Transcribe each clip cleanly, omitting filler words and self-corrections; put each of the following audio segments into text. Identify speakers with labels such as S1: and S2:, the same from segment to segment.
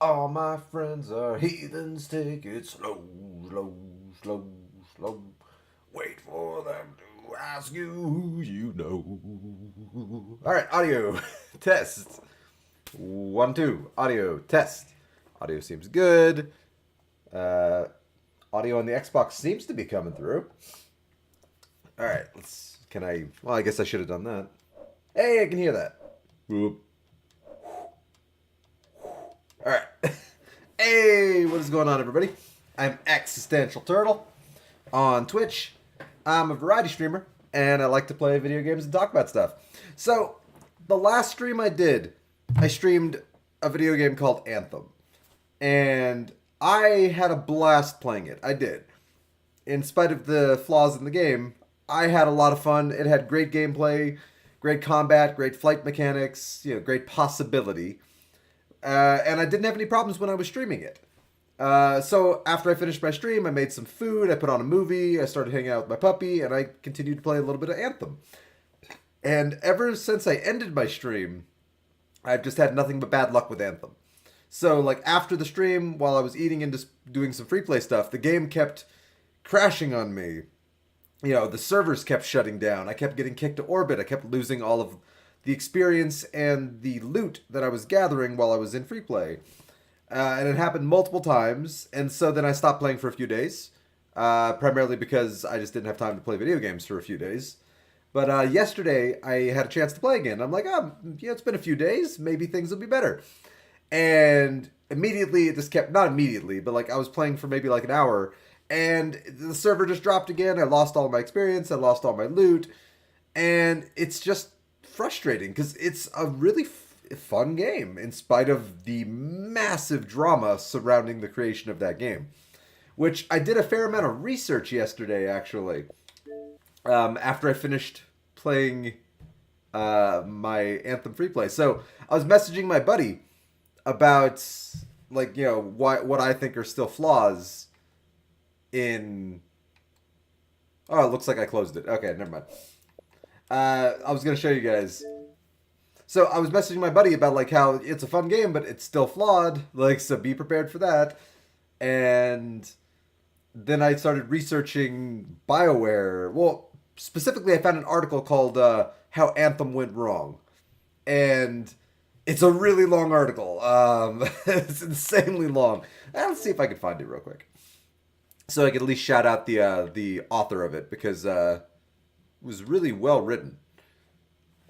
S1: All my friends are heathens, take it slow, slow, slow, slow. Wait for them to ask you who you know. Alright, audio test. 1, 2. Audio test. Audio seems good. Uh, Audio on the Xbox seems to be coming through. Alright, let's. Can I. Well, I guess I should have done that. Hey, I can hear that. Whoop. Alright. Hey, what is going on, everybody? I'm Existential Turtle on Twitch. I'm a variety streamer, and I like to play video games and talk about stuff. So, the last stream I did, I streamed a video game called Anthem. And I had a blast playing it. I did. In spite of the flaws in the game, I had a lot of fun. It had great gameplay, great combat, great flight mechanics, great possibility. And I didn't have any problems when I was streaming it. So after I finished my stream, I made some food, I put on a movie, I started hanging out with my puppy, and I continued to play a little bit of Anthem. And ever since I ended my stream, I've just had nothing but bad luck with Anthem. So, like, after the stream, while I was eating and just doing some free play stuff, the game kept crashing on me. The servers kept shutting down. I kept getting kicked to orbit. I kept losing all of the experience and the loot that I was gathering while I was in free play. And it happened multiple times, and so then I stopped playing for a few days, primarily because I just didn't have time to play video games for a few days. But yesterday, I had a chance to play again. I'm like, it's been a few days, maybe things will be better. And immediately, it just kept, not immediately, but like I was playing for maybe like an hour, and the server just dropped again. I lost all my experience, I lost all my loot, and it's just frustrating because it's a really fun game in spite of the massive drama surrounding the creation of that game, which I did a fair amount of research yesterday, actually, after I finished playing my Anthem free play. So I was messaging my buddy about, like, what I think are still flaws in... Oh, it looks like I closed it. Okay, never mind. I was going to show you guys. So I was messaging my buddy about, like, how it's a fun game, but it's still flawed. Like, so be prepared for that. And then I started researching BioWare. Well, specifically, I found an article called How Anthem Went Wrong. And it's a really long article. It's insanely long. Let's see if I can find it real quick. So I can at least shout out the author of it, because it was really well written.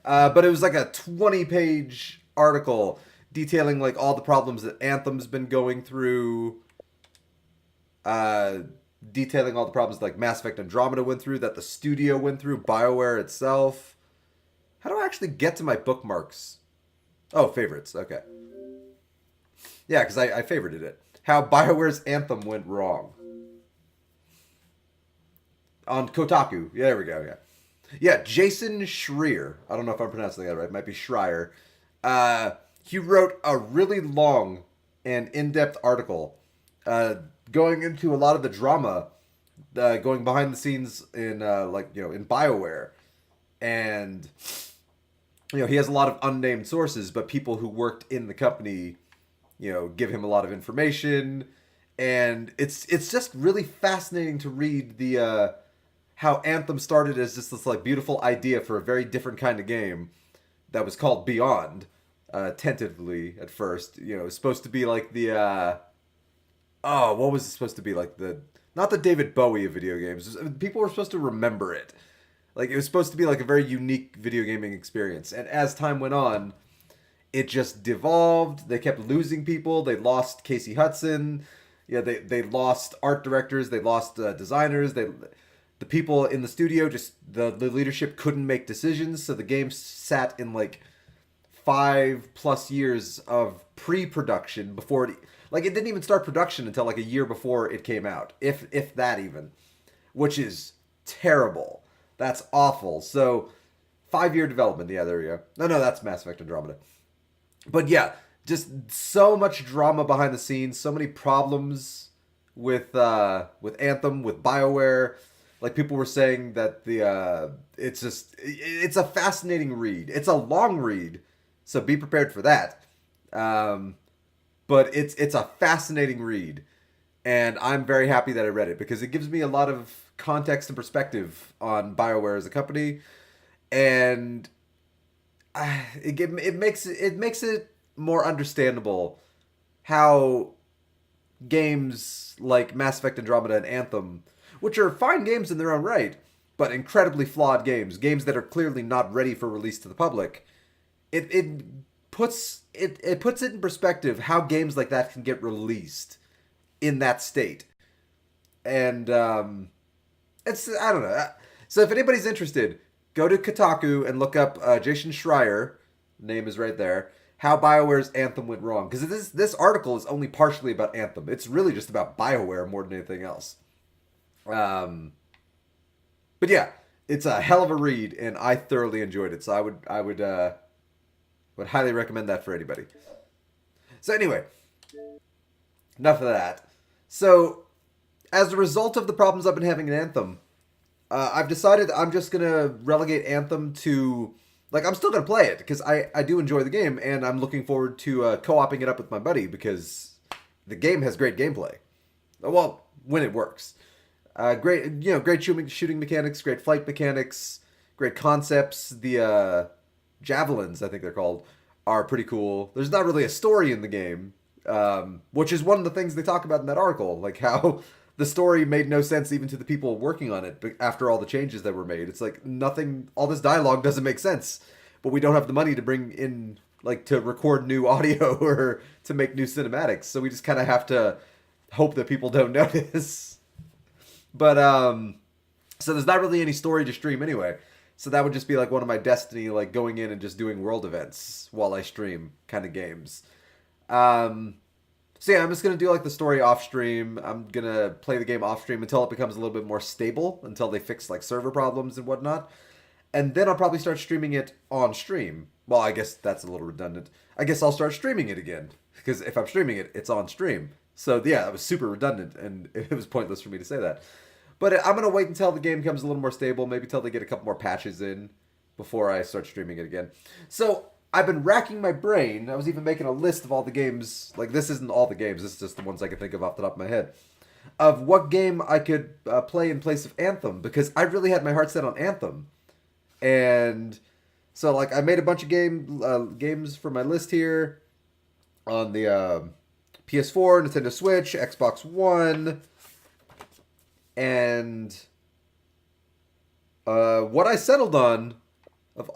S1: But it was like a 20-page article detailing like all the problems that Anthem's been going through. Detailing all the problems like Mass Effect Andromeda went through, that the studio went through, BioWare itself. How do I actually get to my bookmarks? Oh, favorites. Okay. Yeah, because I favorited it. How BioWare's Anthem went wrong. On Kotaku. Yeah, there we go, yeah. Yeah, Jason Schreier. I don't know if I'm pronouncing that right. It might be Schreier. He wrote a really long and in-depth article going into a lot of the drama going behind the scenes in in BioWare. And he has a lot of unnamed sources, but people who worked in the company, give him a lot of information. And it's just really fascinating to read the how Anthem started as just this like beautiful idea for a very different kind of game that was called Beyond, tentatively at first. It was supposed to be like the what was it supposed to be, like the, not the David Bowie of video games. People were supposed to remember it. Like, it was supposed to be like a very unique video gaming experience. And as time went on, it just devolved. They kept losing people. They lost Casey Hudson. Yeah, they lost art directors. They lost designers. The people in the studio, just the leadership couldn't make decisions, so the game sat in like 5+ years of pre-production before it, like, it didn't even start production until like a year before it came out, if that even, which is terrible. That's awful. So 5-year development. Yeah, there we go. No, that's Mass Effect Andromeda. But yeah, just so much drama behind the scenes, so many problems with Anthem, with BioWare. Like, people were saying that it's a fascinating read. It's a long read, so be prepared for that. but it's a fascinating read, and I'm very happy that I read it because it gives me a lot of context and perspective on BioWare as a company, and it makes it more understandable how games like Mass Effect Andromeda and Anthem, which are fine games in their own right, but incredibly flawed games that are clearly not ready for release to the public, it puts it in perspective how games like that can get released in that state. And it's I don't know. So if anybody's interested, go to Kotaku and look up Jason Schreier. Name is right there. How BioWare's Anthem went wrong, because this article is only partially about Anthem. It's really just about BioWare more than anything else. Um, but yeah, it's a hell of a read, and I thoroughly enjoyed it. So I would highly recommend that for anybody. So anyway, enough of that. So as a result of the problems I've been having in Anthem, I've decided I'm just gonna relegate Anthem to like I'm still gonna play it because I do enjoy the game and I'm looking forward to co-oping it up with my buddy because the game has great gameplay. Well, when it works, great shooting mechanics, great flight mechanics, great concepts. The javelins, I think they're called, are pretty cool. There's not really a story in the game, which is one of the things they talk about in that article, like how the story made no sense even to the people working on it after all the changes that were made. It's like nothing, all this dialogue doesn't make sense, but we don't have the money to bring in, like, to record new audio or to make new cinematics, so we just kind of have to hope that people don't notice. But, so there's not really any story to stream anyway. So that would just be like one of my Destiny, like going in and just doing world events while I stream kind of games. So yeah, I'm just gonna do like the story off stream. I'm gonna play the game off stream until it becomes a little bit more stable, until they fix like server problems and whatnot. And then I'll probably start streaming it on stream. Well, I guess that's a little redundant. I guess I'll start streaming it again. Because if I'm streaming it, it's on stream. So yeah, that was super redundant, and it was pointless for me to say that. But I'm going to wait until the game becomes a little more stable, maybe until they get a couple more patches in before I start streaming it again. So I've been racking my brain. I was even making a list of all the games. Like, this isn't all the games. This is just the ones I can think of off the top of my head. Of what game I could play in place of Anthem. Because I really had my heart set on Anthem. And so, like, I made a bunch of games for my list here on the PS4, Nintendo Switch, Xbox One, and what I settled on,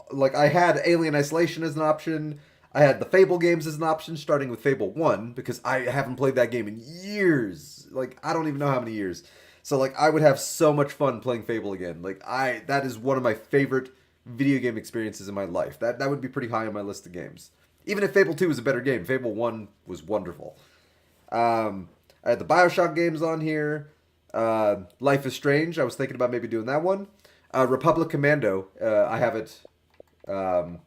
S1: like, I had Alien Isolation as an option. I had the Fable games as an option, starting with Fable 1, because I haven't played that game in years. Like, I don't even know how many years. So, like, I would have so much fun playing Fable again. Like, that is one of my favorite video game experiences in my life. That would be pretty high on my list of games. Even if Fable 2 was a better game, Fable 1 was wonderful. I had the BioShock games on here. Life is Strange. I was thinking about maybe doing that one. Republic Commando. I have it. I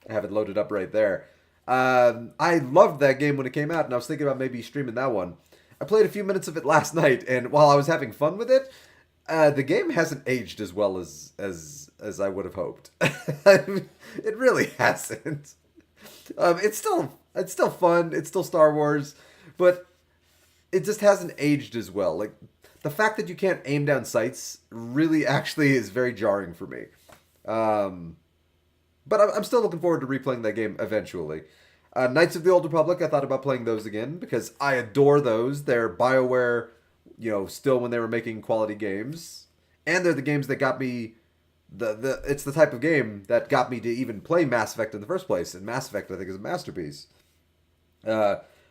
S1: have it loaded up right there. I loved that game when it came out, and I was thinking about maybe streaming that one. I played a few minutes of it last night, and while I was having fun with it, the game hasn't aged as well as I would have hoped. It really hasn't. It's still fun. It's still Star Wars, but it just hasn't aged as well. Like, the fact that you can't aim down sights really actually is very jarring for me. But I'm still looking forward to replaying that game eventually. Knights of the Old Republic, I thought about playing those again because I adore those. They're BioWare, still when they were making quality games. And they're the games that got me... It's the type of game that got me to even play Mass Effect in the first place. And Mass Effect, I think, is a masterpiece.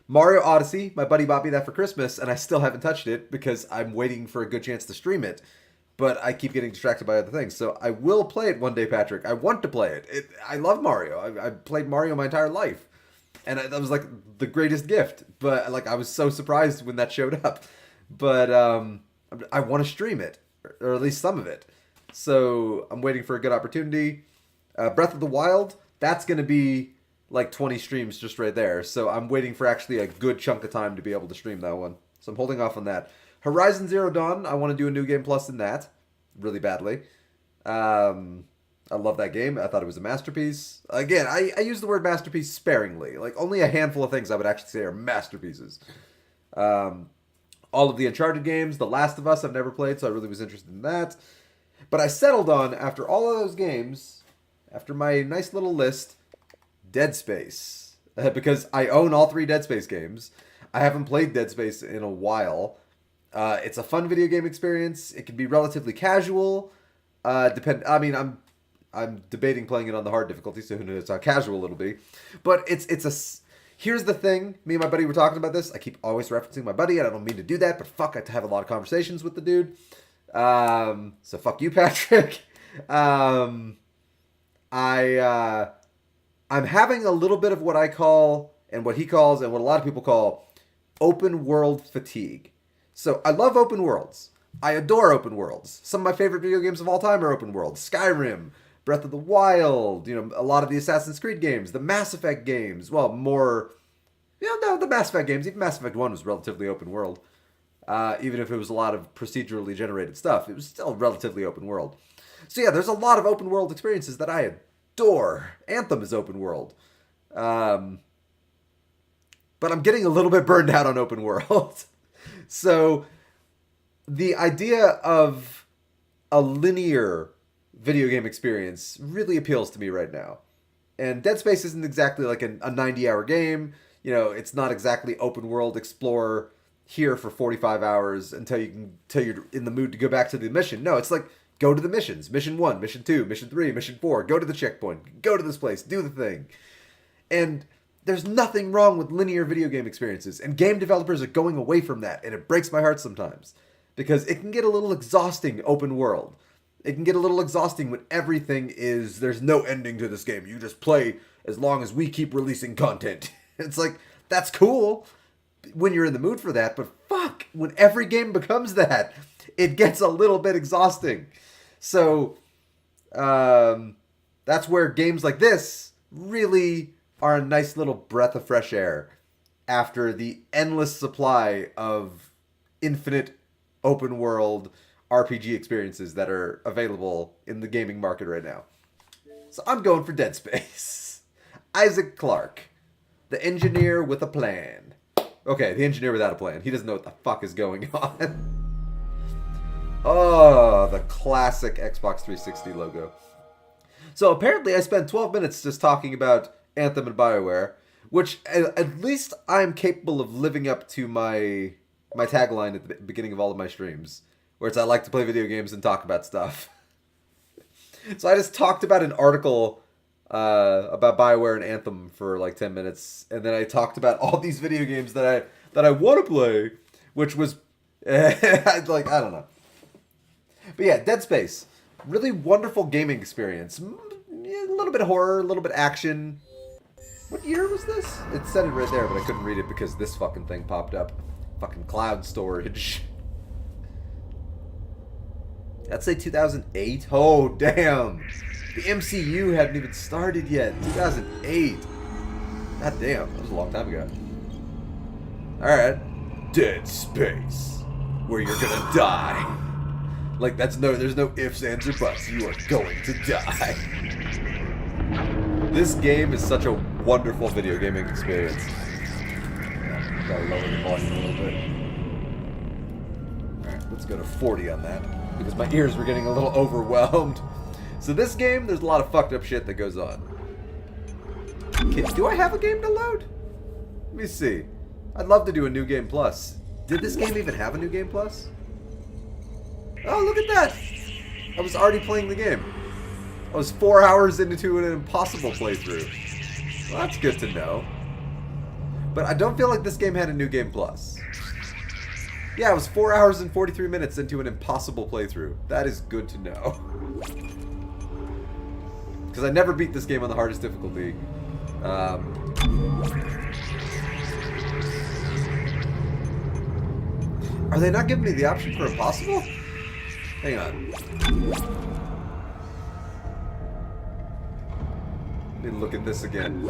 S1: Mario Odyssey, my buddy bought me that for Christmas, and I still haven't touched it because I'm waiting for a good chance to stream it. But I keep getting distracted by other things. So I will play it one day, Patrick. I want to play it. I love Mario. I played Mario my entire life. And that was like the greatest gift. But like I was so surprised when that showed up. But I want to stream it, or at least some of it. So I'm waiting for a good opportunity. Breath of the Wild, that's going to be like 20 streams just right there. So I'm waiting for actually a good chunk of time to be able to stream that one. So I'm holding off on that. Horizon Zero Dawn, I want to do a New Game Plus in that really badly. I I love that game. I thought it was a masterpiece. Again, I use the word masterpiece sparingly. Like, only a handful of things I would actually say are masterpieces. All of the Uncharted games, The Last of Us I've never played, so I really was interested in that. But I settled on, after all of those games, after my nice little list, Dead Space. Because I own all 3 Dead Space games. I haven't played Dead Space in a while. It's a fun video game experience. It can be relatively casual. I'm debating playing it on the hard difficulty, so who knows how casual it'll be. But here's the thing. Me and my buddy were talking about this. I keep always referencing my buddy, and I don't mean to do that, but fuck, I have a lot of conversations with the dude. So fuck you, Patrick. I'm having a little bit of what I call, and what he calls, and what a lot of people call, open world fatigue. So I love open worlds. I adore open worlds. Some of my favorite video games of all time are open worlds. Skyrim, Breath of the Wild, a lot of the Assassin's Creed games, the Mass Effect games. Well, the Mass Effect games. Even Mass Effect 1 was relatively open world. Even if it was a lot of procedurally generated stuff, it was still relatively open world. So yeah, there's a lot of open world experiences that I adore. Anthem is open world. But I'm getting a little bit burned out on open world. So the idea of a linear video game experience really appeals to me right now. And Dead Space isn't exactly like a 90-hour game. It's not exactly open world explore here for 45 hours until you're in the mood to go back to the mission. No, it's like go to the missions. Mission 1, Mission 2, Mission 3, Mission 4. Go to the checkpoint. Go to this place. Do the thing. And there's nothing wrong with linear video game experiences. And game developers are going away from that. And it breaks my heart sometimes. Because it can get a little exhausting open world. It can get a little exhausting when everything is, there's no ending to this game. You just play as long as we keep releasing content. It's like, that's cool when you're in the mood for that, but fuck, when every game becomes that, it gets a little bit exhausting. So, that's where games like this really are a nice little breath of fresh air after the endless supply of infinite open world RPG experiences that are available in the gaming market right now. So I'm going for Dead Space. Isaac Clarke, the engineer with a plan. Okay, the engineer without a plan. He doesn't know what the fuck is going on. Oh, the classic Xbox 360 logo. So apparently I spent 12 minutes just talking about Anthem and BioWare, which at least I'm capable of living up to my tagline at the beginning of all of my streams, where it's I like to play video games and talk about stuff. So I just talked about an article about BioWare and Anthem for like 10 minutes, and then I talked about all these video games that I want to play, which was like, I don't know. But yeah, Dead Space, really wonderful gaming experience. A little bit of horror, a little bit of action. What year was this? It said it right there, but I couldn't read it because this fucking thing popped up. Fucking cloud storage. I'd say 2008. Oh, damn. The MCU hadn't even started yet. 2008. God damn, that was a long time ago. Alright. Dead Space. Where you're gonna die. Like, there's no ifs, ands, or buts. You are going to die. This game is such a wonderful video gaming experience. Gotta lower the volume a little bit. Alright, let's go to 40 on that, because my ears were getting a little overwhelmed. So this game, there's a lot of fucked up shit that goes on. Do I have a game to load? Let me see. I'd love to do a New Game Plus. Did this game even have a New Game Plus? Oh, look at that! I was already playing the game. I was 4 hours into an impossible playthrough. Well, that's good to know. But I don't feel like this game had a New Game Plus. Yeah, I was 4 hours and 43 minutes into an impossible playthrough. That is good to know. Because I never beat this game on the hardest difficulty. Are they not giving me the option for impossible? Hang on. Let me look at this again.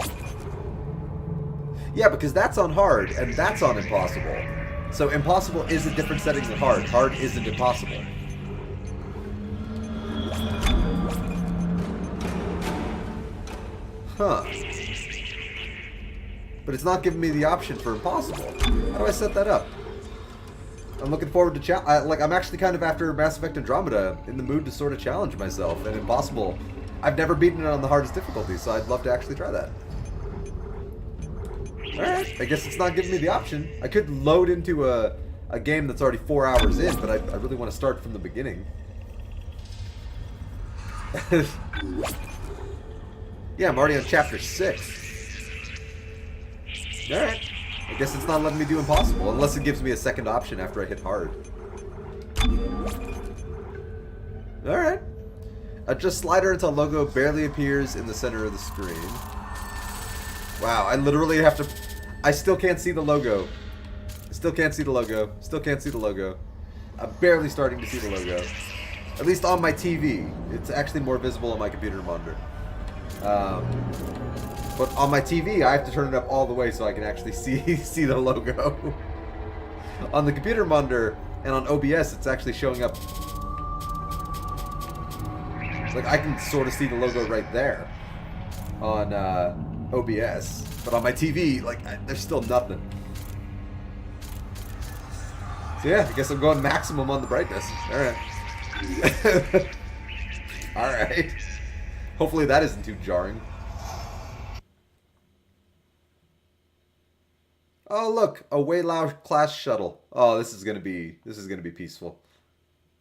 S1: Yeah, because that's on hard, and that's on impossible. So impossible is a different setting than hard. Hard isn't impossible. Huh. But it's not giving me the option for impossible. How do I set that up? I'm looking forward to I'm actually kind of after Mass Effect Andromeda in the mood to sort of challenge myself. And impossible, I've never beaten it on the hardest difficulty, so I'd love to actually try that. Alright, I guess it's not giving me the option. I could load into a game that's already 4 hours in, but I really want to start from the beginning. Yeah, I'm already on chapter 6. Alright. I guess it's not letting me do impossible, unless it gives me a second option after I hit hard. Alright. Adjust slider until logo barely appears in the center of the screen. Wow, I literally have to... I still can't see the logo. Still can't see the logo. Still can't see the logo. I'm barely starting to see the logo. At least on my TV. It's actually more visible on my computer monitor. But on my TV, I have to turn it up all the way so I can actually see the logo. On the computer monitor and on OBS, it's actually showing up. Like, I can sort of see the logo right there on OBS. But on my TV, like, there's still nothing. So yeah, I guess I'm going maximum on the brightness. Alright. Alright. Hopefully that isn't too jarring. Oh look, a Weilao class shuttle. Oh, this is gonna be peaceful.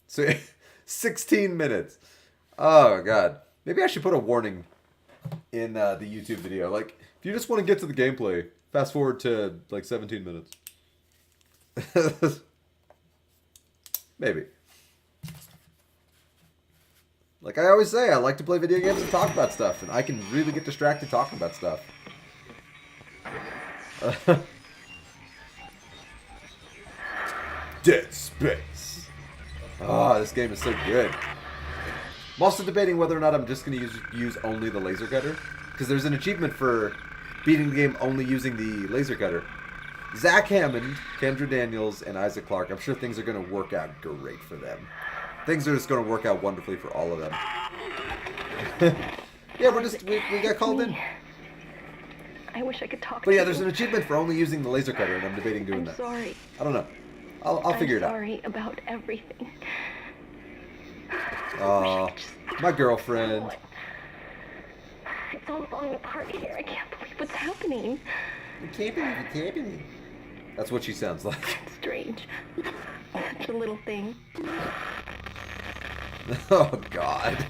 S1: So 16 minutes. Oh god. Maybe I should put a warning in the YouTube video. Like, if you just want to get to the gameplay, fast forward to like 17 minutes. Maybe. Like I always say, I like to play video games and talk about stuff, and I can really get distracted talking about stuff. Dead Space. Oh, this game is so good. I'm also debating whether or not I'm just going to use only the laser cutter, because there's an achievement for beating the game only using the laser cutter. Zach Hammond, Kendra Daniels, and Isaac Clarke. I'm sure things are going to work out great for them. Things are just going to work out wonderfully for all of them. Yeah, we got called in.
S2: I wish I could talk.
S1: But yeah, there's an achievement for only using the laser cutter, and I'm debating doing that.
S2: I'm sorry.
S1: I don't know. I'll figure it out.
S2: I'm sorry about everything.
S1: Aw, my girlfriend.
S2: It's all falling apart here. I can't believe what's happening.
S1: It can't believe it's happening. That's what she sounds like.
S2: It's strange. Such a little thing.
S1: Oh god.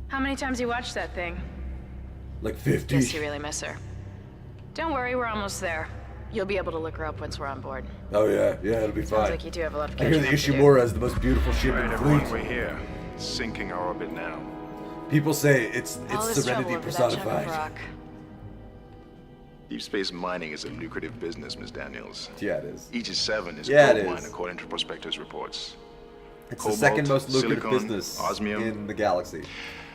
S3: How many times you watched that thing?
S1: Like 50.
S3: Guess you really miss her. Don't worry, we're almost there. You'll be able to look her up once we're on board.
S1: Oh yeah, it'll be
S3: Sounds
S1: fine.
S3: like you do have a lot of
S1: I hear
S3: catching
S1: the
S3: up to do.
S1: Ishimura is the most beautiful ship in
S4: Right,
S1: the
S4: everyone,
S1: fleet.
S4: we're here. Sinking our orbit now.
S1: People say it's
S3: All this
S1: Serenity
S3: trouble over that chunk of
S1: personified.
S3: rock.
S4: Deep space mining is a lucrative business, Ms. Daniels.
S1: Yeah, it is.
S4: Aegis 7 is
S1: Yeah,
S4: a
S1: it
S4: gold
S1: is.
S4: mine according to prospectors' reports.
S1: It's
S4: Cobalt,
S1: the second most lucrative
S4: silicon,
S1: business
S4: osmium.
S1: in the galaxy.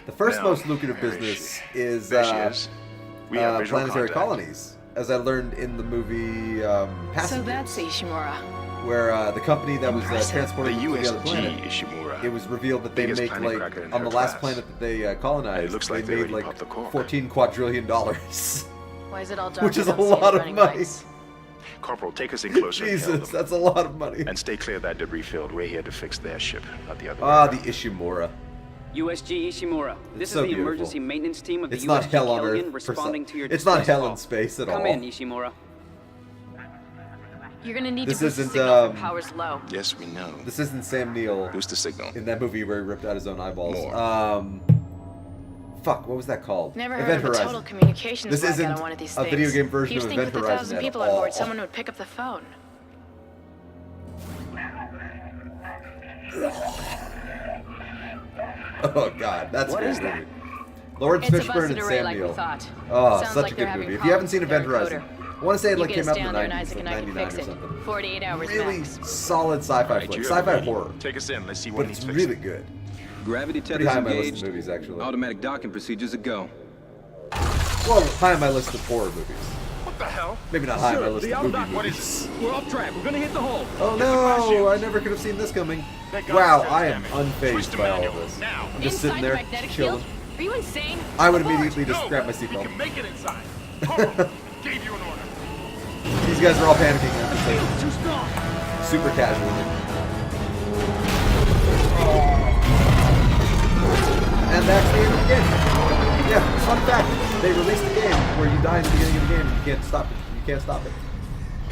S1: The first
S4: Now,
S1: most lucrative
S4: where is
S1: business
S4: she?
S1: is
S4: There she is. We have visual
S1: planetary
S4: contact.
S1: colonies, as I learned in the movie
S3: So
S1: Passengers,
S3: that's Ishimura.
S1: where the company that was
S3: Impressive.
S4: The
S1: transporting to the other planet,
S4: USG Ishimura.
S1: it was revealed that they
S4: Biggest
S1: make,
S4: planet
S1: like,
S4: cracker in
S1: on the
S4: her
S1: last
S4: class.
S1: planet that they colonized,
S4: It looks like
S1: they
S4: they
S1: made
S4: already
S1: like
S4: popped the cork.
S1: $14 quadrillion.
S3: Why is it all dark?
S1: Which is
S3: I
S1: a
S3: don't see any
S1: lot of
S3: running
S1: money.
S3: lights?
S4: Corporal, take us in closer and kill
S1: Jesus,
S4: them.
S1: that's a lot of money.
S4: And stay clear of that debris field. We're here to fix their ship, not the other way
S1: Ah, the
S4: around.
S1: Ishimura.
S5: USG Ishimura. This
S1: so
S5: is the
S1: beautiful.
S5: emergency maintenance team of the
S1: It's
S5: USG
S1: not hell on
S5: Killian
S1: Earth.
S5: responding to your
S1: It's not
S5: distress
S1: hell
S5: call.
S1: in space at all.
S5: Come in, Ishimura.
S3: You're gonna need
S1: This
S3: to boost the
S1: isn't,
S3: signal for power's low.
S4: Yes, we know.
S1: This isn't Sam Neill
S4: Boost the signal.
S1: in that movie where he ripped out his own eyeballs.
S4: More.
S1: Fuck, what was that called?
S3: Never heard
S1: Event
S3: of a
S1: Horizon.
S3: total communications
S1: This
S3: blackout
S1: isn't
S3: on one of these
S1: a
S3: things.
S1: video game version
S3: You'd
S1: of
S3: think
S1: Event
S3: with
S1: Horizon
S3: 1,000
S1: at
S3: people on board,
S1: all.
S3: someone would pick up the phone.
S1: Oh god, that's
S5: What
S1: a
S5: is
S1: great
S5: that?
S1: movie. Lawrence
S3: It's a
S1: Fishburne
S3: busted
S1: and
S3: array
S1: Sam
S3: like we
S1: Neill.
S3: thought.
S1: Oh,
S3: Sounds
S1: such
S3: like
S1: a
S3: they're
S1: good
S3: having
S1: movie. If you haven't seen
S3: problems
S1: Event
S3: with their
S1: Horizon,
S3: encoder.
S1: I want to say it
S3: You
S1: like
S3: get
S1: came
S3: us
S1: out in the
S3: down there, and
S1: 90s,
S3: Isaac
S1: like
S3: and I can
S1: 99
S3: fix
S1: or
S3: it.
S1: something.
S3: 48 hours
S1: Really
S3: max.
S1: solid sci-fi
S4: Right,
S1: flick.
S4: you
S1: Sci-fi
S4: ready?
S1: horror.
S4: Take us in. Let's see
S1: But
S4: what
S1: it's
S4: needs
S1: really
S4: fixing.
S1: good.
S6: Gravity
S1: Pretty
S6: tethers
S1: high on my list
S6: engaged.
S1: of movies, actually.
S6: Automatic docking procedures a go.
S1: Well, high on my list of horror movies.
S4: What the hell?
S1: Maybe not high on my
S6: Sir,
S1: list
S6: the
S1: of movie
S6: auto-dock,
S4: what
S1: movies.
S4: is
S6: We're off track. We're gonna hit the hole.
S1: Oh
S4: blast you.
S1: no! I never could have seen this coming.
S4: Thank God
S1: Wow,
S4: it's
S1: I am
S4: damage. Twist
S1: unfazed
S4: the
S1: by all
S4: manual,
S1: of this.
S4: now.
S1: I'm just
S3: Inside
S1: sitting
S3: the
S1: there,
S3: magnetic
S1: chilling.
S3: field, Are you insane?
S1: I would immediately just grab my
S7: You
S1: seatbelt.
S7: can make it inside. Corporal, gave you an order.
S1: These guys are all panicking. I'm just like,
S7: Too strong.
S1: super casually. And that's the end of the game. Yeah, fun fact. They released a game where you die in the beginning of the game and you can't stop it. You can't stop it.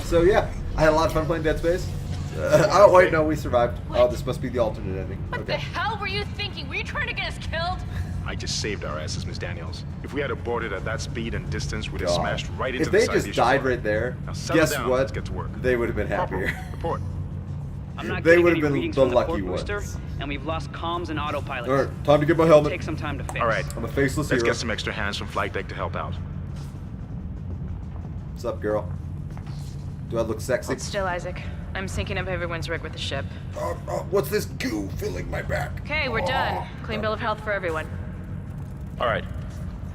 S1: So yeah, I had a lot of fun playing Dead Space. Oh wait, no, we survived. Oh, this must be the alternate ending.
S3: What the hell were you thinking? Were you trying to get us killed?
S4: I just saved our asses, Miss Daniels. If we had aborted at that speed and distance, we'd have
S1: God.
S4: smashed right into
S1: If
S4: the
S1: they
S4: side of
S1: just
S4: the
S1: died
S4: Ishimura.
S1: right there,
S4: Now settle
S1: guess
S4: down,
S1: what?
S4: let's get to work.
S1: They would have been
S4: Corporal,
S1: happier.
S4: report.
S5: I'm not
S1: They
S5: getting
S1: would've
S5: any
S1: been
S5: readings
S1: the
S5: from the
S1: lucky
S5: port booster,
S1: ones.
S5: and we've lost comms and autopilot.
S1: Alright, time to get my helmet.
S5: Take some time to fix.
S4: All right,
S1: I'm a faceless
S4: let's
S1: hero.
S4: get some extra hands from flight deck to help out.
S1: What's up, girl? Do I look sexy?
S3: Hold still, Isaac. I'm syncing up everyone's rig with the ship.
S1: What's this goo filling my back?
S3: Okay, we're done. Clean bill of health for everyone.
S4: All right,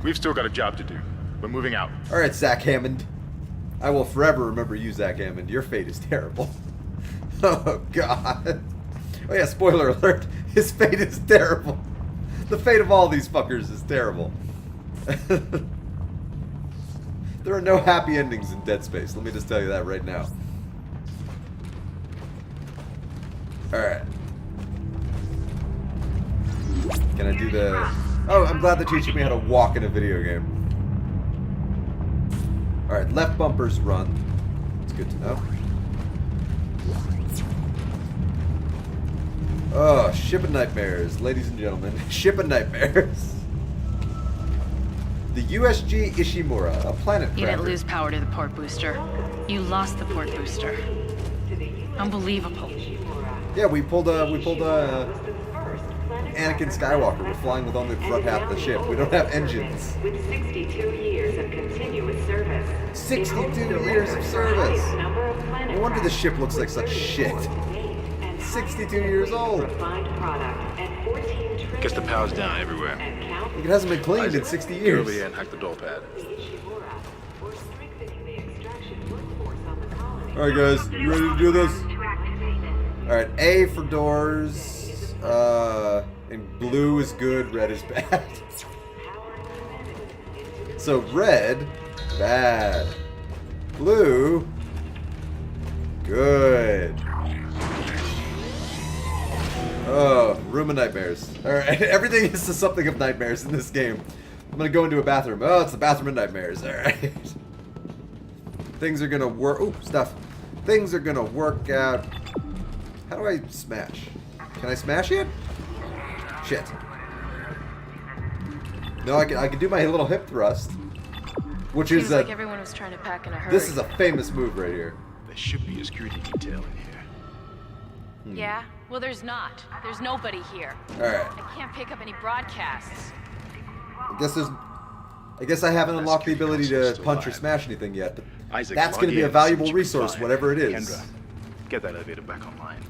S4: we've still got a job to do. We're moving out.
S1: Alright, Zach Hammond. I will forever remember you, Zach Hammond. Your fate is terrible. Oh, God. Oh, yeah, spoiler alert. His fate is terrible. The fate of all these fuckers is terrible. There are no happy endings in Dead Space. Let me just tell you that right now. Alright. Can I do the... Oh, I'm glad they're teaching me how to walk in a video game. Alright, left bumpers run. It's good to know. Oh, ship of nightmares, ladies and gentlemen. Ship of nightmares. The USG Ishimura, a planet
S3: You didn't
S1: cracker.
S3: lose power to the port booster. You lost the port booster. Unbelievable.
S1: Yeah, we pulled Anakin Skywalker. We're flying with only the front half of the ship. We don't have engines.
S8: With 62 years of continuous service.
S1: 62 years of service. No wonder the ship looks like such shit. 62 years old.
S4: Guess the power's down everywhere.
S1: It hasn't been cleaned in 60
S4: Get
S1: years.
S4: over here and hack the door pad.
S1: Alright guys, you ready to do this? Alright, A for doors. And blue is good, red is bad. So red, bad. Blue, good. Oh, room of nightmares. Alright, everything is to something of nightmares in this game. I'm gonna go into a bathroom. Oh, it's the bathroom of nightmares. Alright. Things are gonna work. Ooh, stuff. Things are gonna work out. How do I smash? Can I smash it? Shit. No, I can do my little hip thrust. Which
S3: Seems
S1: is
S3: like everyone was trying to pack in a hurry.
S1: this is a famous move right here.
S4: There should be a security detail in here.
S3: Yeah? Well, there's not. There's nobody here.
S1: Alright.
S3: I can't pick up any broadcasts.
S1: I guess I haven't unlocked the ability to
S4: Still
S1: punch or
S4: alive.
S1: smash anything yet, but
S4: Isaac,
S1: that's
S4: log
S1: going to be
S4: in
S1: a
S4: and see
S1: valuable
S4: what you can
S1: resource,
S4: find.
S1: whatever it is.
S4: Kendra, get that elevator back online.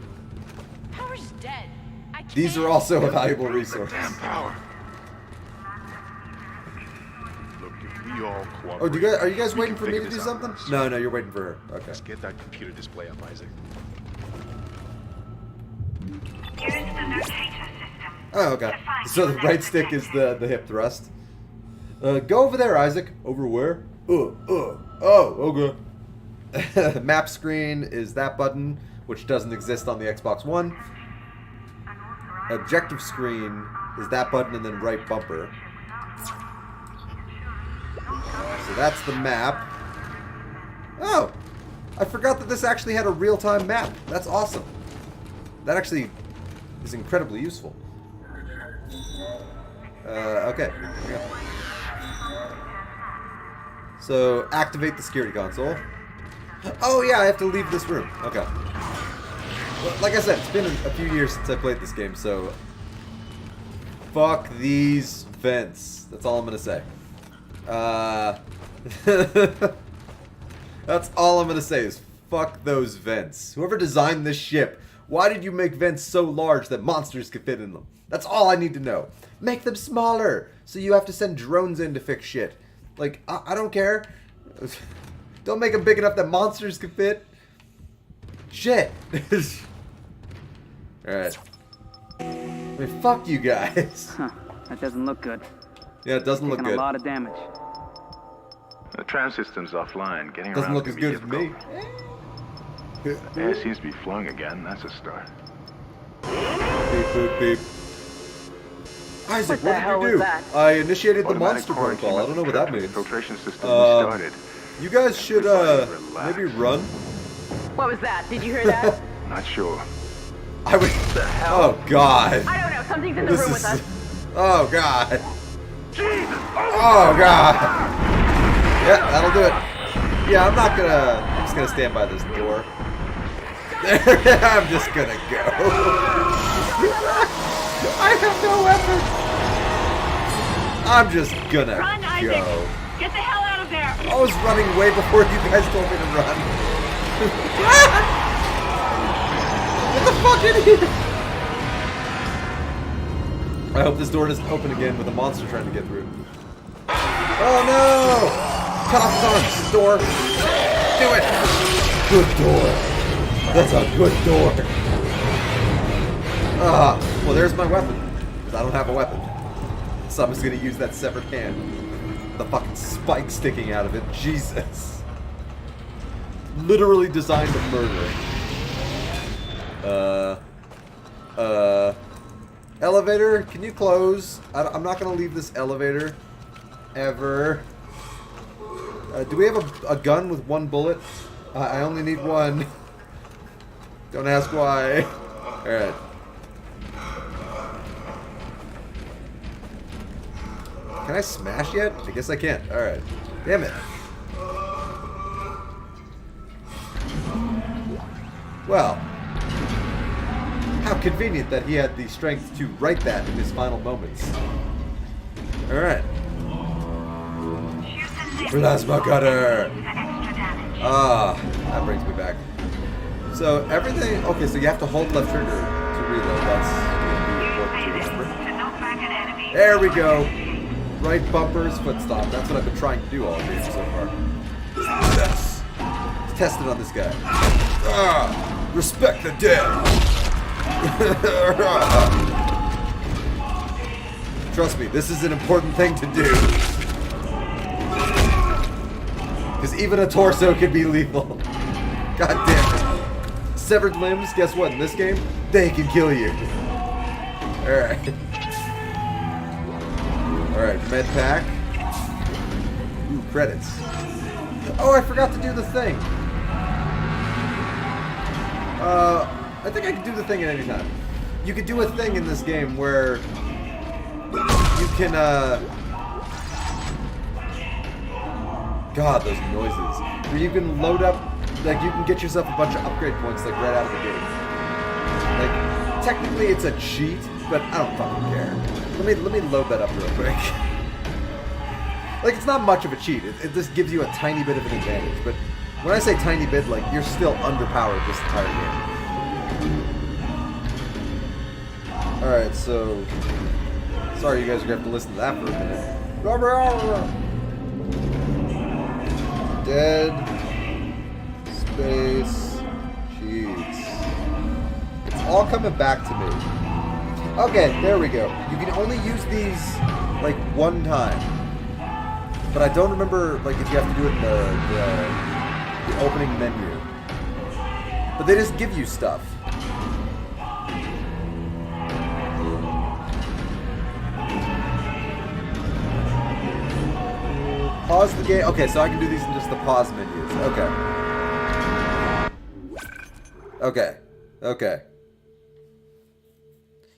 S3: Power's dead. I can't.
S1: These are also a valuable resource.
S4: Damn power. Look, if we all cooperate,
S1: Oh, are you guys
S4: we
S1: waiting
S4: can
S1: for me to
S4: figure
S1: do
S4: this out.
S1: something? No, you're waiting for her. Okay.
S4: Let's get that computer display up, Isaac.
S1: Oh, okay. So the right stick is the hip thrust. Go over there, Isaac. Over where? Oh, okay. Map screen is that button, which doesn't exist on the Xbox One. Objective screen is that button and then right bumper. So that's the map. Oh! I forgot that this actually had a real-time map. That's awesome. That actually is incredibly useful. Okay. Here we go. So, activate the security console. Oh yeah, I have to leave this room. Okay. Well, like I said, it's been a few years since I played this game, so... Fuck these vents. That's all I'm gonna say. That's all I'm gonna say is fuck those vents. Whoever designed this ship, why did you make vents so large that monsters could fit in them? That's all I need to know. Make them smaller, so you have to send drones in to fix shit. Like, I don't care. Don't make them big enough that monsters could fit. Shit. Alright. I mean, fuck you guys.
S5: Huh, that doesn't look good.
S1: Yeah, it doesn't look
S5: Taking
S1: good.
S5: a lot of damage.
S4: The tram system's offline. Getting
S1: Doesn't
S4: around
S1: look as good as me.
S4: Air seems to be flowing again. That's a start.
S1: Beep, boop, beep. Isaac,
S2: What the hell
S1: what did
S2: was
S1: you do?
S2: that?
S1: I initiated the
S4: Automatic
S1: monster protocol. I don't know what that means.
S4: Filtration system restarted.
S1: You guys should,
S4: Relax.
S1: maybe run.
S2: What was that? Did you hear that?
S4: Not sure.
S1: I would. Oh, God.
S2: I don't know. Something's in the room with us.
S1: Oh, God. Oh, God. Yeah, that'll do it. Yeah, I'm just gonna stand by this door. I'm just gonna go. I have no weapon. I'm just gonna
S2: Run,
S1: go.
S2: Isaac. Get the hell out of there.
S1: I was running way before you guys told me to run. Get the fuck in here! I hope this door doesn't open again with a monster trying to get through. Oh no! Cut off his arms, door. Do it! Good door. That's a good door. Well, there's my weapon. Because I don't have a weapon. So I'm just gonna use that severed hand. The fucking spike sticking out of it. Jesus. Literally designed to murder. Elevator, can you close? I'm not gonna leave this elevator. Ever. Do we have a gun with one bullet? I only need one. Don't ask why. Alright. Can I smash yet? I guess I can't. Alright. Damn it. Well. How convenient that he had the strength to write that in his final moments. Alright. Plasma cutter! Ah, that brings me back. So everything... Okay, so you have to hold left trigger to reload. That's going to be important to remember. There we go! Right bumpers, foot stop. That's what I've been trying to do all day so far. Yes! Let's test it on this guy. Ah, respect the dead! Trust me, this is an important thing to do. Because even a torso could be lethal. God damn it. Severed limbs, guess what? In this game, they can kill you. Alright. Alright, med pack. Ooh, credits. Oh, I forgot to do the thing. I think I can do the thing at any time. You could do a thing in this game where you can, God, those noises. Where you can load up, like, you can get yourself a bunch of upgrade points, like, right out of the gate. Like, technically it's a cheat, but I don't fucking care. Let me load that up real quick. Like, it's not much of a cheat. It just gives you a tiny bit of an advantage. But when I say tiny bit, like, you're still underpowered this entire game. Alright, so... Sorry you guys are going to have to listen to that for a minute. Dead space cheats. It's all coming back to me. Okay, there we go. You can only use these like one time, but I don't remember like if you have to do it in the opening menu. But they just give you stuff. Pause the game. Okay, so I can do these in just the pause menus. Okay. Okay.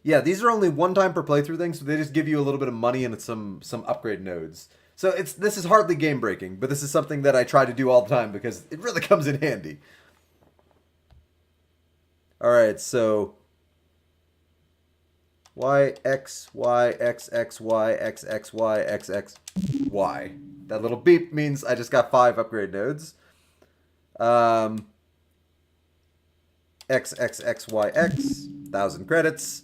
S1: Yeah, these are only one time per playthrough things, so they just give you a little bit of money and some upgrade nodes. So this is hardly game breaking, but this is something that I try to do all the time because it really comes in handy. All right, so Y X Y X X Y X X Y X X Y. That little beep means I just got 5 upgrade nodes. X X X Y X, 1,000 credits.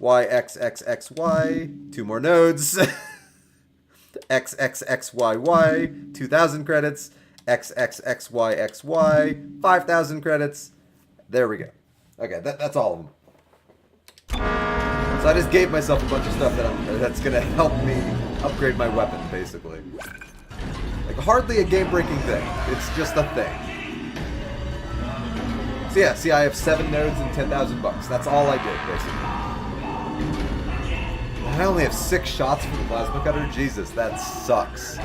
S1: Y X X X Y, 2 more nodes. X X X Y Y, 2,000 credits. X X X Y X Y, 5,000 credits. There we go. Okay, that's all of them. So I just gave myself a bunch of stuff that's gonna help me upgrade my weapon, basically. Like, hardly a game-breaking thing. It's just a thing. So yeah, see, I have 7 nodes and 10,000 bucks. That's all I did, basically. And I only have 6 shots for the plasma cutter? Jesus, that sucks.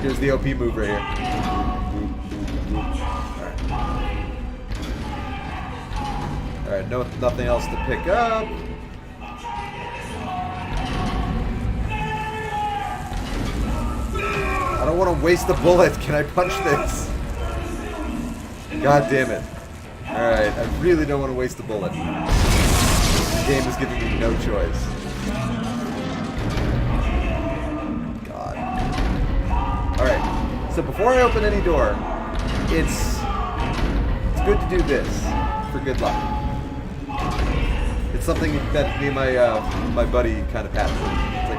S1: Here's the OP move right here. Alright, no, nothing else to pick up. I don't want to waste a bullet. Can I punch this? God damn it. Alright, I really don't want to waste a bullet. The game is giving me no choice. God. Alright, so before I open any door, it's good to do this for good luck. It's something that me and my buddy kind of have. It's like,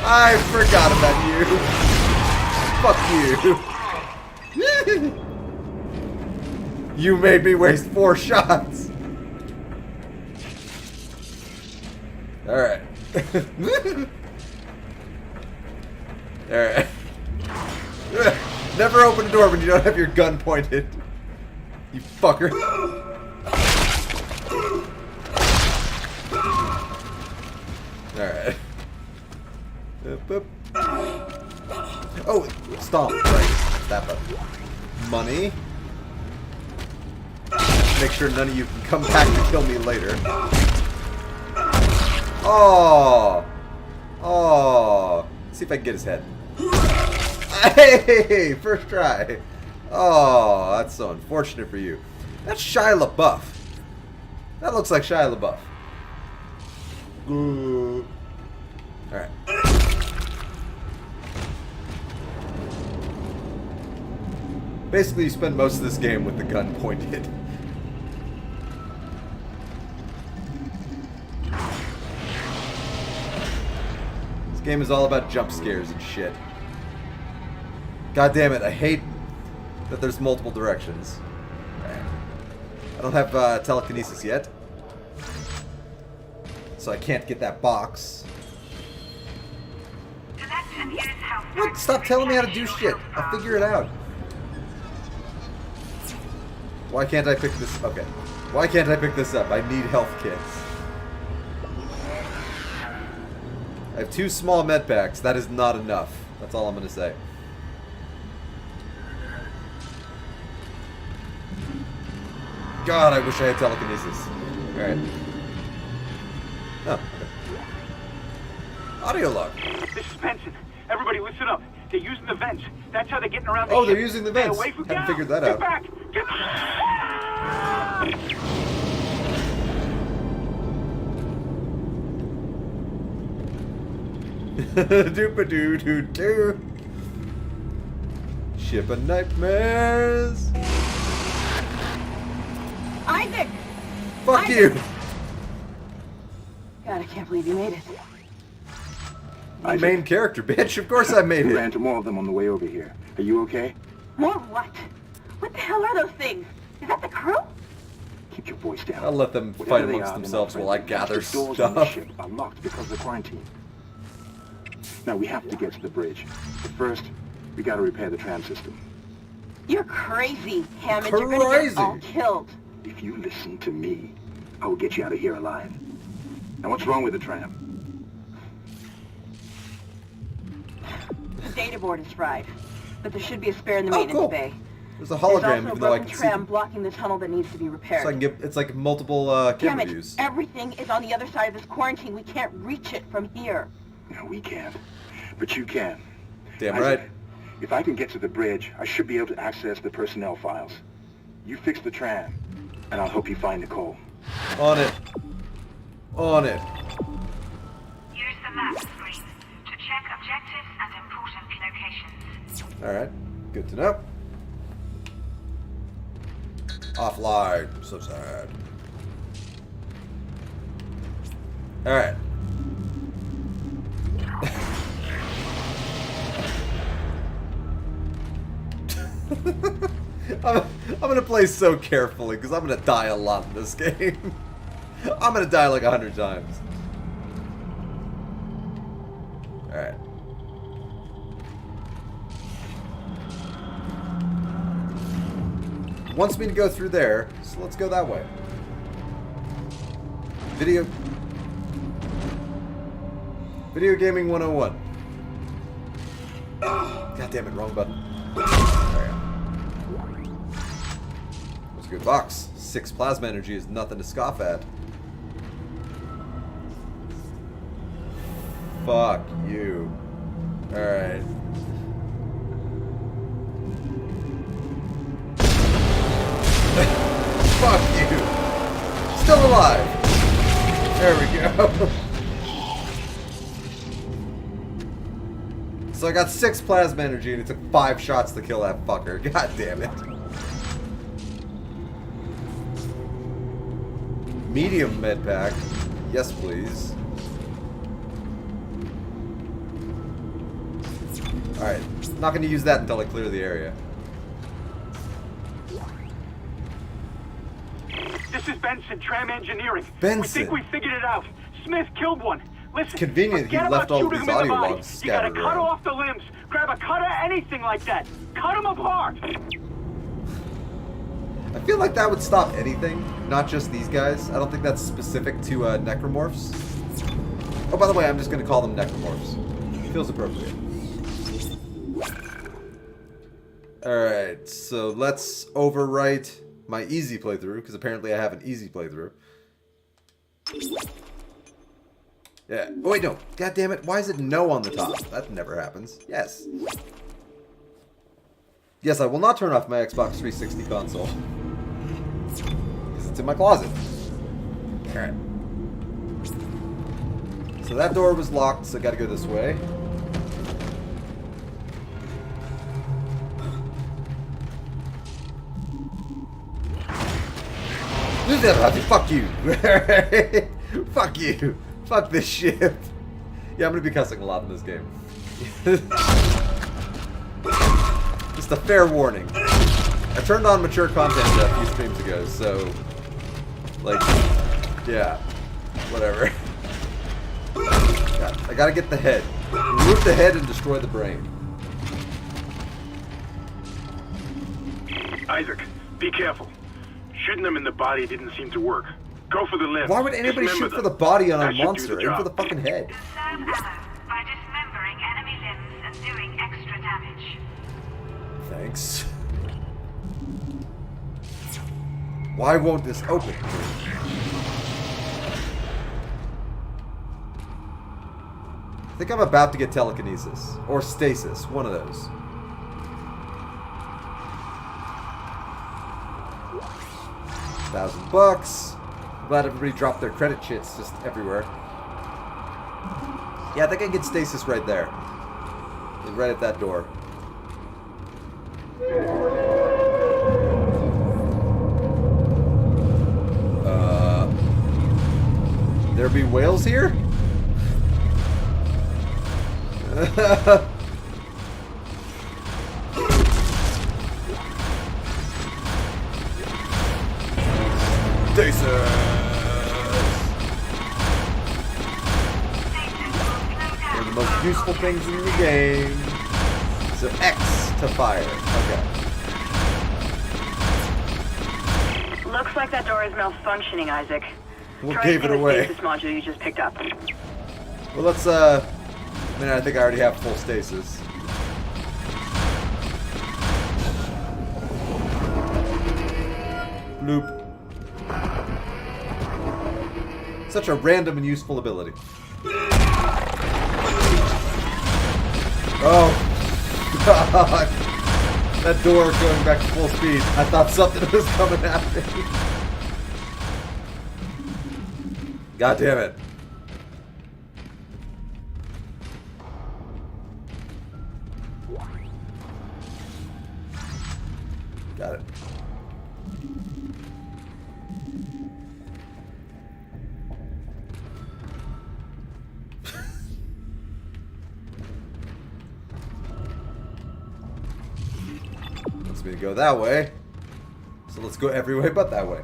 S1: I forgot about you. Fuck you. You made me waste 4 shots. Alright. Alright. Never open a door when you don't have your gun pointed. You fucker. Alright. Oh, stomp. Right. That button. Money. Make sure none of you can come back and kill me later. Oh. Oh. See if I can get his head. Hey! First try. Oh, that's so unfortunate for you. That's Shia LaBeouf. That looks like Shia LaBeouf. Alright. Basically, you spend most of this game with the gun pointed. This game is all about jump scares and shit. God damn it, I hate that there's multiple directions. Right. I don't have telekinesis yet. So I can't get that box. What? Stop telling me how to do shit. I'll figure it out. Why can't I pick this? Okay. Why can't I pick this up? I need health kits. I have 2 small med packs. That is not enough. That's all I'm going to say. God, I wish I had telekinesis. Alright. Oh, okay. Audio log.
S7: This is Benson. Everybody listen up. They're using the vents. That's how they're getting around the
S1: Oh, they're
S7: ship.
S1: using the
S7: Stay
S1: vents.
S7: away from
S1: Haven't
S7: down.
S1: figured that
S7: Get
S1: out.
S7: back. Get
S1: Doop-a-doo-doo-doo. Ship of nightmares.
S9: Isaac!
S1: Fuck
S9: Isaac!
S1: you.
S9: God, I can't believe you made it.
S1: My main character, bitch. Of course I made
S10: We ran
S1: it.
S10: into more of them on the way over here. Are you okay?
S9: More what? What the hell are those things? Is that the crew?
S10: Keep your voice down.
S1: I'll let them
S10: Whatever
S1: fight
S10: they
S1: amongst
S10: are, they're
S1: themselves
S10: not
S1: while I
S10: friendly.
S1: gather
S10: The doors on the
S1: stuff.
S10: ship are locked because of the quarantine. Now we have to get to the bridge. But first, we gotta repair the tram system.
S9: You're crazy, Hammond. You're gonna
S1: Crazy.
S9: get all killed.
S10: If you listen to me, I will get you out of here alive. Now what's wrong with the tram?
S9: The data board is fried, but there should be a spare in the
S1: Oh,
S9: maintenance
S1: cool.
S9: bay.
S1: There's a
S9: There's
S1: hologram,
S9: also a
S1: even though I
S9: broken
S1: can see
S9: tram
S1: them.
S9: blocking the tunnel that needs to be repaired.
S1: So I can get, it's like multiple
S9: Damn
S1: camera
S9: it,
S1: views.
S9: everything is on the other side of this quarantine. We can't reach it from here.
S10: No, we can't. But you can.
S1: Damn
S10: Isaac,
S1: right.
S10: if I can get to the bridge, I should be able to access the personnel files. You fix the tram, and I'll help you find Nicole.
S1: On it. On it.
S8: Use the map screen to check objectives and important locations.
S1: Alright. Good to know. Offline. So sad. Alright. I'm gonna play so carefully because I'm gonna die a lot in this game. I'm gonna die like 100 times. Alright. Wants me to go through there, so let's go that way. Video Gaming 101. God damn it, wrong button. Alright. That's a good box. 6 plasma energy is nothing to scoff at. Fuck you. Alright. Fuck you. Still alive. There we go. So I got 6 plasma energy and it took 5 shots to kill that fucker. God damn it. Medium med pack. Yes, please. Alright. Not going to use that until I clear the area.
S7: This is Benson, Tram Engineering.
S1: Benson.
S7: We think we figured it out. Smith killed one. Listen,
S1: Convenient he
S7: forget
S1: left
S7: about
S1: all of
S7: shooting
S1: these
S7: him in the
S1: audio
S7: body.
S1: logs
S7: You gotta
S1: scattered
S7: cut
S1: around.
S7: off the limbs. Grab a cutter, anything like that. Cut them apart.
S1: I feel like that would stop anything, not just these guys. I don't think that's specific to necromorphs. Oh, by the way, I'm just going to call them necromorphs. Feels appropriate. Alright, so let's overwrite my easy playthrough, because apparently I have an easy playthrough. Yeah. Oh, wait, no. God damn it. Why is it no on the top? That never happens. Yes. Yes, I will not turn off my Xbox 360 console. Because it's in my closet. Alright. So that door was locked, so I gotta go this way. Fuck you. Fuck you. Fuck this shit. Yeah, I'm gonna be cussing a lot in this game. Just a fair warning. I turned on mature content a few streams ago, so... like... yeah. Whatever. God, I gotta get the head. Remove the head and destroy the brain.
S4: Isaac, be careful. Shooting them in the body didn't seem to work. Go for the limbs.
S1: Why would anybody
S4: Dismember
S1: shoot for
S4: them.
S1: the body on a
S4: That should do
S1: monster?
S4: the
S1: Aim for
S4: job.
S1: the fucking head.
S8: Conserve ammo by dismembering enemy limbs and doing extra damage.
S1: Thanks. Why won't this open? I think I'm about to get telekinesis. Or stasis. One of those. $1,000. I'm glad everybody dropped their credit shits just everywhere. Yeah, I think I get stasis right there. Right at that door. There be whales here? Stasis! They're the most useful things in the game. So X to fire. Okay.
S9: Looks like that door is malfunctioning, Isaac.
S1: What
S9: Try
S1: gave it
S9: using the
S1: away?
S9: stasis module you just picked up.
S1: Well, let's, I mean, I think I already have full stasis. Bloop. Such a random and useful ability. Oh, God. That door going back to full speed. I thought something was coming at me. God damn it. Got it. Wants me to go that way. So let's go every way but that way.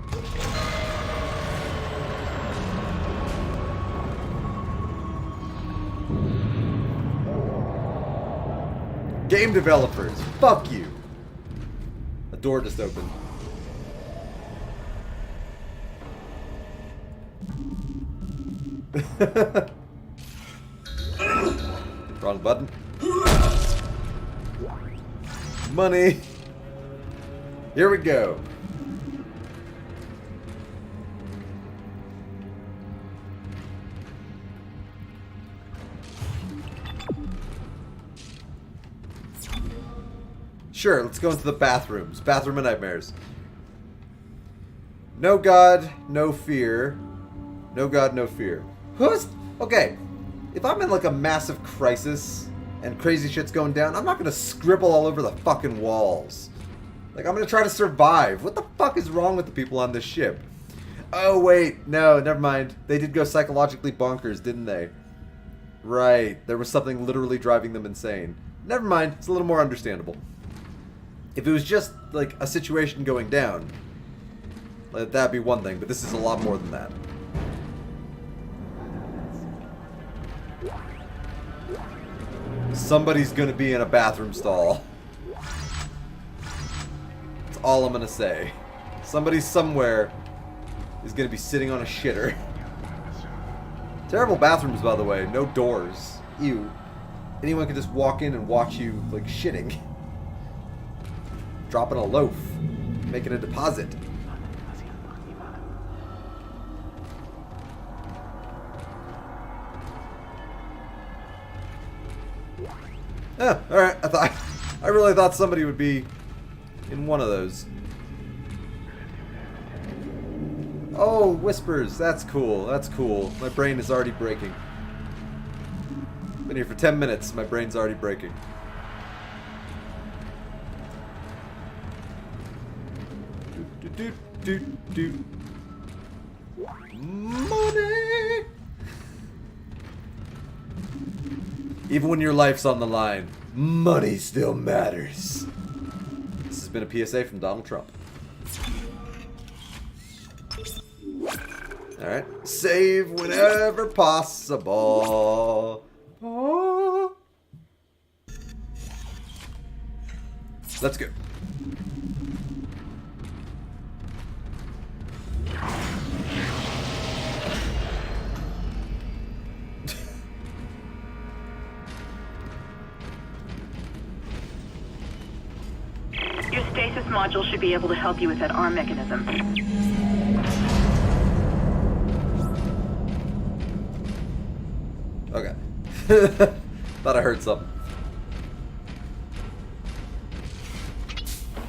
S1: Game developers, fuck you. A door just opened. Wrong button. Money. Here we go. Sure, let's go into the bathrooms. Bathroom of nightmares. No God, no fear. No God, no fear. Who's... Okay, if I'm in like a massive crisis and crazy shit's going down, I'm not gonna scribble all over the fucking walls. Like, I'm gonna try to survive. What the fuck is wrong with the people on this ship? Oh, wait. No, never mind. They did go psychologically bonkers, didn't they? Right. There was something literally driving them insane. Never mind. It's a little more understandable. If it was just, like, a situation going down, that'd be one thing, but this is a lot more than that. Somebody's gonna be in a bathroom stall. That's all I'm gonna say. Somebody somewhere is gonna be sitting on a shitter. Terrible bathrooms, by the way. No doors. Ew. Anyone can just walk in and watch you, like, shitting. Dropping a loaf. Making a deposit. Oh, alright. I really thought somebody would be in one of those. Oh, whispers. That's cool. That's cool. My brain is already breaking. Been here for 10 minutes. My brain's already breaking. Do. Money! Even when your life's on the line, money still matters. This has been a PSA from Donald Trump. Alright. Save whenever possible. Oh. Let's go.
S9: Your stasis module should be able to help you with that arm mechanism.
S1: Okay. Thought I heard something.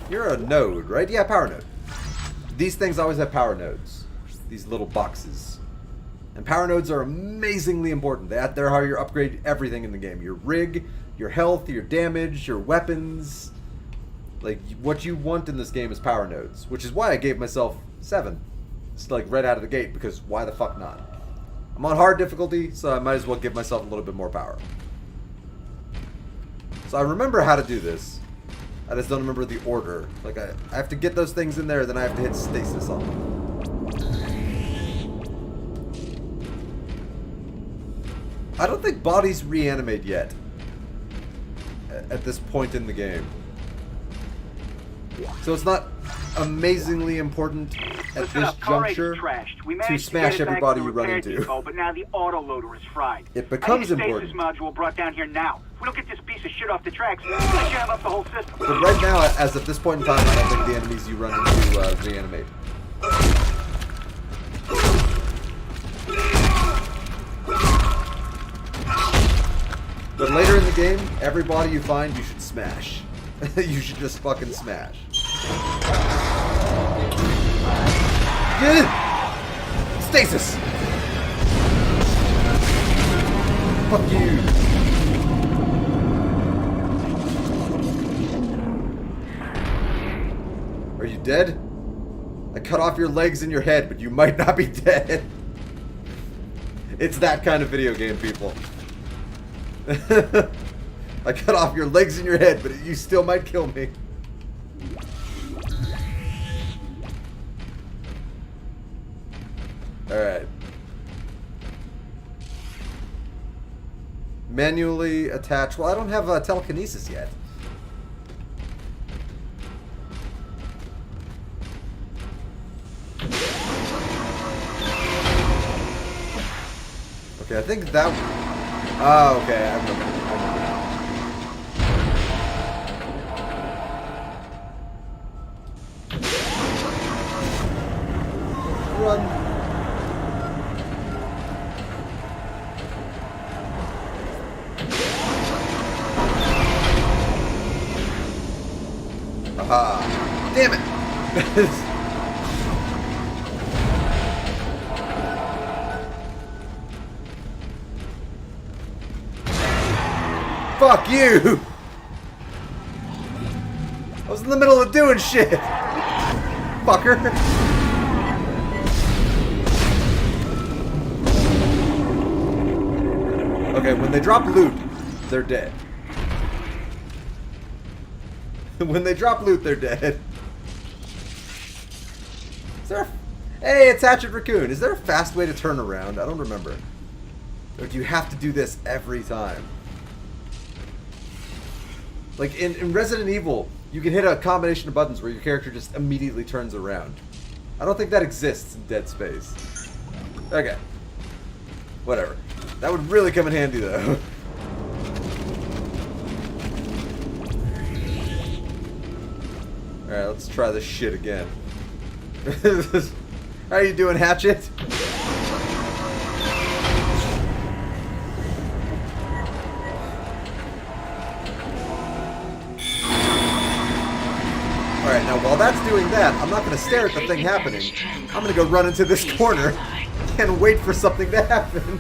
S1: You're a node, right? Yeah, power node. These things always have power nodes. These little boxes. And power nodes are amazingly important. They're how you upgrade everything in the game. Your rig, your health, your damage, your weapons. Like, what you want in this game is power nodes. Which is why I gave myself 7. It's like right out of the gate, because why the fuck not? I'm on hard difficulty, so I might as well give myself a little bit more power. So I remember how to do this. I just don't remember the order. Like, I have to get those things in there, then I have to hit stasis on them. I don't think bodies reanimate yet. At this point in the game. So it's not amazingly important at this juncture to smash everybody you run into.
S7: Depot, but now the autoloader is fried.
S1: It becomes
S7: I need a
S1: important.
S7: stasis module brought down here now. If we don't get this piece of shit off the tracks, we're gonna jam up the whole system.
S1: But right now, as of this point in time, I don't think the enemies you run into reanimate. But later in the game, every body you find, you should smash. You should just fucking smash. Stasis! Fuck you! Are you dead? I cut off your legs and your head, but you might not be dead. It's that kind of video game, people. I cut off your legs and your head, but you still might kill me. Manually attach. Well, I don't have telekinesis yet. Okay, I think that... Oh, okay, I remember. Run. Aha. Damn it. Fuck you! I was in the middle of doing shit! Fucker! Okay, when they drop loot, they're dead. When they drop loot, they're dead. Is there a... Hey, it's Hatchet Raccoon! Is there a fast way to turn around? I don't remember. Or do you have to do this every time? Like in Resident Evil, you can hit a combination of buttons where your character just immediately turns around. I don't think that exists in Dead Space. Okay. Whatever. That would really come in handy though. Alright, let's try this shit again. How you doing, Hatchet? Alright, now while that's doing that, I'm not going to stare at the thing happening. I'm going to go run into this corner and wait for something to happen.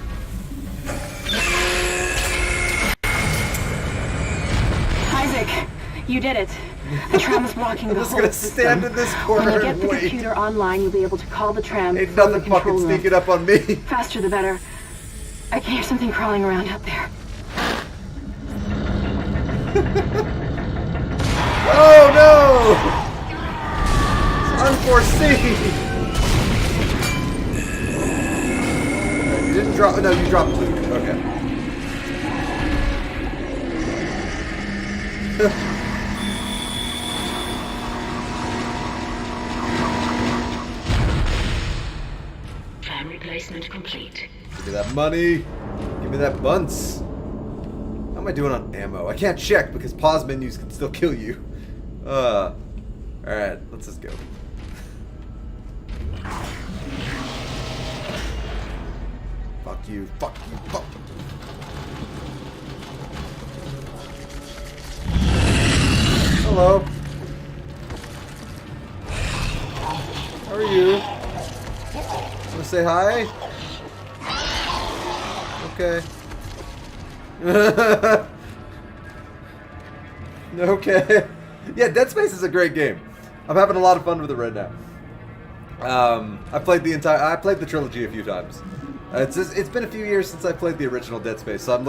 S9: Isaac, you did it. The tram is blocking the whole system.
S1: I'm just going to stand in this corner
S9: when I get
S1: and
S9: the
S1: wait.
S9: computer online, you'll be able to call the tram
S1: Ain't
S9: from
S1: nothing
S9: the control
S1: fucking
S9: room.
S1: sneaking up on me.
S9: Faster the better. I can hear something crawling around out there.
S1: Oh no! It's unforeseen! You didn't drop. No, you dropped loot. Okay.
S11: Tram replacement complete.
S1: Give me that money. Give me that bunce. How am I doing on ammo? I can't check because pause menus can still kill you. Alright, let's just go. Fuck you, fuck you, fuck. Hello. How are you? Wanna say hi? Okay. Okay. Yeah, Dead Space is a great game. I'm having a lot of fun with it right now. I played the trilogy a few times. It's been a few years since I played the original Dead Space, so I'm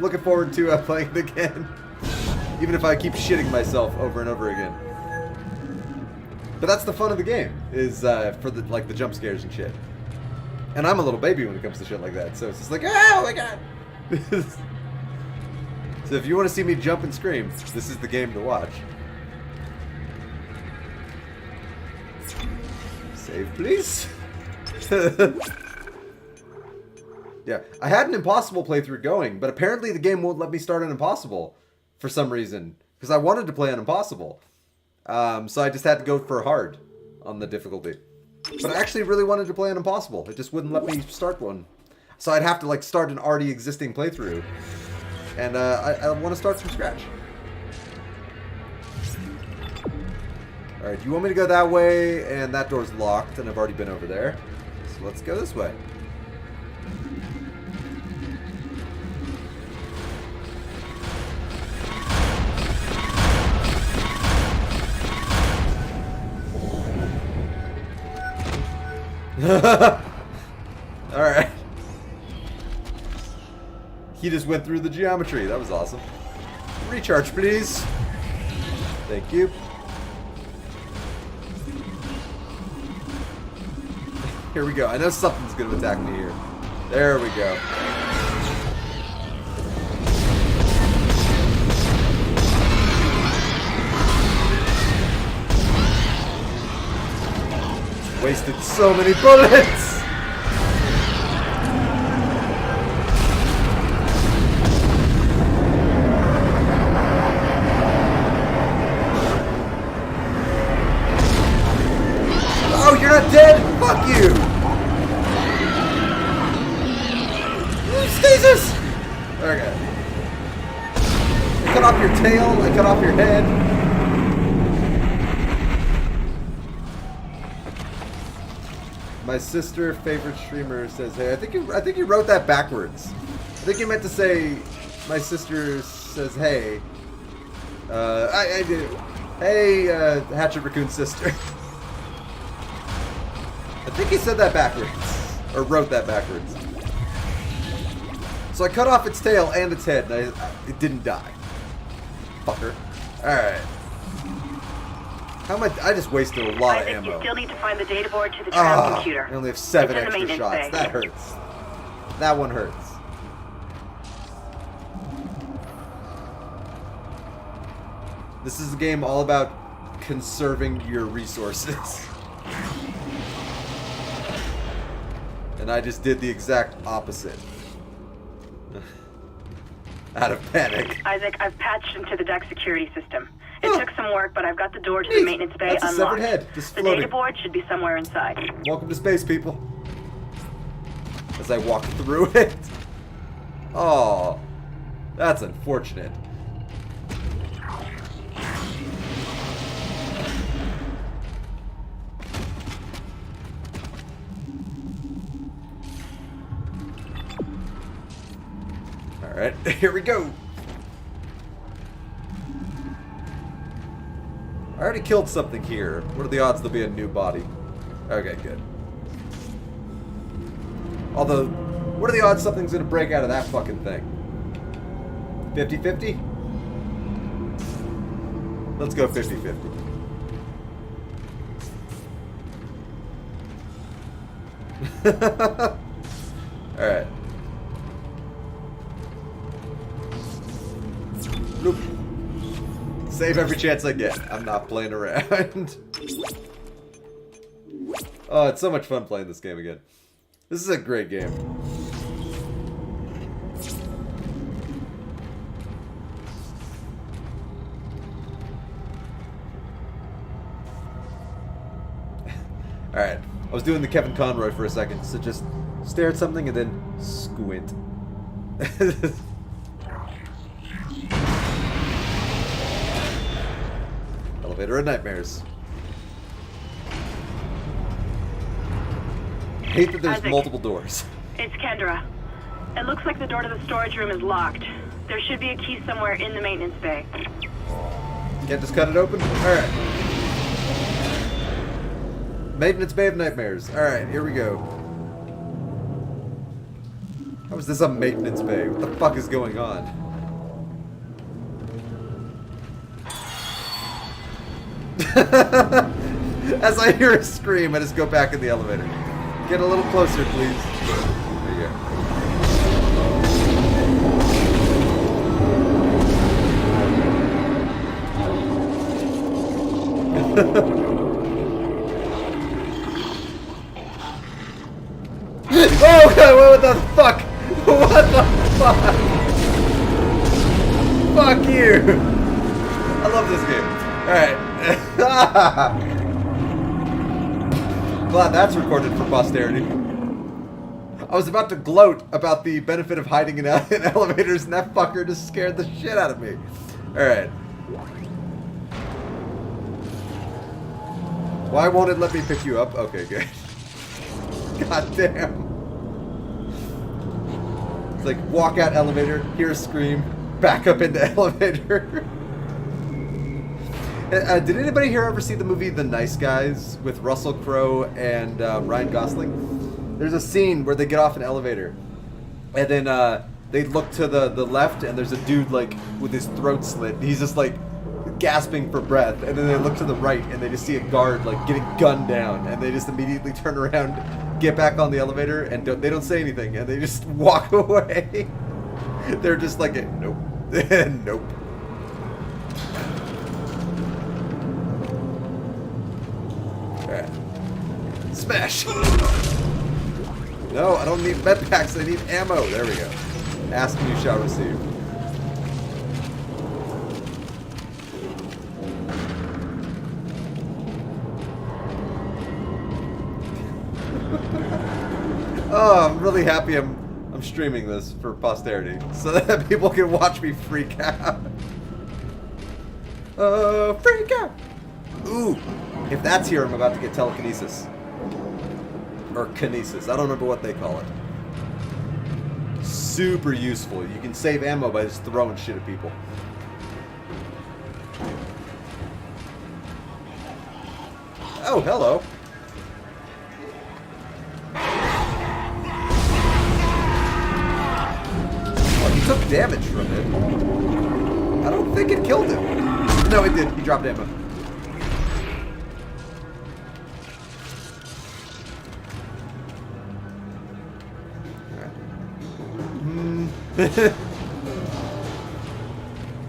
S1: looking forward to playing it again. Even if I keep shitting myself over and over again. But that's the fun of the game, is for the jump scares and shit. And I'm a little baby when it comes to shit like that, so it's just like, oh my god! So if you want to see me jump and scream, this is the game to watch. Save, please. Yeah, I had an impossible playthrough going, but apparently the game won't let me start an impossible for some reason, because I wanted to play an impossible. So I just had to go for hard on the difficulty. But I actually really wanted to play an impossible. It just wouldn't let me start one. So I'd have to start an already existing playthrough. And I want to start from scratch. Alright, you want me to go that way, and that door's locked, and I've already been over there. So let's go this way. Alright. He just went through the geometry. That was awesome. Recharge, please. Thank you. Here we go. I know something's going to attack me here. There we go. Wasted so many bullets! Oh, you're not dead? Fuck you! Stasis! Okay. I cut off your tail, I cut off your head. My sister, favorite streamer, says, "Hey, I think you wrote that backwards. I think you meant to say, my sister says, hey. I did. Hey, Hatchet Raccoon's sister." I think he said that backwards, or wrote that backwards. So I cut off its tail and its head, and it didn't die. Fucker. Alright. How am I just wasted a lot of ammo.
S9: You still need to find the data board to the tram computer.
S1: I only have 7
S9: It's in the
S1: extra
S9: maintenance
S1: shots.
S9: bay.
S1: That hurts. That one hurts. This is a game all about conserving your resources. And I just did the exact opposite. Out of panic.
S9: Isaac, I've patched into the deck security system. It took some work, but I've got the door to the maintenance bay
S1: That's a
S9: unlocked.
S1: severed head, just
S9: The
S1: floating.
S9: data board should be somewhere inside.
S1: Welcome to space, people. As I walk through it. Oh, that's unfortunate. Alright, here we go. I already killed something here. What are the odds there'll be a new body? Okay, good. Although, what are the odds something's gonna break out of that fucking thing? 50-50? Let's go 50-50. Alright. Nope. Save every chance I get. I'm not playing around. Oh, it's so much fun playing this game again. This is a great game. Alright. I was doing the Kevin Conroy for a second, so just stare at something and then squint. Elevator of nightmares. Hate that there's
S9: Isaac.
S1: multiple doors.
S9: It's Kendra. It looks like the door to the storage room is locked. There should be a key somewhere in the maintenance bay.
S1: Can't just cut it open? Alright. Maintenance Bay of Nightmares. Alright, here we go. How is this a maintenance bay? What the fuck is going on? As I hear a scream, I just go back in the elevator. Get a little closer, please. There you go. Oh god, what the fuck? What the fuck? Fuck you! I love this game. Alright. Glad that's recorded for posterity. I was about to gloat about the benefit of hiding in elevators, and that fucker just scared the shit out of me. Alright. Why won't it let me pick you up? Okay, good. God damn. It's like walk out elevator, hear a scream, back up into elevator. Did anybody here ever see the movie The Nice Guys with Russell Crowe and Ryan Gosling? There's a scene where they get off an elevator, and then they look to the left, and there's a dude like with his throat slit. He's just like gasping for breath, and then they look to the right, and they just see a guard like getting gunned down, and they just immediately turn around, get back on the elevator, and they don't say anything, and they just walk away. They're just like, nope, nope. Smash! No, I don't need med packs, I need ammo. There we go. Ask and you shall receive. Oh, I'm really happy I'm streaming this for posterity so that people can watch me freak out. Freak out! Ooh, if that's here, I'm about to get telekinesis. Or kinesis. I don't remember what they call it. Super useful. You can save ammo by just throwing shit at people. Oh, hello. Oh, he took damage from it. I don't think it killed him. No, it did. He dropped ammo.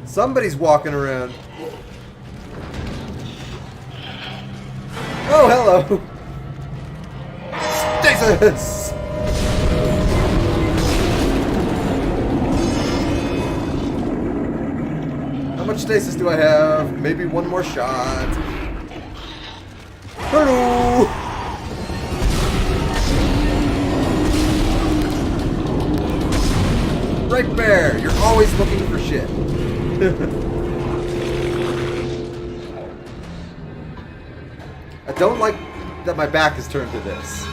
S1: Somebody's walking around. Oh, hello. Stasis! How much stasis do I have? Maybe one more shot. Hello! Right Bear, you're always looking for shit. I don't like that my back is turned to this.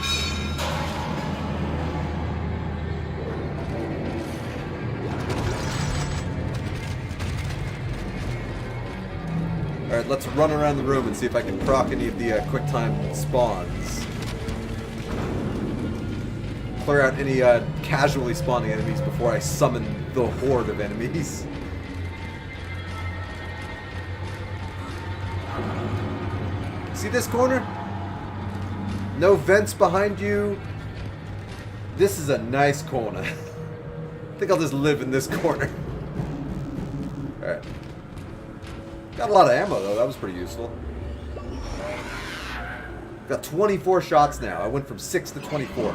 S1: Alright, let's run around the room and see if I can proc any of the quick time spawns. Clear out any casually spawning enemies before I summon the horde of enemies. See this corner? No vents behind you. This is a nice corner. I think I'll just live in this corner. Alright. Got a lot of ammo though, that was pretty useful. Got 24 shots now. I went from 6 to 24.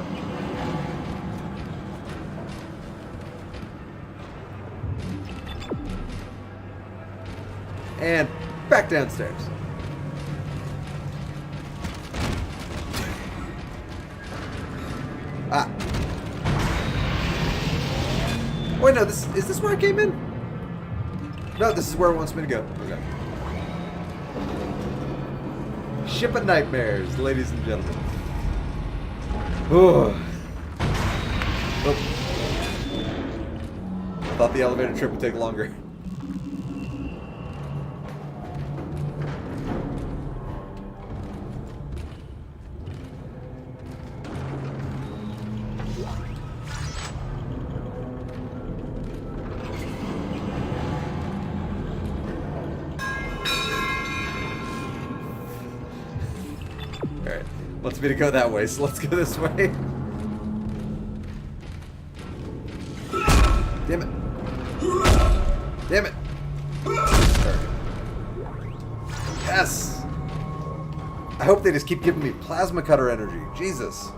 S1: And back downstairs. Ah. Wait, no, is this where I came in? No, this is where it wants me to go. Okay. Ship of nightmares, ladies and gentlemen. Oh. I thought the elevator trip would take longer. Alright, wants me to go that way, so let's go this way. Damn it. Damn it. Yes! I hope they just keep giving me plasma cutter energy. Jesus.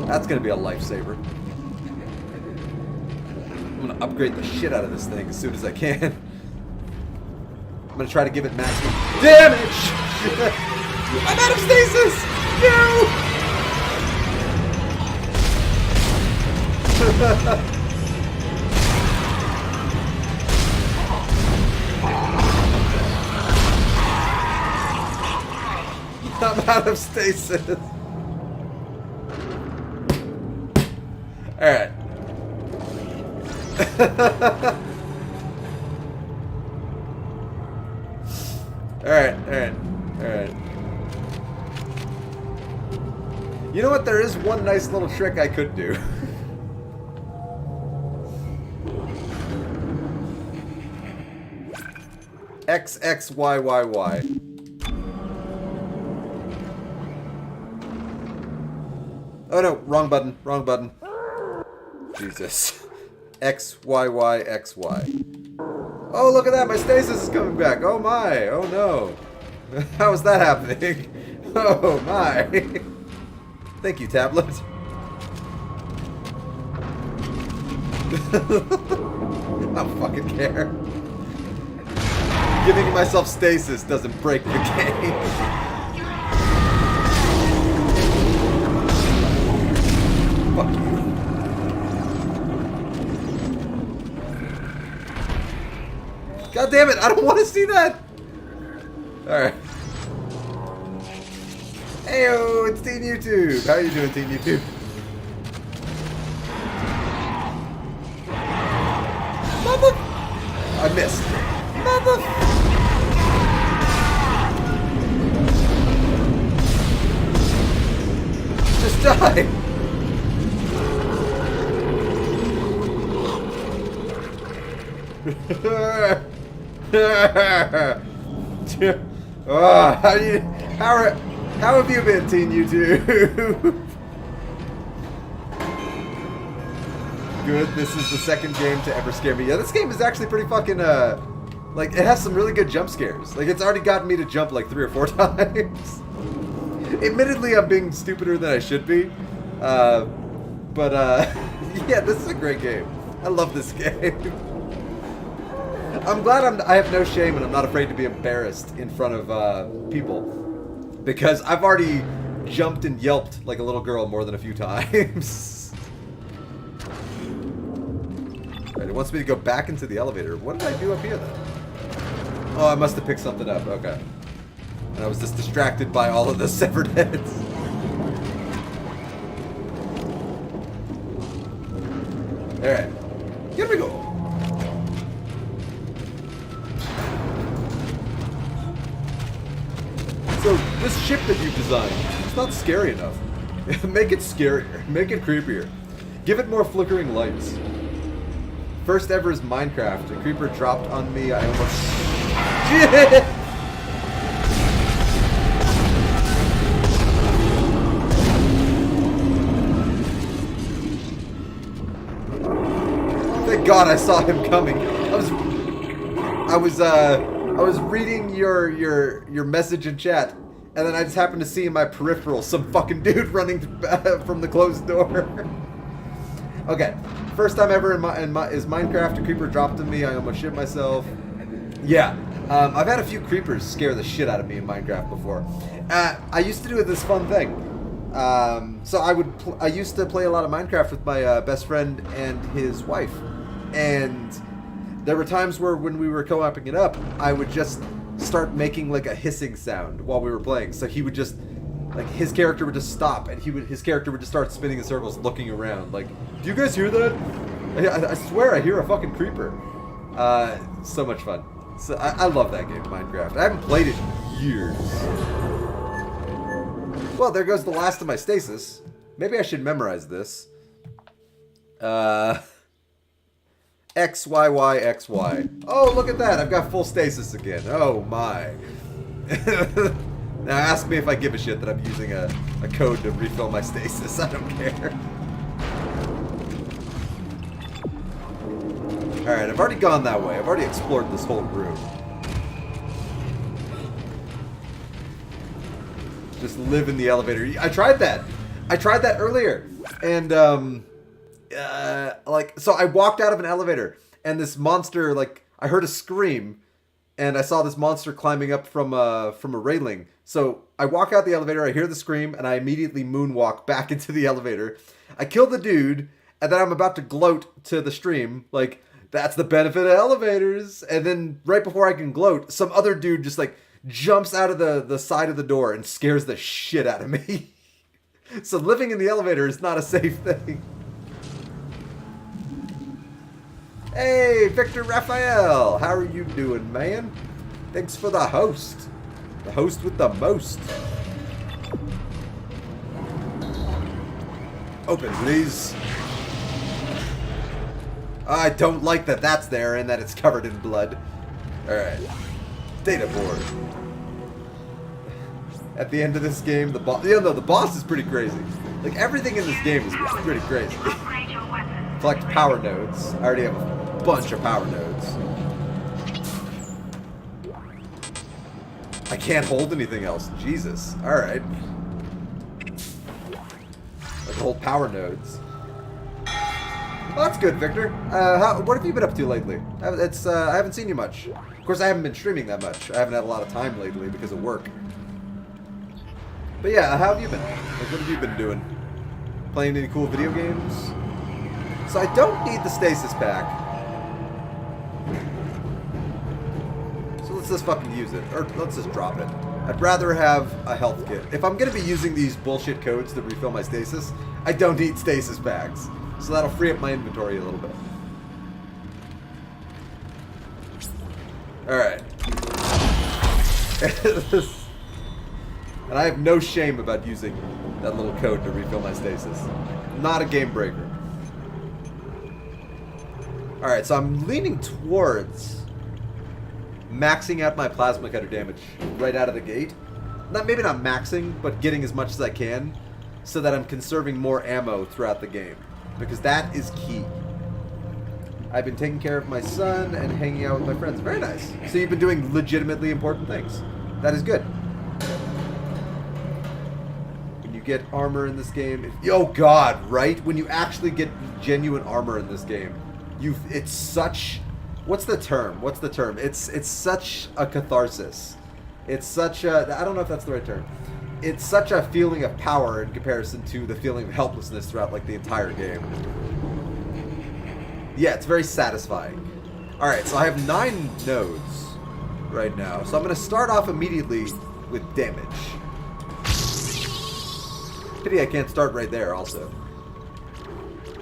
S1: That's gonna be a lifesaver. I'm gonna upgrade the shit out of this thing as soon as I can. I'm gonna try to give it maximum damage! I'm out of stasis! No! I'm out of stasis. Alright. Alright. You know what? There is one nice little trick I could do. XXYYY. Oh no, wrong button, wrong button. Jesus. XYYXY. Oh, look at that, my stasis is coming back. Oh my, oh no. How is that happening? Oh my. Thank you, tablet. I don't fucking care. Giving myself stasis doesn't break the game. Fuck you. God damn it, I don't want to see that! Alright. Heyo, it's Teen YouTube! How are you doing, Teen YouTube? Mother... I missed. Mother... Just die! Oh, how have you been, Teen YouTube? Good. This is the second game to ever scare me. Yeah, this game is actually pretty fucking like it has some really good jump scares. Like it's already gotten me to jump like 3 or 4 times. Admittedly, I'm being stupider than I should be. But yeah, this is a great game. I love this game. I'm glad I have no shame and I'm not afraid to be embarrassed in front of people, because I've already jumped and yelped like a little girl more than a few times. Right, it wants me to go back into the elevator. What did I do up here then? Oh, I must have picked something up. Okay. And I was just distracted by all of the severed heads. Alright. Here we go. So, this ship that you've designed, it's not scary enough. Make it scarier. Make it creepier. Give it more flickering lights. First ever is Minecraft. A creeper dropped on me. I almost... Shit! Thank God I saw him coming. I was reading your message in chat, and then I just happened to see in my peripheral some fucking dude running from the closed door. Okay, first time ever is Minecraft. A creeper dropped on me. I almost shit myself. Yeah, I've had a few creepers scare the shit out of me in Minecraft before. I used to do this fun thing. So I used to play a lot of Minecraft with my best friend and his wife, and there were times where when we were co-oping it up, I would just start making like a hissing sound while we were playing. So he would just, like, his character would just stop, and his character would just start spinning in circles, looking around. Like, do you guys hear that? I swear I hear a fucking creeper. So much fun. So I love that game, Minecraft. I haven't played it in years. Well, there goes the last of my stasis. Maybe I should memorize this. XYY XY. Oh, look at that. I've got full stasis again. Oh, my. Now ask me if I give a shit that I'm using a code to refill my stasis. I don't care. Alright, I've already gone that way. I've already explored this whole room. Just live in the elevator. I tried that. I tried that earlier. And, so I walked out of an elevator, and this monster, like, I heard a scream, and I saw this monster climbing up from a railing. So I walk out the elevator, I hear the scream, and I immediately moonwalk back into the elevator. I kill the dude, and then I'm about to gloat to the stream, like, that's the benefit of elevators. And then right before I can gloat, some other dude just, like, jumps out of the side of the door and scares the shit out of me. So living in the elevator is not a safe thing. Hey, Victor Raphael, how are you doing, man? Thanks for the host. The host with the most. Open, please. I don't like that that's there and that it's covered in blood. Alright. Data board. At the end of this game, the boss... Yeah, no, the boss is pretty crazy. Like, everything in this game is pretty crazy. Collect power nodes. I already have a bunch of power nodes. I can't hold anything else. Jesus. Alright. hold power nodes. Well, that's good, Victor. What have you been up to lately? I haven't seen you much. Of course, I haven't been streaming that much. I haven't had a lot of time lately because of work. But yeah, how have you been? Like, what have you been doing? Playing any cool video games? So I don't need the stasis pack. So let's just fucking use it. Or let's just drop it. I'd rather have a health kit. If I'm going to be using these bullshit codes to refill my stasis, I don't need stasis packs. So that'll free up my inventory a little bit. Alright. And I have no shame about using that little code to refill my stasis. Not a game breaker. Alright, so I'm leaning towards maxing out my plasma cutter damage right out of the gate. Maybe not maxing, but getting as much as I can so that I'm conserving more ammo throughout the game. Because that is key. I've been taking care of my son and hanging out with my friends. Very nice. So you've been doing legitimately important things. That is good. When you get armor in this game... Oh god, right? When you actually get genuine armor in this game, it's such... What's the term? It's such a catharsis. It's such a... I don't know if that's the right term. It's such a feeling of power in comparison to the feeling of helplessness throughout like the entire game. Yeah, it's very satisfying. Alright, so I have 9 nodes right now. So I'm going to start off immediately with damage. Pity I can't start right there also.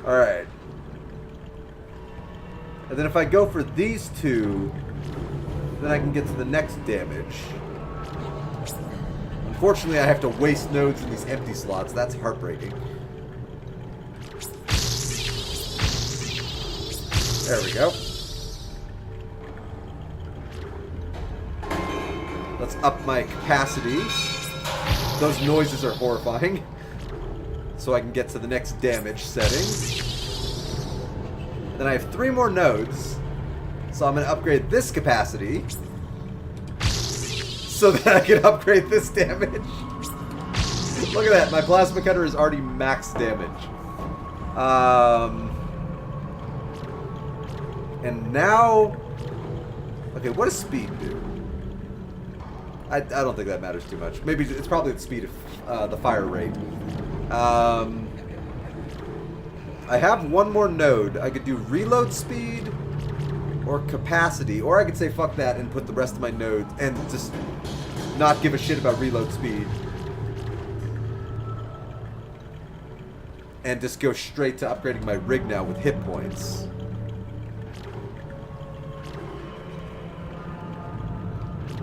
S1: Alright. And then if I go for these 2, then I can get to the next damage. Unfortunately, I have to waste nodes in these empty slots. That's heartbreaking. There we go. Let's up my capacity. Those noises are horrifying. So I can get to the next damage setting. Then I have 3 more nodes. So I'm going to upgrade this capacity. So that I can upgrade this damage. Look at that. My plasma cutter is already max damage. And now... Okay, what does speed do? I don't think that matters too much. Maybe it's probably the speed of the fire rate. I have 1 more node. I could do reload speed or capacity. Or I could say fuck that and put the rest of my nodes and just not give a shit about reload speed. And just go straight to upgrading my rig now with hit points.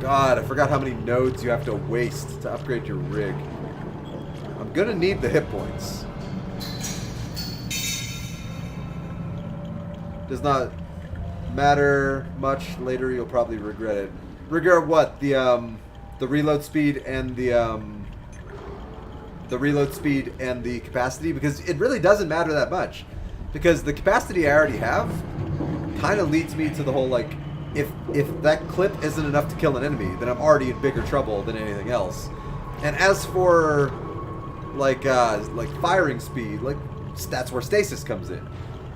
S1: God, I forgot how many nodes you have to waste to upgrade your rig. I'm gonna need the hit points. Does not matter much. Later you'll probably regret it. Regret what? The reload speed and the reload speed and the capacity, because it really doesn't matter that much, because the capacity I already have kind of leads me to the whole like if that clip isn't enough to kill an enemy, then I'm already in bigger trouble than anything else. And as for like firing speed, like that's where stasis comes in.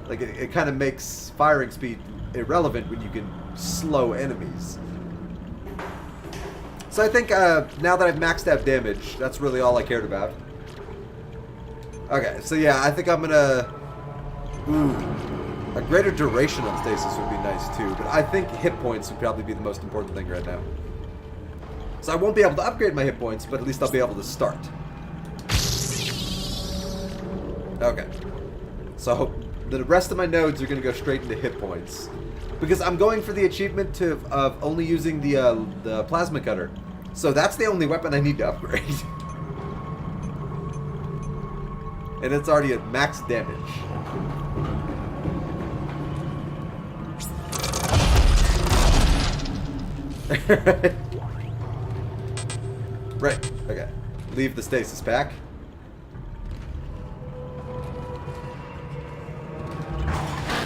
S1: Like it kind of makes firing speed irrelevant when you can slow enemies. So I think now that I've maxed out damage, that's really all I cared about. Okay, so yeah, I think I'm gonna... Ooh, a greater duration on stasis would be nice too, but I think hit points would probably be the most important thing right now. So I won't be able to upgrade my hit points, but at least I'll be able to start. Okay. So the rest of my nodes are gonna go straight into hit points. Because I'm going for the achievement of only using the plasma cutter. So that's the only weapon I need to upgrade. And it's already at max damage. Right, okay. Leave the stasis pack.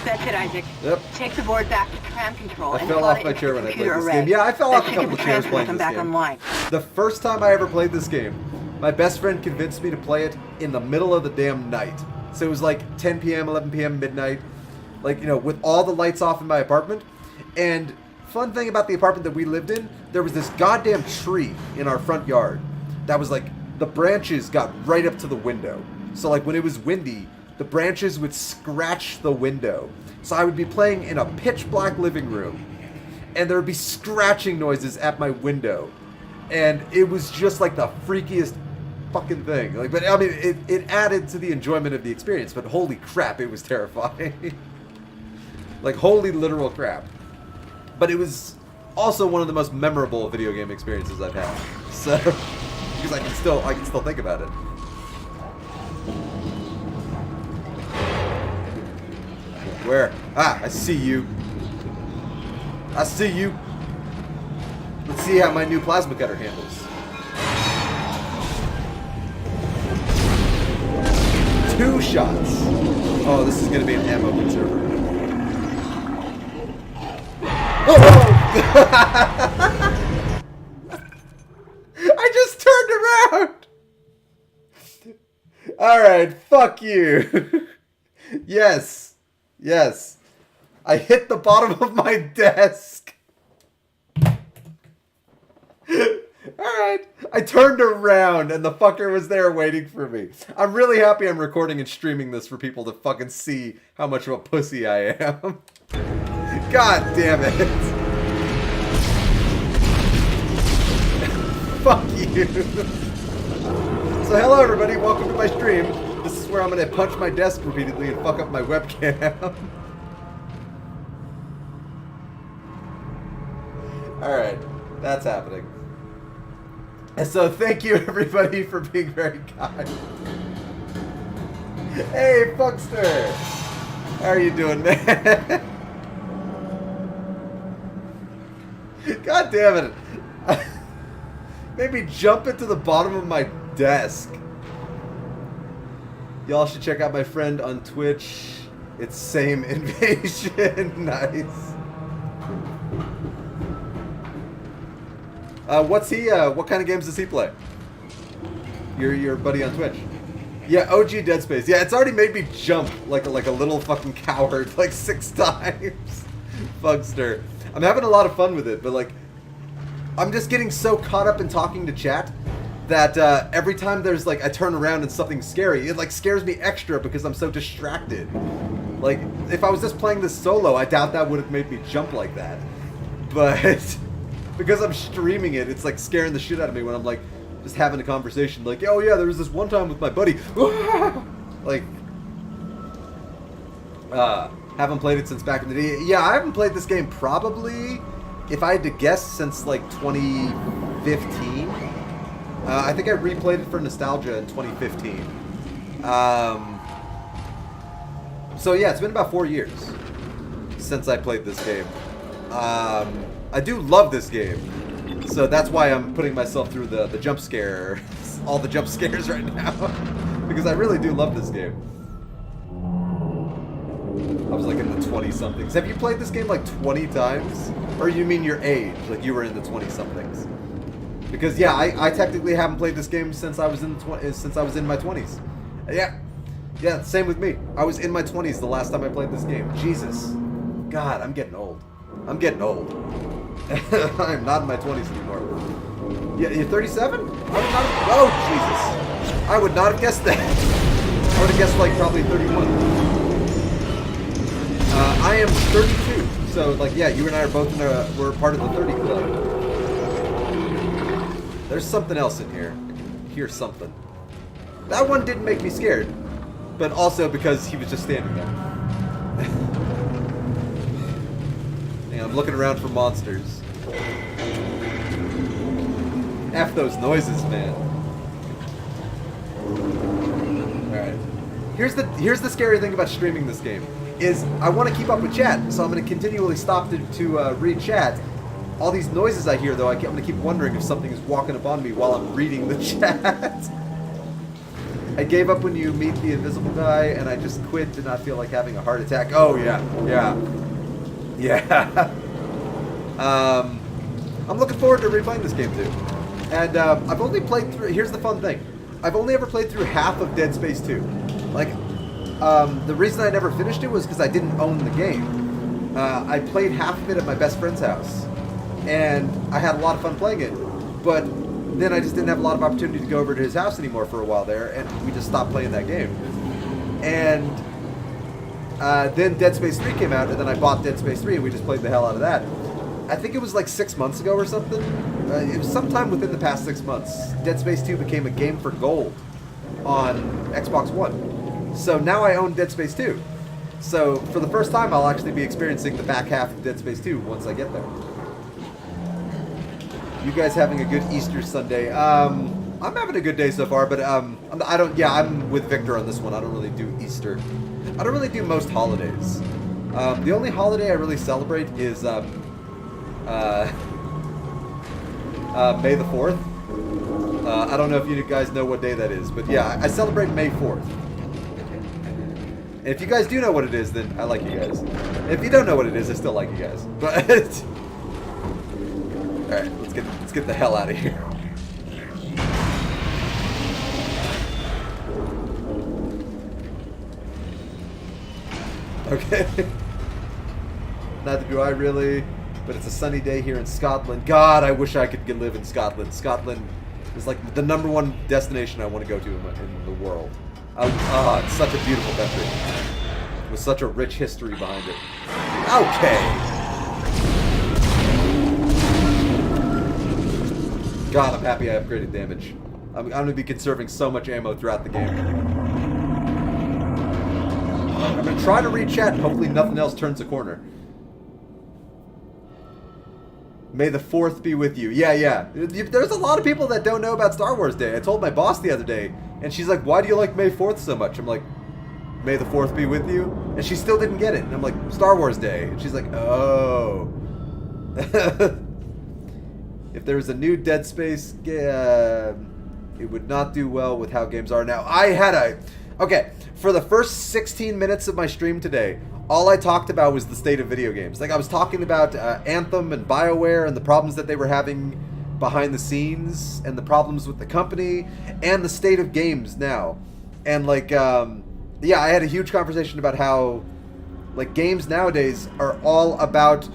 S12: That's it, Isaac.
S1: Yep.
S12: Take the board back to tram control.
S1: I fell off my chair when I played this game. Yeah, I fell off a couple of chairs playing this game. The first time I ever played this game My best friend convinced me to play it in the middle of the damn night. So it was like 10 p.m., 11 p.m., midnight. Like, you know, with all the lights off in my apartment. And fun thing about the apartment that we lived in, there was this goddamn tree in our front yard that was like, the branches got right up to the window. So like when it was windy, the branches would scratch the window. So I would be playing in a pitch black living room and there would be scratching noises at my window. And it was just like the freakiest fucking thing. Like, but I mean, it added to the enjoyment of the experience, but holy crap, it was terrifying. Like, holy literal crap. But it was also one of the most memorable video game experiences I've had. So, because I can still think about it. Where? Ah, I see you. I see you. Let's see how my new plasma cutter handles. 2 shots. Oh, this is going to be an ammo conserver. Oh! I just turned around! Alright, fuck you. Yes. Yes. I hit the bottom of my desk. Alright. I turned around and the fucker was there waiting for me. I'm really happy I'm recording and streaming this for people to fucking see how much of a pussy I am. God damn it. Fuck you. So hello everybody, welcome to my stream. This is where I'm gonna punch my desk repeatedly and fuck up my webcam. Alright, that's happening. And so thank you everybody for being very kind. Hey Funkster! How are you doing, man? God damn it. Made me jump into the bottom of my desk. Y'all should check out my friend on Twitch. It's Same Invasion. Nice. What's he, what kind of games does he play? Your buddy on Twitch. Yeah, OG Dead Space. Yeah, it's already made me jump like a little fucking coward like 6 times. Funkster. I'm having a lot of fun with it, but like, I'm just getting so caught up in talking to chat that every time there's like, I turn around and something's scary, it like scares me extra because I'm so distracted. Like, if I was just playing this solo, I doubt that would have made me jump like that. But because I'm streaming it, it's like scaring the shit out of me when I'm like, just having a conversation like, oh yeah, there was this one time with my buddy. Like, haven't played it since back in the day. Yeah, I haven't played this game probably, if I had to guess, since like 2015. I think I replayed it for nostalgia in 2015. So yeah, it's been about 4 years since I played this game. I do love this game, so that's why I'm putting myself through the jump scare, all the jump scares right now, because I really do love this game. I was like in the 20-somethings. Have you played this game like 20 times? Or you mean your age, like you were in the 20-somethings? Because yeah, I technically haven't played this game since I was in my 20s. Yeah, same with me. I was in my 20s the last time I played this game. Jesus, God, I'm getting old. I'm getting old. I'm not in my 20s anymore. Yeah, you're 37? Oh Jesus! I would not have guessed that. I would have guessed like probably 31. I am 32, so like yeah, you and I are both we're part of the 30 club. There's something else in here. I hear something. That one didn't make me scared, but also because he was just standing there. And I'm looking around for monsters. F those noises, man. Alright. Here's the scary thing about streaming this game. Is I want to keep up with chat, so I'm going to continually stop to read chat. All these noises I hear, though, I'm going to keep wondering if something is walking up on me while I'm reading the chat. I gave up when you meet the invisible guy, and I just quit, did not feel like having a heart attack. Oh, yeah. I'm looking forward to replaying this game, too. And I've only played through... Here's the fun thing. I've only ever played through half of Dead Space 2. Like, the reason I never finished it was because I didn't own the game. I played half of it at my best friend's house, and I had a lot of fun playing it, but then I just didn't have a lot of opportunity to go over to his house anymore for a while there, and we just stopped playing that game. And then Dead Space 3 came out, and then I bought Dead Space 3, and we just played the hell out of that. I think it was like 6 months ago or something. It was sometime within the past 6 months. Dead Space 2 became a game for gold on Xbox One. So now I own Dead Space 2. So for the first time, I'll actually be experiencing the back half of Dead Space 2 once I get there. You guys having a good Easter Sunday? I'm having a good day so far, but I'm with Victor on this one. I don't really do Easter. I don't really do most holidays. The only holiday I really celebrate is May the 4th. I don't know if you guys know what day that is, but yeah, I celebrate May 4th. And if you guys do know what it is, then I like you guys. If you don't know what it is, I still like you guys. But all right, let's get the hell out of here. Okay. Neither do I really, but it's a sunny day here in Scotland. God, I wish I could live in Scotland. Scotland is like the #1 destination I want to go to in the world. It's such a beautiful country with such a rich history behind it. Okay. God, I'm happy I upgraded damage. I'm going to be conserving so much ammo throughout the game. I'm going to try to read chat and hopefully nothing else turns a corner. May the 4th be with you. Yeah. There's a lot of people that don't know about Star Wars Day. I told my boss the other day, and she's like, why do you like May 4th so much? I'm like, May the 4th be with you? And she still didn't get it. And I'm like, Star Wars Day. And she's like, oh. If there was a new Dead Space, it would not do well with how games are now. Okay, for the first 16 minutes of my stream today, all I talked about was the state of video games. Like, I was talking about Anthem and BioWare and the problems that they were having behind the scenes and the problems with the company and the state of games now. And, like, yeah, I had a huge conversation about how, like, games nowadays are all about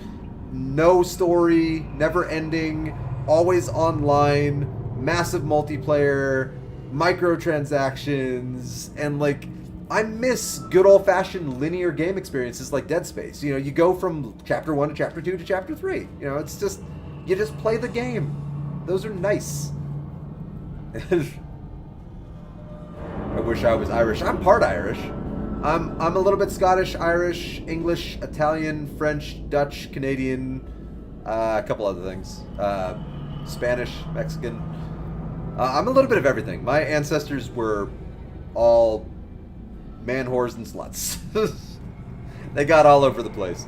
S1: no story, never ending, always online, massive multiplayer, microtransactions, and, like, I miss good old-fashioned linear game experiences like Dead Space. You know, you go from Chapter 1 to Chapter 2 to Chapter 3. You know, it's just, you just play the game. Those are nice. I wish I was Irish. I'm part Irish. I'm a little bit Scottish, Irish, English, Italian, French, Dutch, Canadian, a couple other things. Spanish, Mexican. I'm a little bit of everything. My ancestors were all man, whores, and sluts. They got all over the place.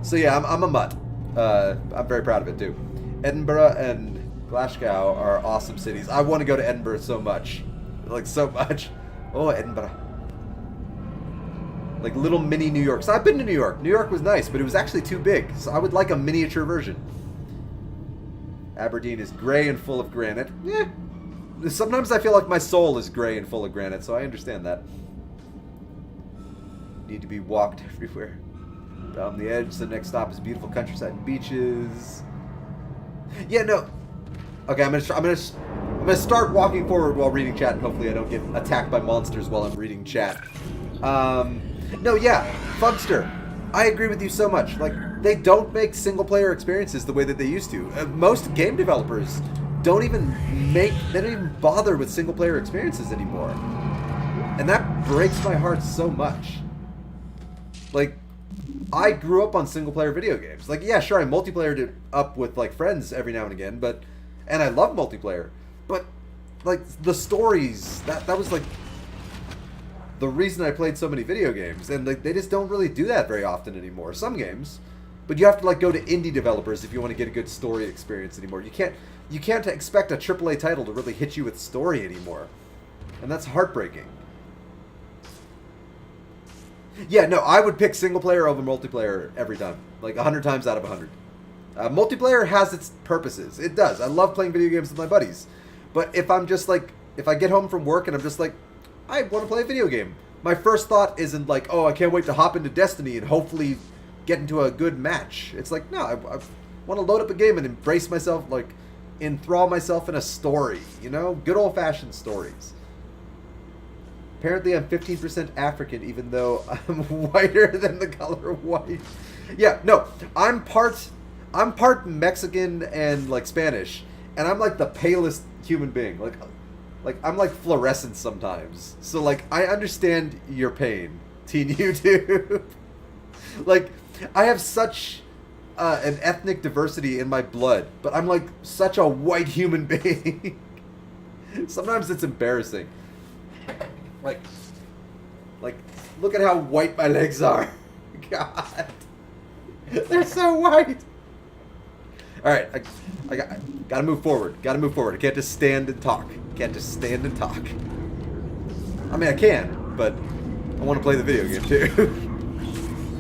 S1: So yeah, I'm a mutt. I'm very proud of it too. Edinburgh and Glasgow are awesome cities. I want to go to Edinburgh so much. Like, so much. Oh, Edinburgh. Like little mini New York. So I've been to New York. New York was nice, but it was actually too big. So I would like a miniature version. Aberdeen is gray and full of granite. Yeah. Sometimes I feel like my soul is gray and full of granite, so I understand that. Need to be walked everywhere. Down the edge, the next stop is beautiful countryside and beaches. Yeah, no. Okay, I'm gonna start walking forward while reading chat, and hopefully I don't get attacked by monsters while I'm reading chat. No, yeah, Fugster. I agree with you so much. Like, they don't make single-player experiences the way that they used to. Most game developers don't even bother with single-player experiences anymore. And that breaks my heart so much. Like, I grew up on single-player video games. Like, yeah, sure, I multiplayed it up with, like, friends every now and again, and I love multiplayer. But, like, the stories, that was, like, the reason I played so many video games. And, like, they just don't really do that very often anymore. Some games. But you have to, like, go to indie developers if you want to get a good story experience anymore. You can't expect a AAA title to really hit you with story anymore. And that's heartbreaking. Yeah, no, I would pick single player over multiplayer every time. Like, 100 times out of 100. Multiplayer has its purposes. It does. I love playing video games with my buddies. But if I'm just, like, if I get home from work and I'm just like, I want to play a video game, my first thought isn't like, oh, I can't wait to hop into Destiny and hopefully get into a good match. It's like, no, I want to load up a game and embrace myself, like, enthrall myself in a story, you know? Good old-fashioned stories. Apparently I'm 15% African, even though I'm whiter than the color white. Yeah, no, I'm part Mexican and, like, Spanish, and I'm, like, the palest human being. Like, I'm, like, fluorescent sometimes. So, like, I understand your pain, Teen YouTube. Like, I have such an ethnic diversity in my blood, but I'm, like, such a white human being. Sometimes it's embarrassing. Like, look at how white my legs are. God. They're so white. Alright, I gotta move forward. Gotta move forward. I can't just stand and talk. Can't just stand and talk. I mean, I can, but I want to play the video game, too.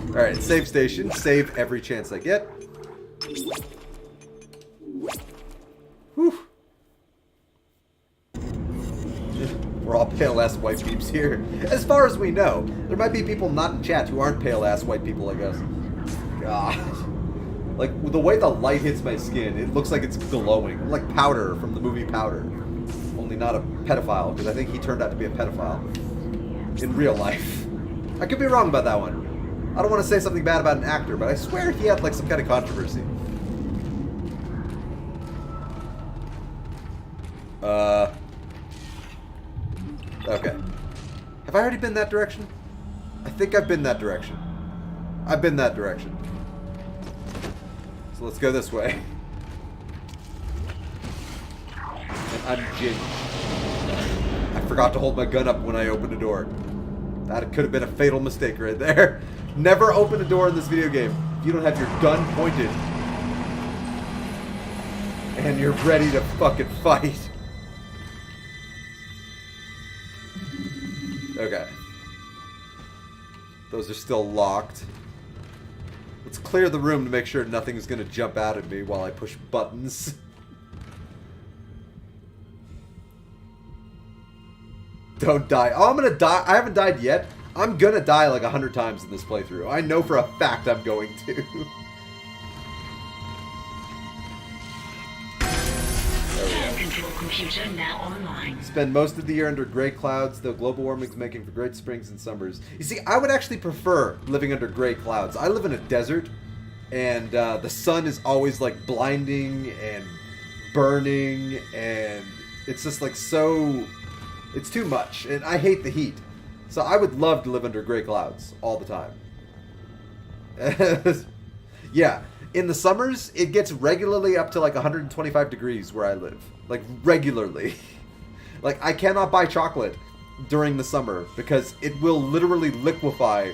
S1: Alright, save station. Save every chance I get. Whew. We're all pale-ass white peeps here. As far as we know. There might be people not in chat who aren't pale-ass white people, I guess. God. Like, the way the light hits my skin, it looks like it's glowing. I'm like Powder from the movie Powder. Only not a pedophile, because I think he turned out to be a pedophile. In real life. I could be wrong about that one. I don't want to say something bad about an actor, but I swear he had, like, some kind of controversy. Okay. Have I already been that direction? I think I've been that direction. I've been that direction. So let's go this way. And unjig. I forgot to hold my gun up when I opened a door. That could have been a fatal mistake right there. Never open a door in this video game if you don't have your gun pointed. And you're ready to fucking fight. Okay. Those are still locked. Let's clear the room to make sure nothing's gonna jump out at me while I push buttons. Don't die. Oh, I'm gonna die. I haven't died yet. I'm gonna die like 100 times in this playthrough. I know for a fact I'm going to.
S11: Control computer now online.
S1: Spend most of the year under gray clouds, though global warming's making for great springs and summers. You see, I would actually prefer living under gray clouds. I live in a desert, and the sun is always like blinding and burning, and it's just like so... It's too much, and I hate the heat. So I would love to live under gray clouds all the time. Yeah, in the summers, it gets regularly up to like 125 degrees where I live. Like, regularly. Like, I cannot buy chocolate during the summer because it will literally liquefy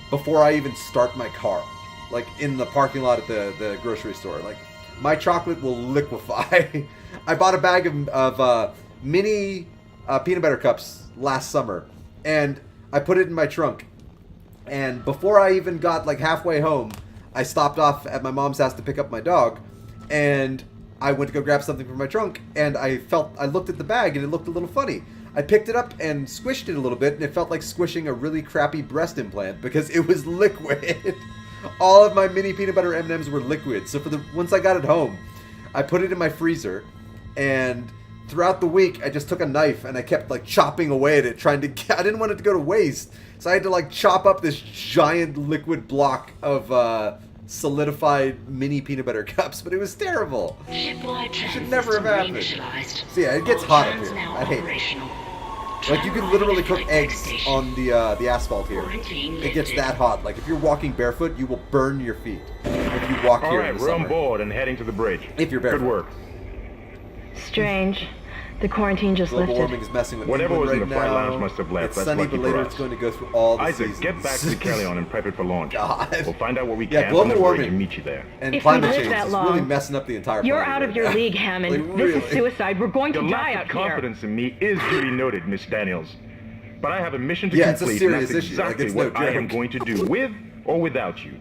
S1: before I even start my car. Like, in the parking lot at the grocery store. Like, my chocolate will liquefy. I bought a bag of mini peanut butter cups last summer, and I put it in my trunk. And before I even got, like, halfway home, I stopped off at my mom's house to pick up my dog, and I went to go grab something from my trunk, and I looked at the bag, and it looked a little funny. I picked it up and squished it a little bit, and it felt like squishing a really crappy breast implant, because it was liquid. All of my mini peanut butter M&Ms were liquid, so once I got it home, I put it in my freezer, and throughout the week, I just took a knife, and I kept, like, chopping away at it, I didn't want it to go to waste, so I had to, like, chop up this giant liquid block of, solidified mini peanut butter cups, but it was terrible. It should never have happened. So yeah, it gets hot up here. I hate it. Like, you can literally cook eggs on the asphalt here. It gets that hot. Like, if you're walking barefoot, you will burn your feet if you walk here in the summer.
S4: All right, we're on board and heading to the bridge.
S1: If you're barefoot.
S4: Good work.
S2: Strange. The quarantine just
S1: Global
S2: lifted.
S1: warming is messing with
S4: Whatever was
S1: England
S4: in the
S1: right
S4: flight
S1: now.
S4: lounge must have left.
S1: It's
S4: That's
S1: sunny,
S4: lucky
S1: but
S4: for
S1: later
S4: us.
S1: it's going to go through all the
S4: Isaac,
S1: seasons.
S4: get back to the Kelleon and prep it for launch.
S1: God.
S4: We'll find out what we
S1: Yeah,
S4: can
S1: global
S4: from the
S1: warming
S4: bridge and meet you there.
S1: And
S2: If
S1: climate
S2: we live
S1: change
S2: that
S1: is
S2: long,
S1: really messing up the entire
S2: You're
S1: planet
S2: out of
S1: right
S2: your
S1: now.
S2: league, Hammond.
S1: Like,
S2: This
S1: really.
S2: is suicide. We're going to
S4: Your
S2: die
S4: lack
S2: out
S4: of
S2: here.
S4: confidence in me is duly noted, Miss Daniels. But I have a mission to
S1: Yeah, it's a
S4: complete, and
S1: serious
S4: that's
S1: issue. Like,
S4: exactly
S1: it's no
S4: what I am
S1: joke.
S4: going to do, with or without you.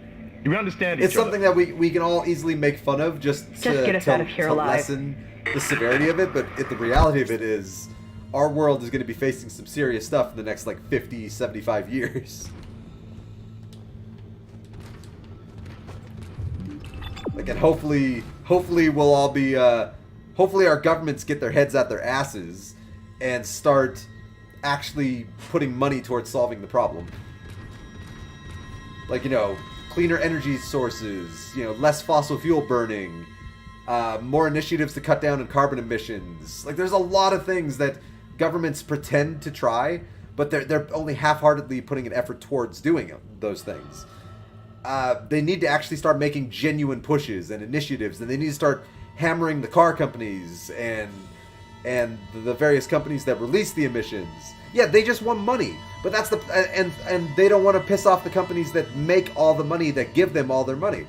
S4: Do we understand each
S1: It's
S4: other?
S1: something that we can all easily make fun of just
S2: get us out of here alive.
S1: lessen the severity of it, but the reality of it is our world is going to be facing some serious stuff in the next, like, 50, 75 years. Like, and hopefully we'll all be, hopefully our governments get their heads out their asses and start actually putting money towards solving the problem. Like, you know, cleaner energy sources, you know, less fossil fuel burning, more initiatives to cut down on carbon emissions. Like, there's a lot of things that governments pretend to try, but they're only half-heartedly putting an effort towards doing those things. They need to actually start making genuine pushes and initiatives, and they need to start hammering the car companies and the various companies that release the emissions. Yeah, they just want money, but that's the and they don't want to piss off the companies that make all the money, that give them all their money,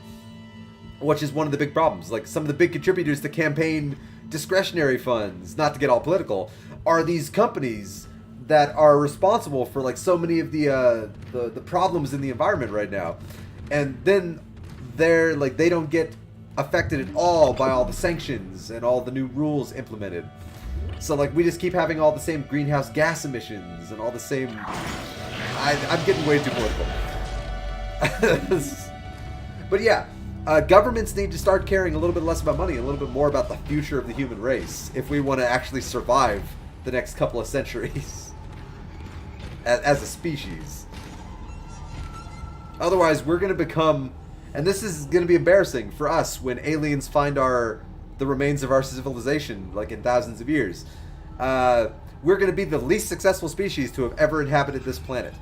S1: which is one of the big problems. Like, some of the big contributors to campaign discretionary funds, not to get all political, are these companies that are responsible for, like, so many of the problems in the environment right now. And then they're like, they don't get affected at all by all the sanctions and all the new rules implemented. So, like, we just keep having all the same greenhouse gas emissions and all the same... I'm getting way too political. But yeah, governments need to start caring a little bit less about money and a little bit more about the future of the human race if we want to actually survive the next couple of centuries as a species. Otherwise, we're going to become, and this is going to be embarrassing for us when aliens find the remains of our civilization, like in thousands of years. We're going to be the least successful species to have ever inhabited this planet.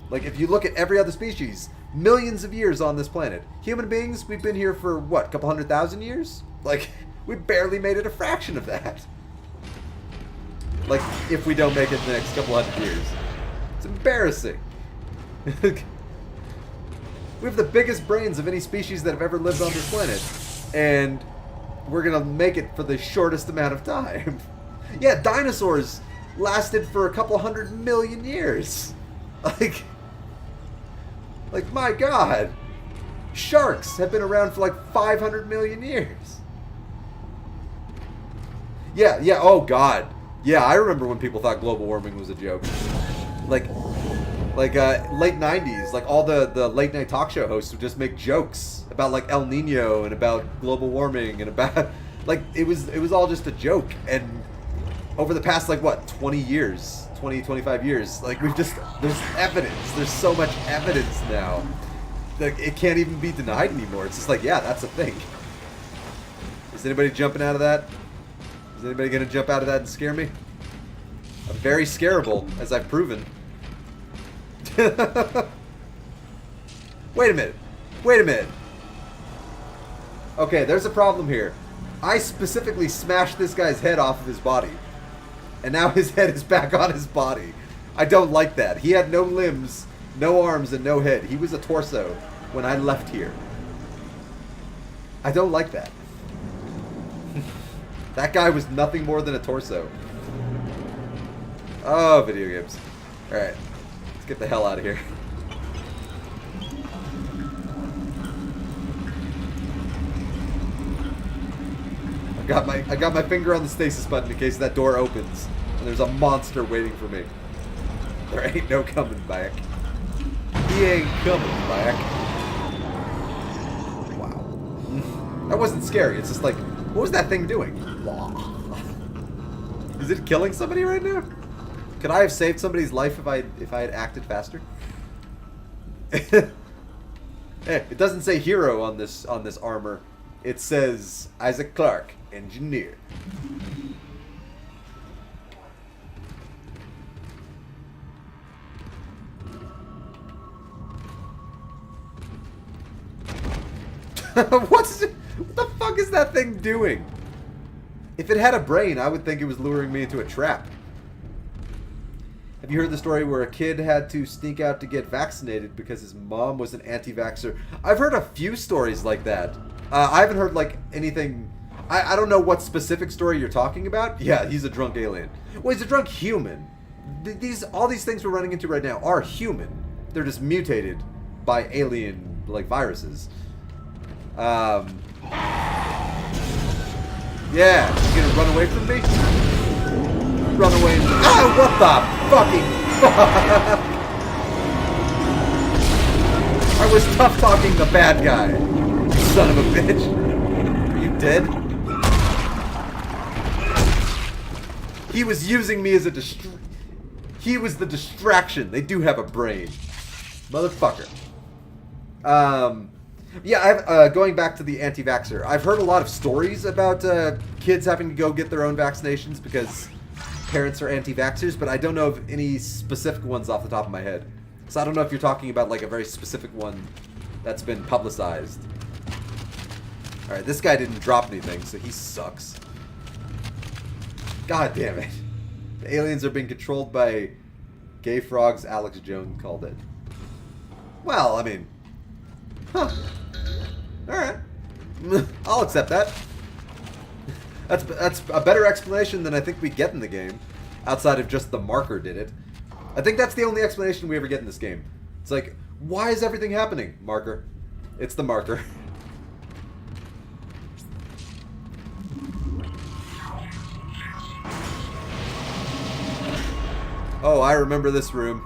S1: Like, if you look at every other species, millions of years on this planet. Human beings, we've been here for, what, a couple 100,000 years? Like, we barely made it a fraction of that. Like, if we don't make it in the next couple 100 years. It's embarrassing. We have the biggest brains of any species that have ever lived on this planet, and we're gonna make it for the shortest amount of time. Yeah, dinosaurs lasted for a couple 100 million years. Like, my God. Sharks have been around for like 500 million years. Yeah, oh God. Yeah, I remember when people thought global warming was a joke. Like late 90s, like all the late night talk show hosts would just make jokes about like El Nino and about global warming and about, like, it was all just a joke. And over the past, like, what, 25 years, like, there's evidence, there's so much evidence now that it can't even be denied anymore. It's just like, yeah, that's a thing. Is anybody jumping out of that? Is anybody gonna jump out of that and scare me? I'm very scarable, as I've proven. Wait a minute. Okay, there's a problem here. I specifically smashed this guy's head off of his body, and now his head is back on his body. I don't like that. He had no limbs, no arms, and no head. He was a torso when I left here. I don't like that. That guy was nothing more than a torso. Oh, video games. Alright. Let's get the hell out of here. I got my finger on the stasis button in case that door opens and there's a monster waiting for me. There ain't no coming back. He ain't coming back. Wow. That wasn't scary. It's just like, what was that thing doing? Is it killing somebody right now? Could I have saved somebody's life if I had acted faster? Hey, it doesn't say hero on this armor. It says Isaac Clarke, engineer. What the fuck is that thing doing? If it had a brain, I would think it was luring me into a trap. Have you heard the story where a kid had to sneak out to get vaccinated because his mom was an anti-vaxxer? I've heard a few stories like that. I haven't heard, like, anything... I don't know what specific story you're talking about. Yeah, he's a drunk alien. Well, he's a drunk human. All these things we're running into right now are human. They're just mutated by alien, like, viruses. Yeah, you gonna run away from me? run away and... Ah, what the fucking fuck? I was tough talking the bad guy. You son of a bitch. Are you dead? He was using me as a He was the distraction. They do have a brain. Motherfucker. Yeah, going back to the anti-vaxxer. I've heard a lot of stories about kids having to go get their own vaccinations because parents are anti-vaxxers, but I don't know of any specific ones off the top of my head. So I don't know if you're talking about like a very specific one that's been publicized. Alright, this guy didn't drop anything, so he sucks. God damn it. The aliens are being controlled by gay frogs, Alex Jones called it. Well, I mean... Huh. Alright. I'll accept that. That's a better explanation than I think we get in the game. Outside of just the marker did it. I think that's the only explanation we ever get in this game. It's like, why is everything happening? Marker. It's the marker. Oh, I remember this room.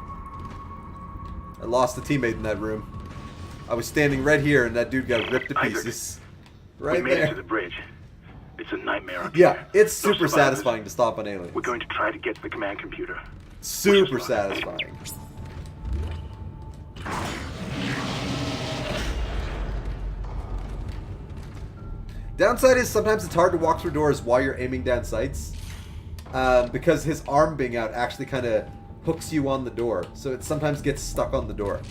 S1: I lost a teammate in that room. I was standing right here and that dude got ripped to pieces. Right
S10: we made
S1: there.
S10: it to the bridge. It's a nightmare up
S1: Yeah,
S10: here.
S1: it's
S10: No
S1: super
S10: survivors.
S1: satisfying to stomp on aliens.
S10: We're going to try to get to the command computer.
S1: Super satisfying. Downside is sometimes it's hard to walk through doors while you're aiming down sights. Because his arm being out actually kind of hooks you on the door. So it sometimes gets stuck on the door.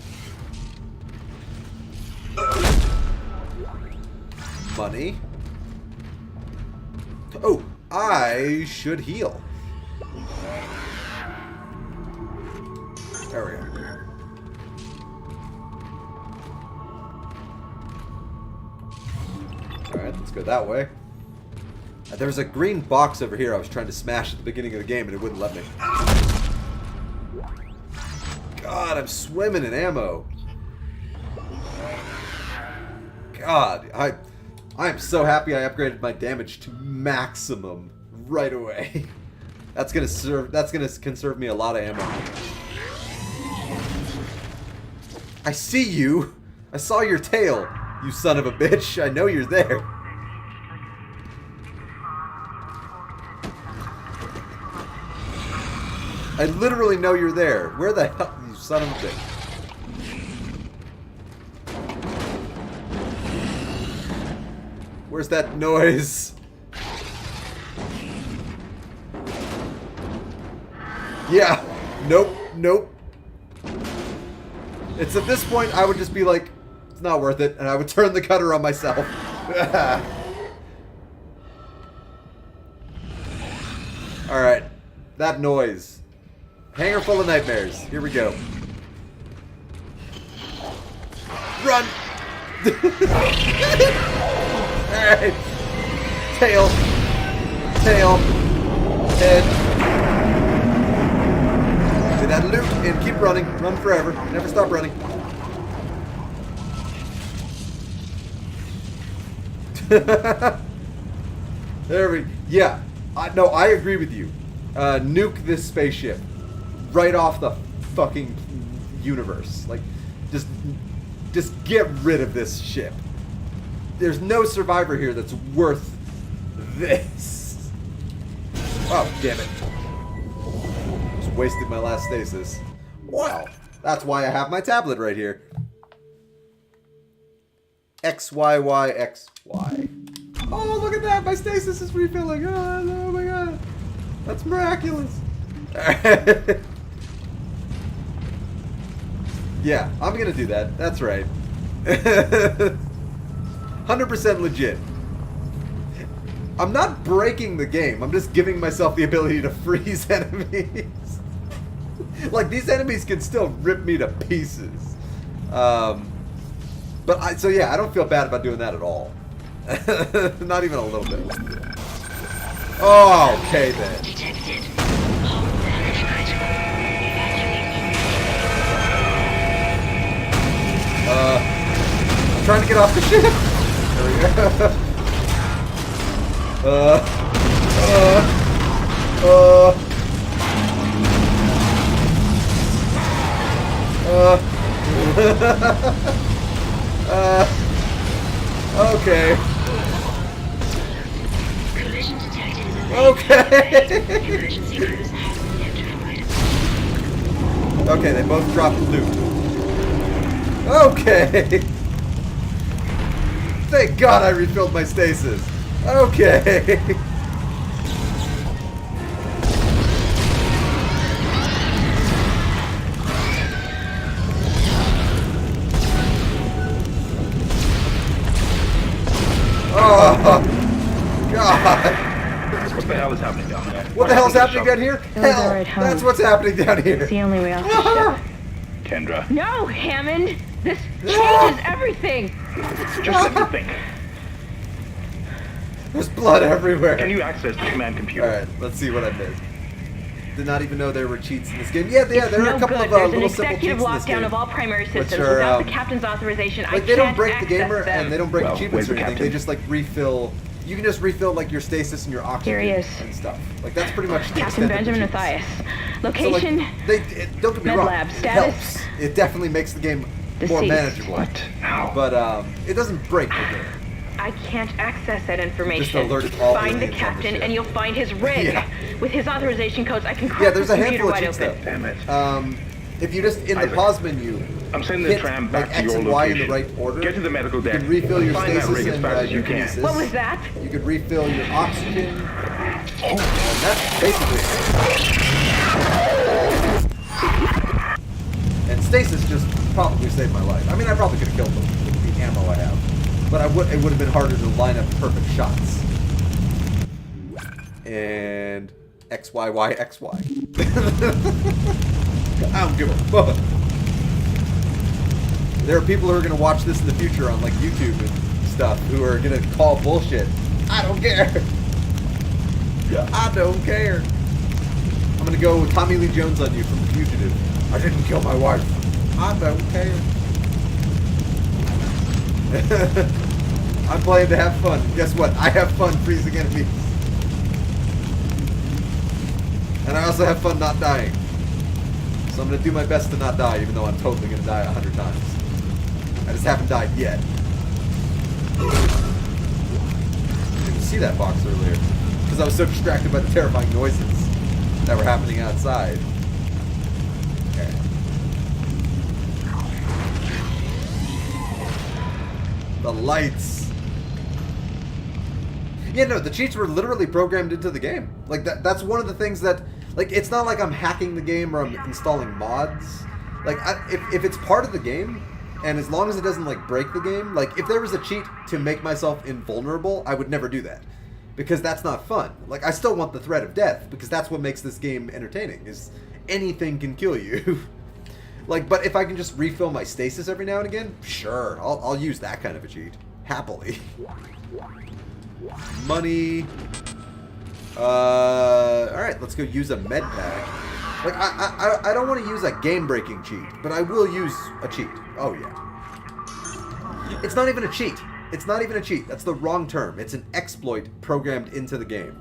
S1: Money. Oh, I should heal. There we go. Alright, let's go that way. There was a green box over here I was trying to smash at the beginning of the game and it wouldn't let me. God, I'm swimming in ammo. God, I am so happy I upgraded my damage to maximum right away. That's gonna conserve me a lot of ammo. I see you. I saw your tail, you son of a bitch. I know you're there. I literally know you're there. Where the hell, you son of a bitch? Where's that noise? Yeah. Nope. Nope. It's at this point I would just be like, it's not worth it, and I would turn the cutter on myself. Alright. That noise. Hangar full of nightmares. Here we go. Run! Alright. Tail. Tail. Head. Do that loop and keep running. Run forever. Never stop running. There we... Yeah. No, I agree with you. Nuke this spaceship. Right off the fucking universe. Like, just get rid of this ship. There's no survivor here that's worth this. Oh, damn it. Just wasted my last stasis. Wow. That's why I have my tablet right here. XYYXY. Oh, look at that. My stasis is refilling. Oh my god. That's miraculous. Yeah, I'm gonna do that. That's right. 100% legit. I'm not breaking the game. I'm just giving myself the ability to freeze enemies. Like, these enemies can still rip me to pieces. So yeah, I don't feel bad about doing that at all. Not even a little bit. Oh, okay then. I'm trying to get off the ship. There we go. Okay.
S11: Collision detected in the
S1: Okay.
S11: emergency crews have been notified.
S1: Okay, they both dropped loot. Okay. Thank God I refilled my stasis. Okay. Oh, God.
S7: What the hell is happening down there?
S1: What the hell's happening down here?
S2: It was
S1: Hell,
S2: alright home.
S1: that's what's happening down here.
S2: It's the only way off the ship.
S7: Kendra,
S2: No, Hammond! This changes everything!
S7: just let me think.
S1: There's blood everywhere.
S7: Can you access the command computer?
S1: Alright, let's see what I missed. Did not even know there were cheats in this game. Yeah, there are
S9: No
S1: a couple
S9: good.
S1: of
S9: There's an
S1: little simple
S9: executive
S1: cheats in this
S9: lockdown
S1: game.
S9: of all primary systems.
S1: Which are,
S9: Without the captain's authorization, I
S1: Like,
S9: can't
S1: they don't break the
S9: access
S1: gamer
S9: them.
S1: and they don't break
S7: Well,
S1: achievements
S7: where's
S1: or
S7: the
S1: anything.
S7: captain?
S1: They just like refill. You can just refill like your stasis and your oxygen
S2: Here he is.
S1: and stuff. Like that's pretty much the
S9: Captain
S1: extent of the
S9: Benjamin
S1: cheats.
S9: Mathias.
S1: So,
S9: Location,
S1: like, don't get me
S9: Med
S1: wrong.
S9: lab.
S1: It
S9: Status?
S1: helps. It definitely makes the game more
S9: Deceased.
S1: manageable.
S7: What? How?
S1: But it doesn't break the game.
S9: I can't access that information.
S1: Just alert all
S9: Find the
S1: aliens on the
S9: captain
S1: ship.
S9: and you'll find his rig.
S1: Yeah.
S9: With his authorization codes, I can crack
S1: Yeah, there's
S9: the
S1: a
S9: computer
S1: handful of
S9: wide
S1: cheats
S9: open.
S1: though.
S7: Damn it.
S1: If you just in the
S7: Isaac,
S1: pause menu,
S7: I'm sending
S1: hit
S7: the tram back
S1: like
S7: to
S1: X
S7: your
S1: and Y in
S7: location.
S1: the right order.
S7: Get to the medical
S1: You
S7: deck.
S1: can refill your
S7: Find that
S1: stasis
S7: rig as
S1: and
S7: fast as
S1: your
S7: you can.
S1: kinesis.
S9: What was that?
S1: You could refill your oxygen. And that's basically it. And stasis just probably saved my life. I mean, I probably could have killed them with the ammo I have. But it would have been harder to line up perfect shots. And XYY XY. I don't give a fuck. There are people who are going to watch this in the future on like YouTube and stuff who are going to call bullshit. I don't care. I don't care. I'm going to go Tommy Lee Jones on you from The Fugitive. I didn't kill my wife. I don't care. I'm playing to have fun. Guess what? I have fun freezing enemies. And I also have fun not dying. So I'm going to do my best to not die, even though I'm totally going to die 100 times. I just haven't died yet. I didn't see that box earlier. Because I was so distracted by the terrifying noises that were happening outside. Okay. The lights. Yeah, no, the cheats were literally programmed into the game. Like, that's one of the things that... Like, it's not like I'm hacking the game or I'm installing mods. Like, if it's part of the game, and as long as it doesn't, like, break the game... Like, if there was a cheat to make myself invulnerable, I would never do that. Because that's not fun. Like, I still want the threat of death, because that's what makes this game entertaining, is anything can kill you. Like, but if I can just refill my stasis every now and again, sure, I'll use that kind of a cheat. Happily. Money. Alright, let's go use a med pack. Like, I don't want to use a game-breaking cheat, but I will use a cheat. Oh, yeah. It's not even a cheat. It's not even a cheat. That's the wrong term. It's an exploit programmed into the game.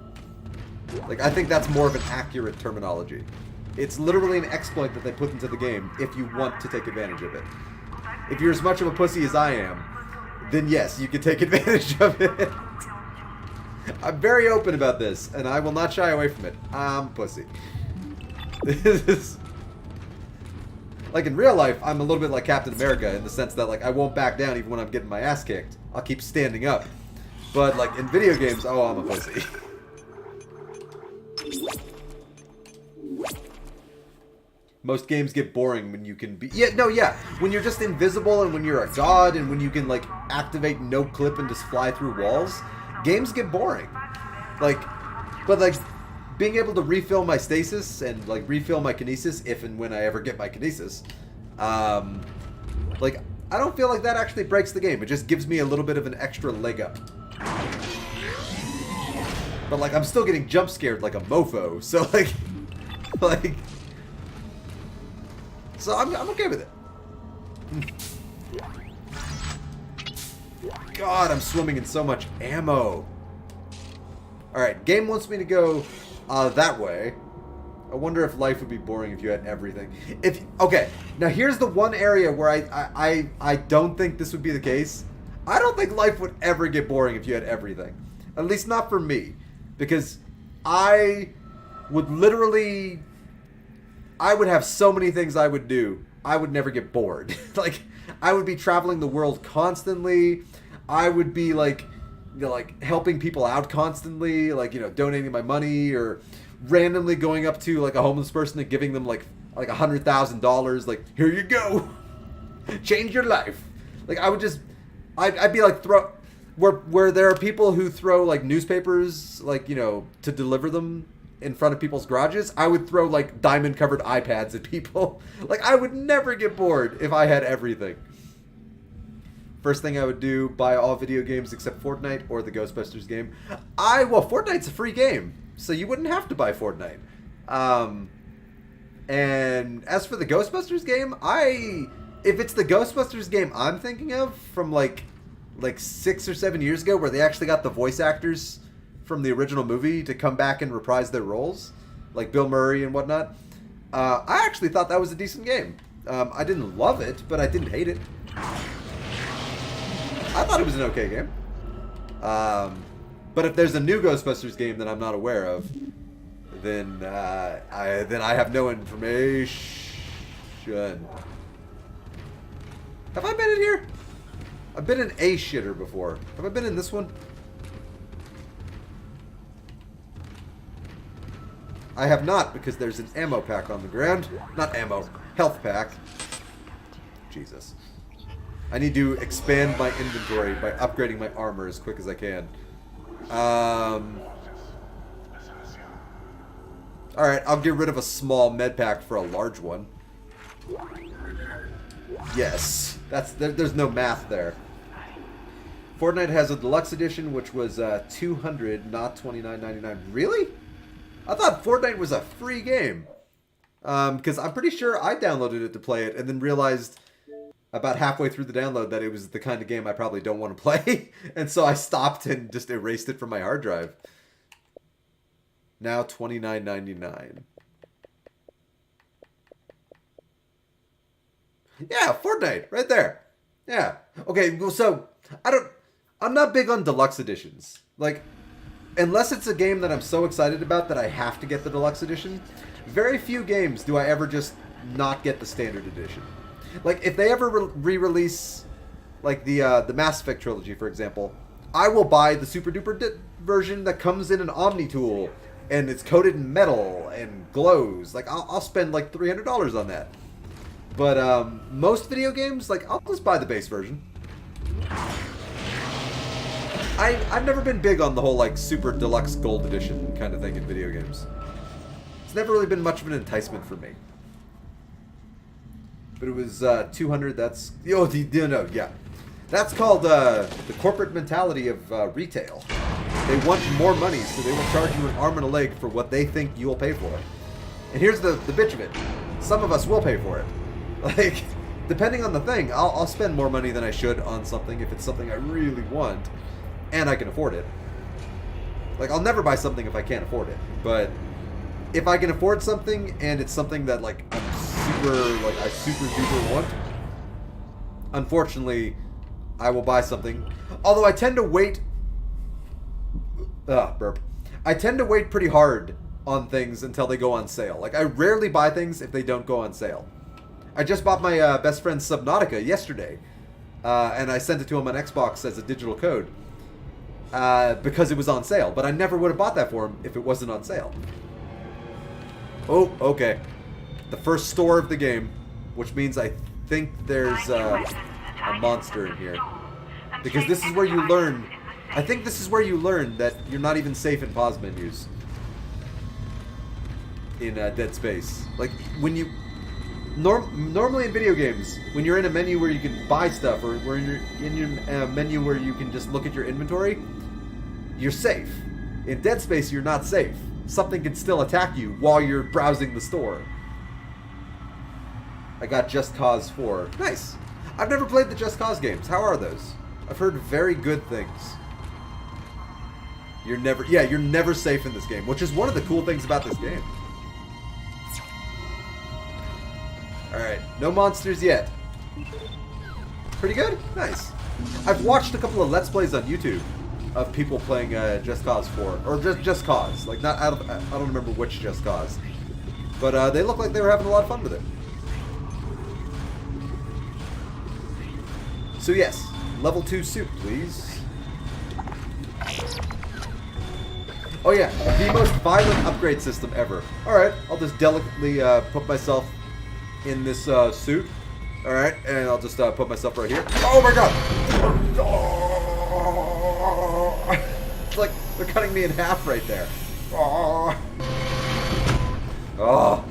S1: Like, I think that's more of an accurate terminology. It's literally an exploit that they put into the game if you want to take advantage of it. If you're as much of a pussy as I am, then yes, you can take advantage of it. I'm very open about this, and I will not shy away from it. I'm pussy. This is... Like, in real life, I'm a little bit like Captain America in the sense that, like, I won't back down even when I'm getting my ass kicked. I'll keep standing up. But, like, in video games, oh, I'm a pussy. Most games get boring when you can be... Yeah. When you're just invisible and when you're a god and when you can, like, activate no clip and just fly through walls, games get boring. Like, but, like, being able to refill my stasis and, like, refill my kinesis if and when I ever get my kinesis, like, I don't feel like that actually breaks the game. It just gives me a little bit of an extra leg up. But, like, I'm still getting jump scared like a mofo, so, like... So I'm okay with it. God, I'm swimming in so much ammo. Alright, game wants me to go that way. I wonder if life would be boring if you had everything. Okay, now here's the one area where I don't think this would be the case. I don't think life would ever get boring if you had everything. At least not for me. Because I would literally... I would have so many things I would do. I would never get bored. Like, I would be traveling the world constantly. I would be like, you know, like helping people out constantly, like, you know, donating my money or randomly going up to like a homeless person and giving them like $100,000. Like, here you go, change your life. Like, I would just, I'd be like where there are people who throw like newspapers, like, you know, to deliver them in front of people's garages. I would throw like diamond covered iPads at people. Like, I would never get bored if I had everything. First thing I would do, buy all video games except Fortnite or the Ghostbusters game. Well, Fortnite's a free game, so you wouldn't have to buy Fortnite. And as for the Ghostbusters game, if it's the Ghostbusters game I'm thinking of from like 6 or 7 years ago, where they actually got the voice actors from the original movie to come back and reprise their roles, like Bill Murray and whatnot, I actually thought that was a decent game. I didn't love it, but I didn't hate it. I thought it was an okay game. But if there's a new Ghostbusters game that I'm not aware of, then I have no information. Have I been in here? I've been in a shitter before. Have I been in this one? I have not, because there's an ammo pack on the ground. Not ammo, health pack. Jesus. I need to expand my inventory by upgrading my armor as quick as I can. Alright, I'll get rid of a small med pack for a large one. Yes. There's no math there. Fortnite has a deluxe edition, which was $200, not $29.99. Really? I thought Fortnite was a free game. Because I'm pretty sure I downloaded it to play it and then realized about halfway through the download that it was the kind of game I probably don't want to play. And so I stopped and just erased it from my hard drive. Now $29.99. Yeah, Fortnite, right there. Yeah. Okay, well, so I'm not big on deluxe editions. Like, unless it's a game that I'm so excited about that I have to get the deluxe edition, very few games do I ever just not get the standard edition. Like, if they ever re-release, like, the Mass Effect trilogy, for example, I will buy the super duper version that comes in an Omni tool, and it's coated in metal and glows. Like, I'll spend like $300 on that. But most video games, like, I'll just buy the base version. I've never been big on the whole, like, super deluxe gold edition kind of thing in video games. It's never really been much of an enticement for me. But it was $200. That's yeah. That's called the corporate mentality of retail. They want more money, so they will charge you an arm and a leg for what they think you'll pay for. And here's the bitch of it: some of us will pay for it. Like, depending on the thing, I'll spend more money than I should on something if it's something I really want and I can afford it. Like, I'll never buy something if I can't afford it, but if I can afford something and it's something that, like, I super duper want, unfortunately, I will buy something. Although I tend to wait. Burp. I tend to wait pretty hard on things until they go on sale. Like, I rarely buy things if they don't go on sale. I just bought my best friend Subnautica yesterday, and I sent it to him on Xbox as a digital code because it was on sale. But I never would have bought that for him if it wasn't on sale. Oh, okay. The first store of the game, which means I think there's a monster in here. Because this is where you learn... I think this is where you learn that you're not even safe in pause menus. In Dead Space. Like, when you... Normally in video games, when you're in a menu where you can buy stuff, or where you're in your menu where you can just look at your inventory, you're safe. In Dead Space, you're not safe. Something can still attack you while you're browsing the store. I got Just Cause 4. Nice. I've never played the Just Cause games. How are those? I've heard very good things. You're never safe in this game, which is one of the cool things about this game. Alright, no monsters yet. Pretty good? Nice. I've watched a couple of Let's Plays on YouTube of people playing Just Cause 4. Or Just Cause. Like, not I don't remember which Just Cause. But they look like they were having a lot of fun with it. So yes, level 2 suit, please. Oh yeah, the most violent upgrade system ever. Alright, I'll just delicately put myself in this suit. Alright, and I'll just put myself right here. Oh my god! It's like they're cutting me in half right there. Oh. Oh.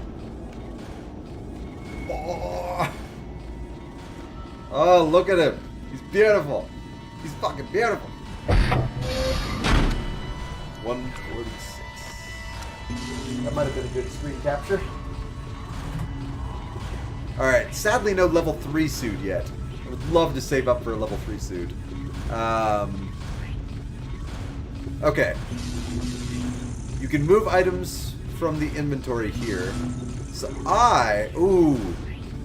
S1: Oh, look at him. He's beautiful. He's fucking beautiful. 146. That might have been a good screen capture. Alright, sadly no level 3 suit yet. I would love to save up for a level 3 suit. Okay. You can move items from the inventory here. So ooh,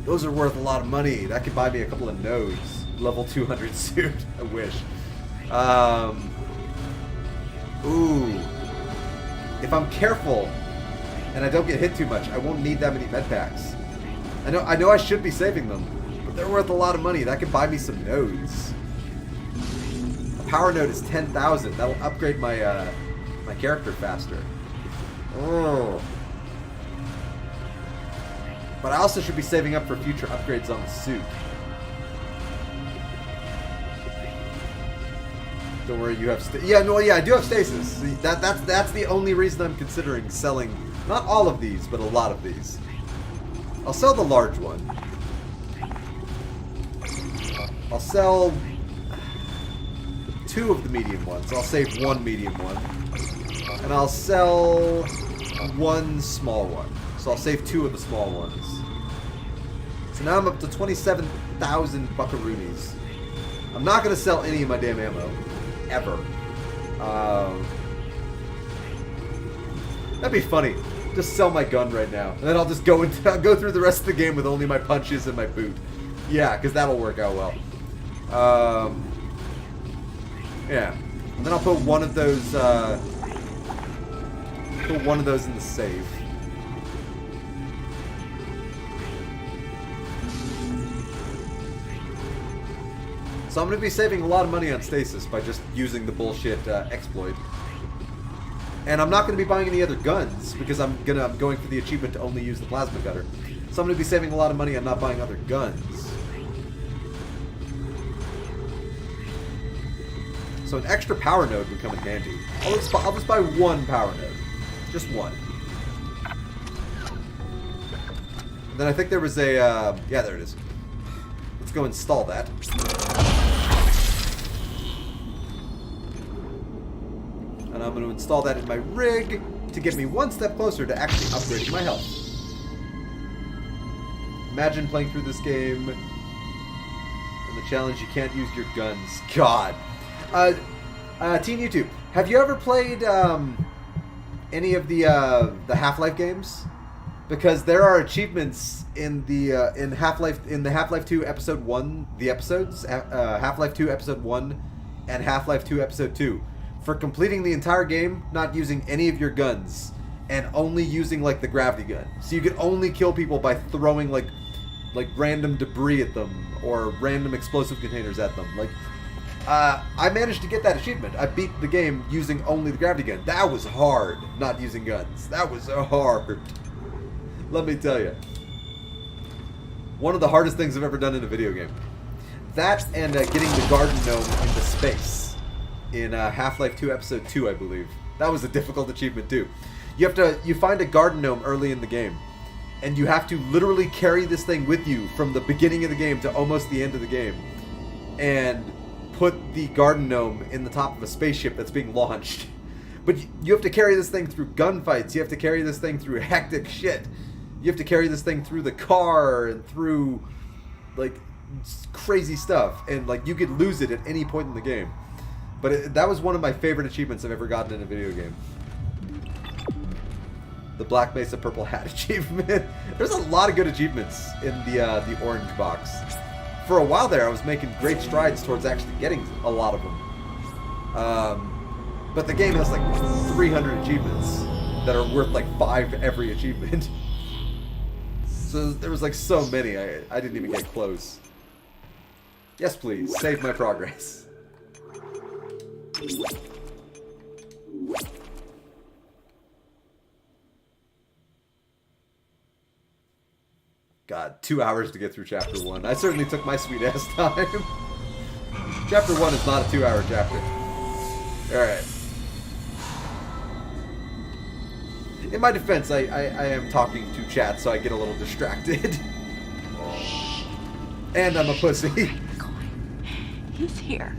S1: those are worth a lot of money. That could buy me a couple of nodes. Level 200 suit, I wish. Ooh. If I'm careful and I don't get hit too much, I won't need that many med packs. I know I should be saving them, but they're worth a lot of money. That could buy me some nodes. A power node is 10,000. That'll upgrade my my character faster. Oh. But I also should be saving up for future upgrades on the suit. Don't worry, you have I do have stasis. See, that's the only reason I'm considering selling not all of these, but a lot of these. I'll sell the large one. I'll sell 2 of the medium ones. I'll save 1 medium one. And I'll sell 1 small one. So I'll save 2 of the small ones. So now I'm up to 27,000 buckaroonies. I'm not going to sell any of my damn ammo. Ever. That'd be funny. Just sell my gun right now. And then I'll just go through the rest of the game with only my punches and my boot. Yeah, because that'll work out well. Yeah. And then I'll put one of those in the safe. So I'm going to be saving a lot of money on stasis by just using the bullshit exploit. And I'm not going to be buying any other guns because I'm going for the achievement to only use the plasma cutter. So I'm going to be saving a lot of money on not buying other guns. So an extra power node would come in handy. I'll just buy 1 power node. Just 1. And then I think there was a... yeah, there it is. Let's go install that. And I'm going to install that in my rig to get me 1 step closer to actually upgrading my health. Imagine playing through this game and the challenge you can't use your guns. God. Teen YouTube, have you ever played any of the Half-Life games? Because there are achievements in the Half-Life 2 Episode 1, the episodes, Half-Life 2 Episode 1 and Half-Life 2 Episode 2. For completing the entire game, not using any of your guns, and only using, like, the gravity gun. So you can only kill people by throwing, like random debris at them, or random explosive containers at them. Like, I managed to get that achievement. I beat the game using only the gravity gun. That was hard, not using guns. That was hard. Let me tell you. One of the hardest things I've ever done in a video game. That and getting the garden gnome into space. In Half-Life 2 Episode 2, I believe. That was a difficult achievement too. You find a garden gnome early in the game, and you have to literally carry this thing with you from the beginning of the game to almost the end of the game, and put the garden gnome in the top of a spaceship that's being launched. But you have to carry this thing through gunfights, you have to carry this thing through hectic shit, you have to carry this thing through the car, and through, like, crazy stuff, and, like, you could lose it at any point in the game. But that was one of my favorite achievements I've ever gotten in a video game. The Black Mesa Purple Hat achievement. There's a lot of good achievements in the orange box. For a while there, I was making great strides towards actually getting a lot of them. But the game has like 300 achievements that are worth like 5 every achievement. So there was like so many, I didn't even get close. Yes, please, save my progress. God, 2 hours to get through Chapter 1. I certainly took my sweet ass time. Chapter 1 is not a 2-hour chapter. Alright. In my defense, I am talking to chat, so I get a little distracted. And I'm a pussy.
S2: He's here.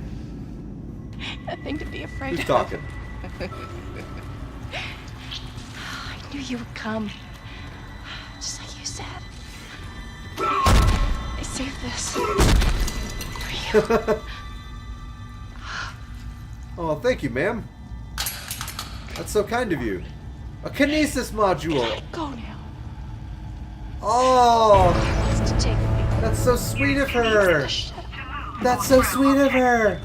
S2: Nothing to be afraid
S1: Who's
S2: of.
S1: talking?
S2: I knew you would come. Just like you said. I saved this for you.
S1: Oh, thank you, ma'am. That's so kind of you. A kinesis module.
S2: Go now.
S1: Oh,
S2: Wants to take me.
S1: that's so sweet of her. That's so sweet of her.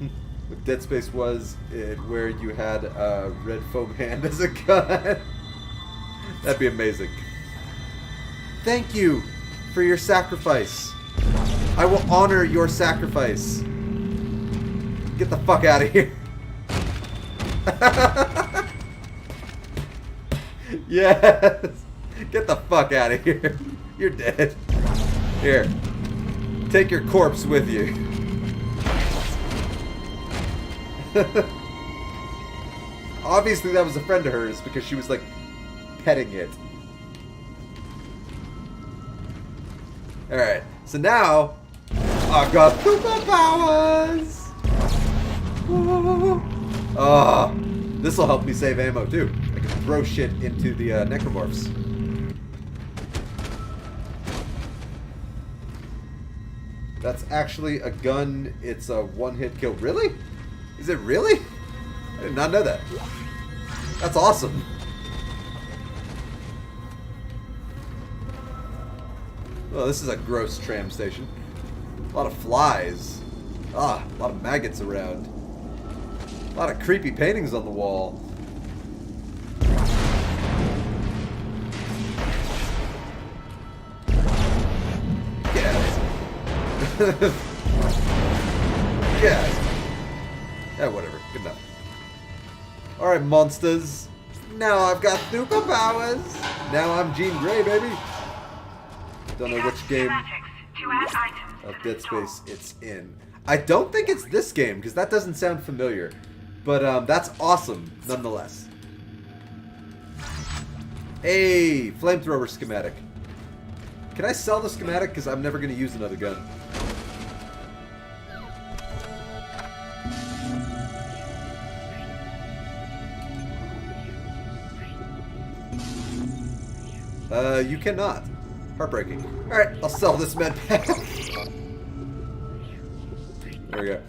S1: If Dead Space was it where you had a red foam hand as a gun, that'd be amazing. Thank you for your sacrifice. I will honor your sacrifice. Get the fuck out of here. Yes. Get the fuck out of here. You're dead. Here. Take your corpse with you. Obviously that was a friend of hers because she was like petting it. Alright, so now I got superpowers! Oh, this will help me save ammo too. I can throw shit into the necromorphs. That's actually a gun, it's a one-hit kill. Really? Is it really? I did not know that. That's awesome. Oh, this is a gross tram station. A lot of flies. Ah, a lot of maggots around. A lot of creepy paintings on the wall. Get out. Yeah. Yeah, whatever. Good enough. Alright, monsters. Now I've got superpowers. Now I'm Jean Grey, baby. Don't know which game of Dead Space it's in. I don't think it's this game, because that doesn't sound familiar. But that's awesome, nonetheless. Hey, flamethrower schematic. Can I sell the schematic? Because I'm never going to use another gun. You cannot. Heartbreaking. Alright, I'll sell this med pack. There we go.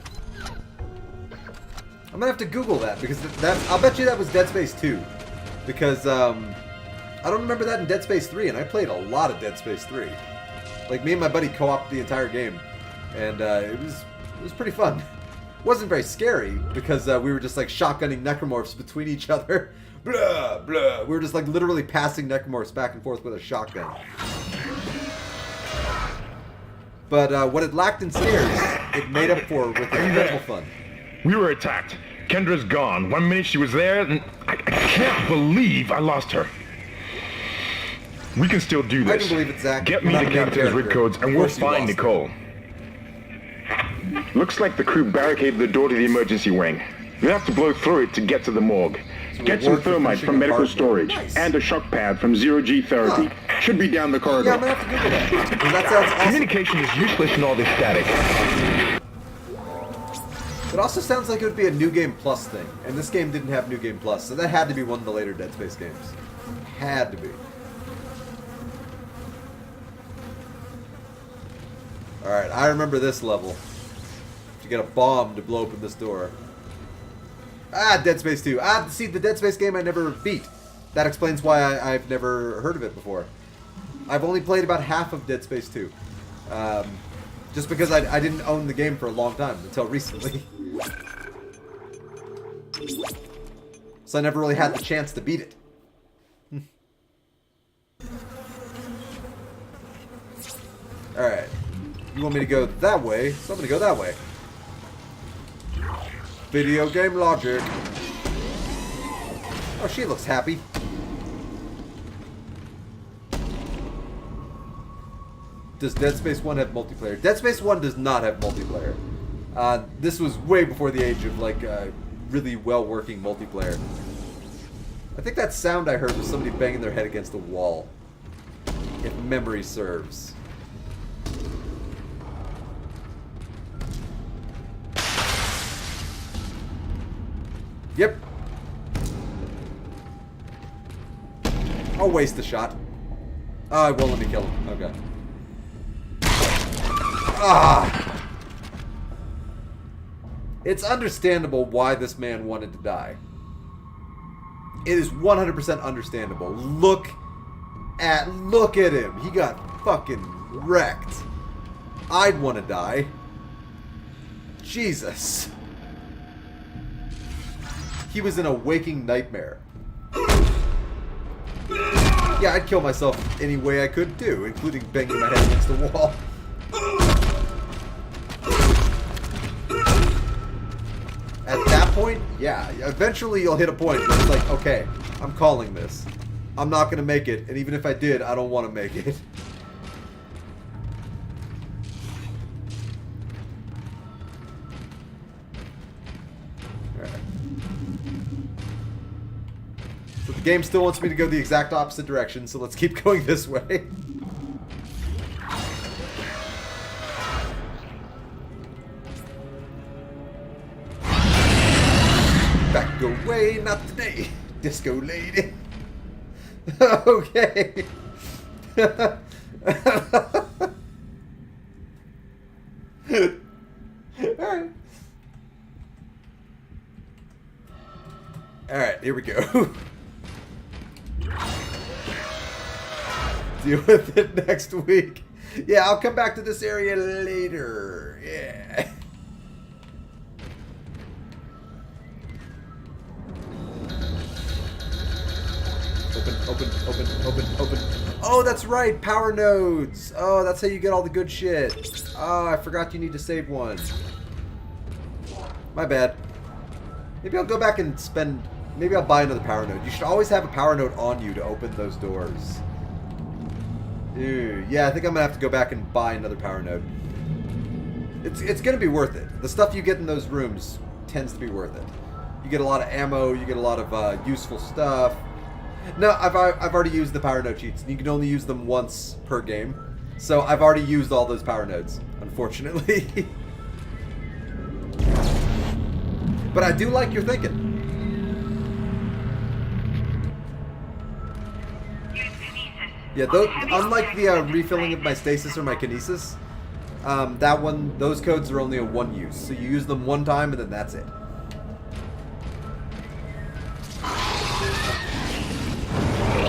S1: I'm gonna have to Google that because I'll bet you that was Dead Space 2. Because I don't remember that in Dead Space 3, and I played a lot of Dead Space 3. Like me and my buddy co-opted the entire game, and it was pretty fun. It wasn't very scary because we were just like shotgunning necromorphs between each other. Blah blah. We were just like literally passing necromorphs back and forth with a shotgun. But what it lacked in scares, it made up for with incredible fun.
S4: We were attacked. Kendra's gone. 1 minute she was there, and I can't believe I lost her. We can still do this.
S1: I can believe it, Zach.
S4: Get me the captain's rig codes, and we'll find Nicole. Looks like the crew barricaded the door to the emergency wing. We'll have to blow through it to get to the morgue. Get some thermite from medical storage, and a shock pad from zero-G therapy. Should be down the corridor.
S1: Yeah, I'm gonna have to Google that. Because that sounds awesome.
S4: Communication is useless in all this static.
S1: It also sounds like it would be a New Game Plus thing. And this game didn't have New Game Plus, so that had to be one of the later Dead Space games. Had to be. Alright, I remember this level. To get a bomb to blow open this door. Dead Space 2. See, the Dead Space game I never beat. That explains why I've never heard of it before. I've only played about half of Dead Space 2. Just because I didn't own the game for a long time, until recently. So I never really had the chance to beat it. Alright. You want me to go that way, so I'm gonna go that way. Video game logic. Oh, she looks happy. Does Dead Space 1 have multiplayer? Dead Space 1 does not have multiplayer. This was way before the age of, like, really well-working multiplayer. I think that sound I heard was somebody banging their head against the wall. If memory serves. Yep. I'll waste the shot. Oh, it won't let me kill him. Okay. Ah! It's understandable why this man wanted to die. It is 100% understandable. Look at him. He got fucking wrecked. I'd want to die. Jesus. He was in a waking nightmare. Yeah, I'd kill myself any way I could too, including banging my head against the wall. At that point, yeah, eventually you'll hit a point where it's like, okay, I'm calling this. I'm not going to make it, and even if I did, I don't want to make it. So the game still wants me to go the exact opposite direction, so let's keep going this way. Back away, not today, disco lady. Okay. Alright. Alright, here we go. Deal with it next week. Yeah, I'll come back to this area later. Yeah. Open. Oh, that's right, power nodes. Oh, that's how you get all the good shit. Oh, I forgot you need to save one. My bad. Maybe I'll go back and spend... Maybe I'll buy another power node. You should always have a power node on you to open those doors. Ew. Yeah, I think I'm going to have to go back and buy another power node. It's going to be worth it. The stuff you get in those rooms tends to be worth it. You get a lot of ammo, you get a lot of useful stuff. No, I've already used the power node cheats. You can only use them once per game. So I've already used all those power nodes, unfortunately. But I do like your thinking. Yeah, unlike the refilling of my stasis or my kinesis, those codes are only a one use. So you use them one time and then that's it.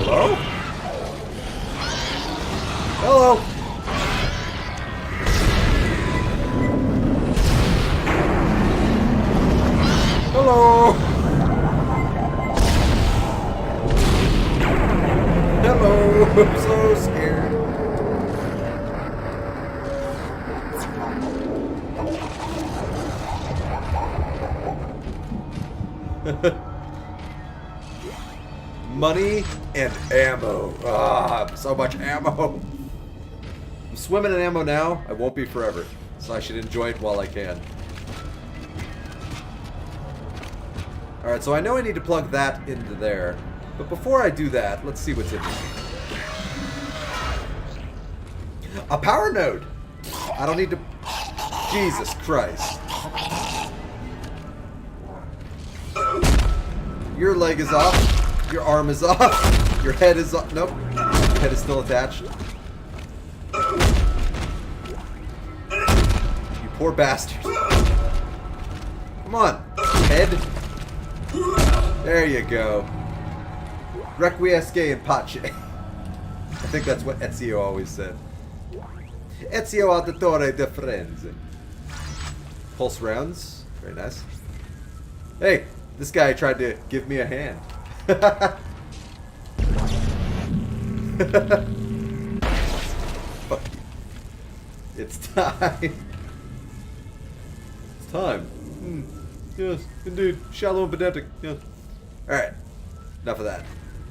S1: Hello? Hello? Hello? Hello? I'm so scared. Money and ammo. Ah, so much ammo. I'm swimming in ammo now. I won't be forever, so I should enjoy it while I can. Alright, so I know I need to plug that into there. But before I do that, let's see what's in here. A power node! I don't need to... Jesus Christ. Your leg is off. Your arm is off. Your head is off. Nope. Your head is still attached. You poor bastard. Come on. Head. There you go. Requiesce in pace. I think that's what Ezio always said. Ezio auditore de frenzy. Pulse rounds. Very nice. Hey, this guy tried to give me a hand. Fuck you. It's time. It's time. Yes, indeed. Shallow and pedantic. Yes. Alright. Enough of that.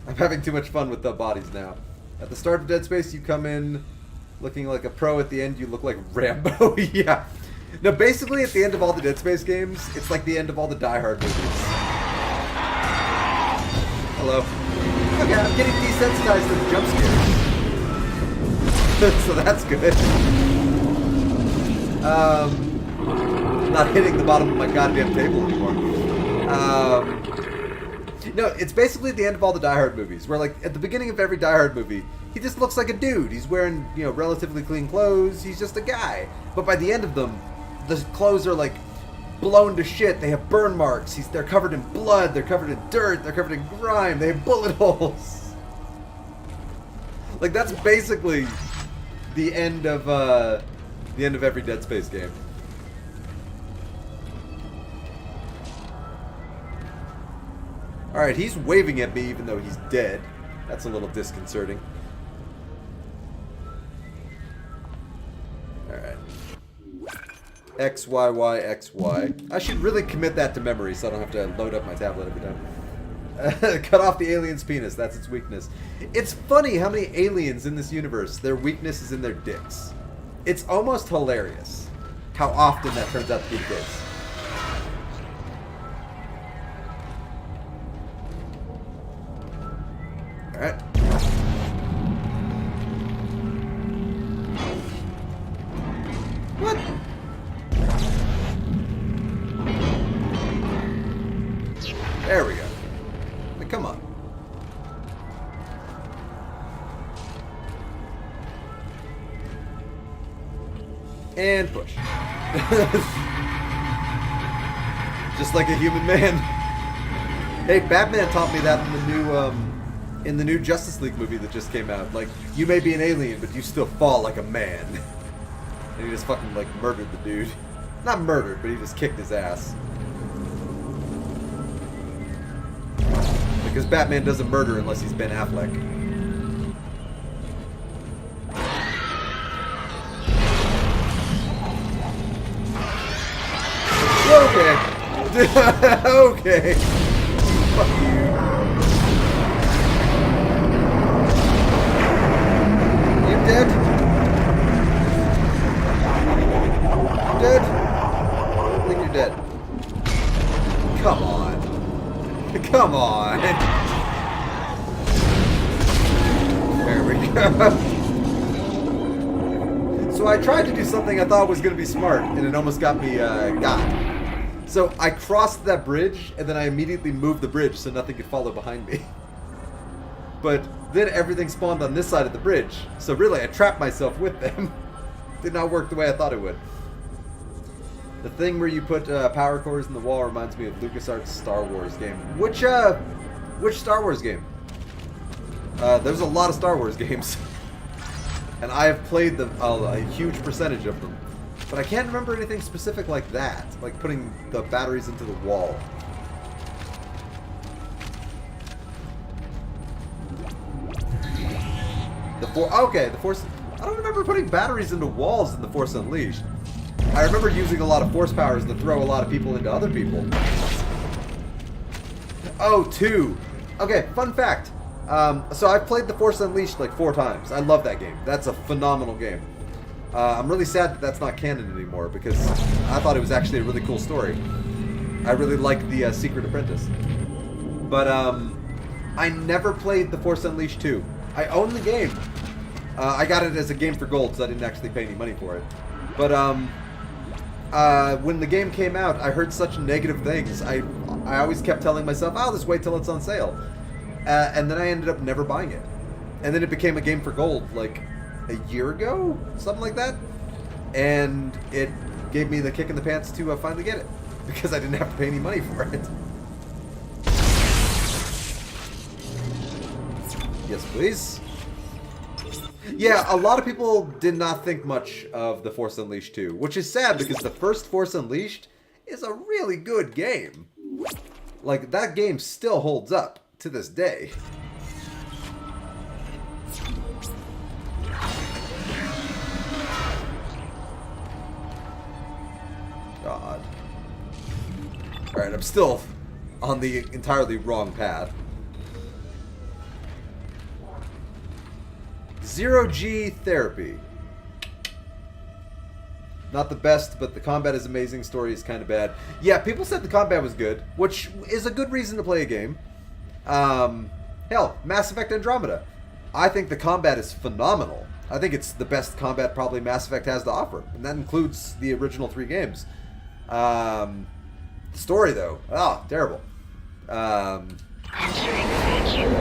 S1: I'm having too much fun with the bodies now. At the start of Dead Space, you come in looking like a pro. At the end, you look like Rambo. Yeah. No, basically, at the end of all the Dead Space games, it's like the end of all the Die Hard movies. Hello. Okay, I'm getting desensitized to the jump scares. So that's good. Not hitting the bottom of my goddamn table anymore. No, it's basically the end of all the Die Hard movies, where like at the beginning of every Die Hard movie, he just looks like a dude. He's wearing, you know, relatively clean clothes. He's just a guy. But by the end of them, the clothes are like blown to shit. They have burn marks. They're covered in blood. They're covered in dirt. They're covered in grime. They have bullet holes. Like that's basically the end of every Dead Space game. Alright, he's waving at me even though he's dead. That's a little disconcerting. Alright. X, Y, Y, X, Y. I should really commit that to memory so I don't have to load up my tablet every time. Cut off the alien's penis. That's its weakness. It's funny how many aliens in this universe, their weakness is in their dicks. It's almost hilarious how often that turns out to be the case. Alright. What? There we go. Like, come on. And push. Just like a human man. Hey, Batman taught me that in the new Justice League movie that just came out. Like, you may be an alien, but you still fall like a man. And he just fucking, like, murdered the dude. Not murdered, but he just kicked his ass. Because Batman doesn't murder unless he's Ben Affleck. Okay. Okay. Fuck you. You dead? Dead? I think you're dead. Come on. Come on. There we go. So I tried to do something I thought was going to be smart, and it almost got me got. So I crossed that bridge, and then I immediately moved the bridge so nothing could follow behind me. But then everything spawned on this side of the bridge, so really I trapped myself with them. Did not work the way I thought it would. The thing where you put power cores in the wall reminds me of LucasArts' Star Wars game. Which Star Wars game? There's a lot of Star Wars games. And I have played a huge percentage of them. But I can't remember anything specific like that. Like putting the batteries into the wall. The Force... I don't remember putting batteries into walls in The Force Unleashed. I remember using a lot of force powers to throw a lot of people into other people. Oh, 2. Okay, fun fact. So I've played The Force Unleashed like 4 times. I love that game. That's a phenomenal game. I'm really sad that that's not canon anymore because I thought it was actually a really cool story. I really liked the Secret Apprentice. But I never played The Force Unleashed 2. I own the game. I got it as a game for gold, so I didn't actually pay any money for it. But when the game came out, I heard such negative things. I always kept telling myself, "I'll just wait till it's on sale," and then I ended up never buying it. And then it became a game for gold like a year ago, something like that. And it gave me the kick in the pants to finally get it because I didn't have to pay any money for it. Yes, please. Yeah, a lot of people did not think much of The Force Unleashed 2, which is sad because the first Force Unleashed is a really good game. Like, that game still holds up to this day. God. Alright, I'm still on the entirely wrong path. 0G therapy. Not the best, but the combat is amazing. Story is kind of bad. Yeah, people said the combat was good, which is a good reason to play a game. Hell, Mass Effect Andromeda. I think the combat is phenomenal. I think it's the best combat probably Mass Effect has to offer, and that includes the original 3 games. Story though, terrible.
S11: Entering vacuum.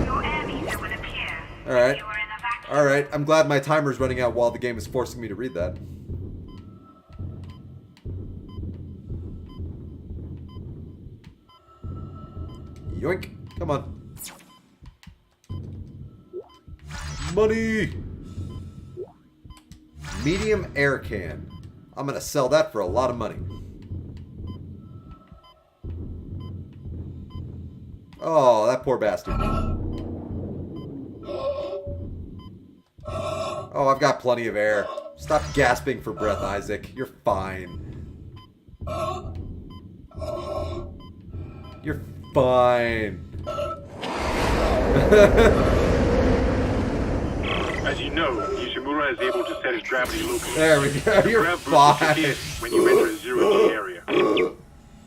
S8: Your air meter will appear.
S1: Alright.
S8: You are in a vacuum.
S1: Alright, I'm glad my timer's running out while the game is forcing me to read that. Yoink. Come on. Money! Medium air can. I'm gonna sell that for a lot of money. Oh, that poor bastard. Oh, I've got plenty of air. Stop gasping for breath, Isaac. You're fine. You're fine.
S7: As you know, Ishimura is able to set his gravity locally.
S1: There we go. You're
S7: Grav boosts
S1: fine.
S7: your feet when you enter a zero-G area.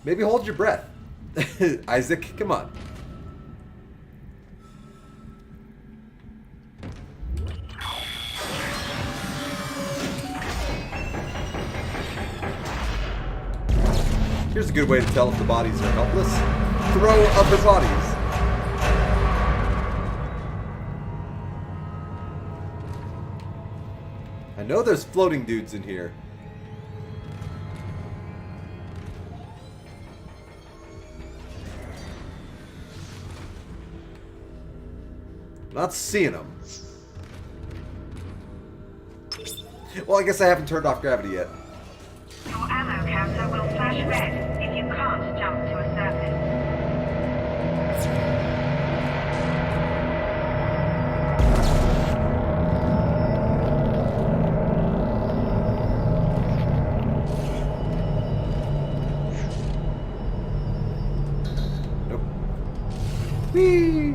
S1: Maybe hold your breath. Isaac, come on. Here's a good way to tell if the bodies are helpless. Throw other bodies. I know there's floating dudes in here. Not seeing them. Well, I guess I haven't turned off gravity yet.
S8: Your ammo counter will flash red if you can't jump to a surface.
S1: Nope. Whee!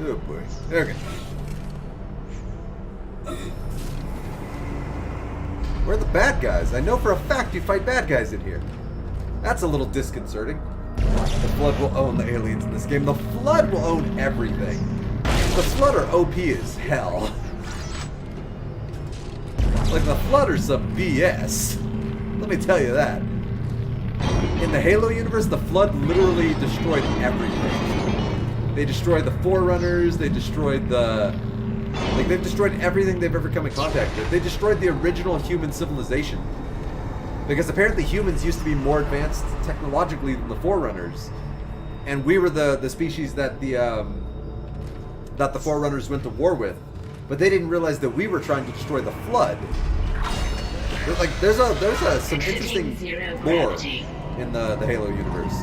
S1: Oh boy. Okay. Where are the bad guys? I know for a fact you fight bad guys in here. That's a little disconcerting. The Flood will own the aliens in this game. The Flood will own everything. The Flood are OP as hell. Like, the Flood are some BS. Let me tell you that. In the Halo universe, the Flood literally destroyed everything. They destroyed the Forerunners, they destroyed the... Like, they've destroyed everything they've ever come in contact with. They destroyed the original human civilization. Because apparently humans used to be more advanced technologically than the Forerunners. And we were the species that the Forerunners went to war with. But they didn't realize that we were trying to destroy the Flood. Like, there's some interesting lore in the Halo universe.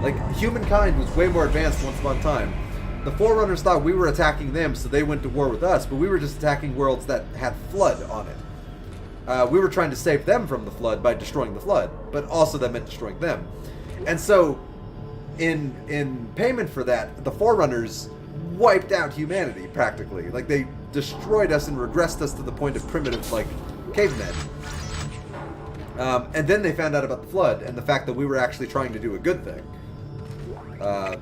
S1: Like, humankind was way more advanced once upon a time. The Forerunners thought we were attacking them, so they went to war with us, but we were just attacking worlds that had Flood on it. We were trying to save them from the Flood by destroying the Flood, but also that meant destroying them. And so, in payment for that, the Forerunners wiped out humanity, practically. Like, they destroyed us and regressed us to the point of primitive, like, cavemen. And then they found out about the Flood, and the fact that we were actually trying to do a good thing.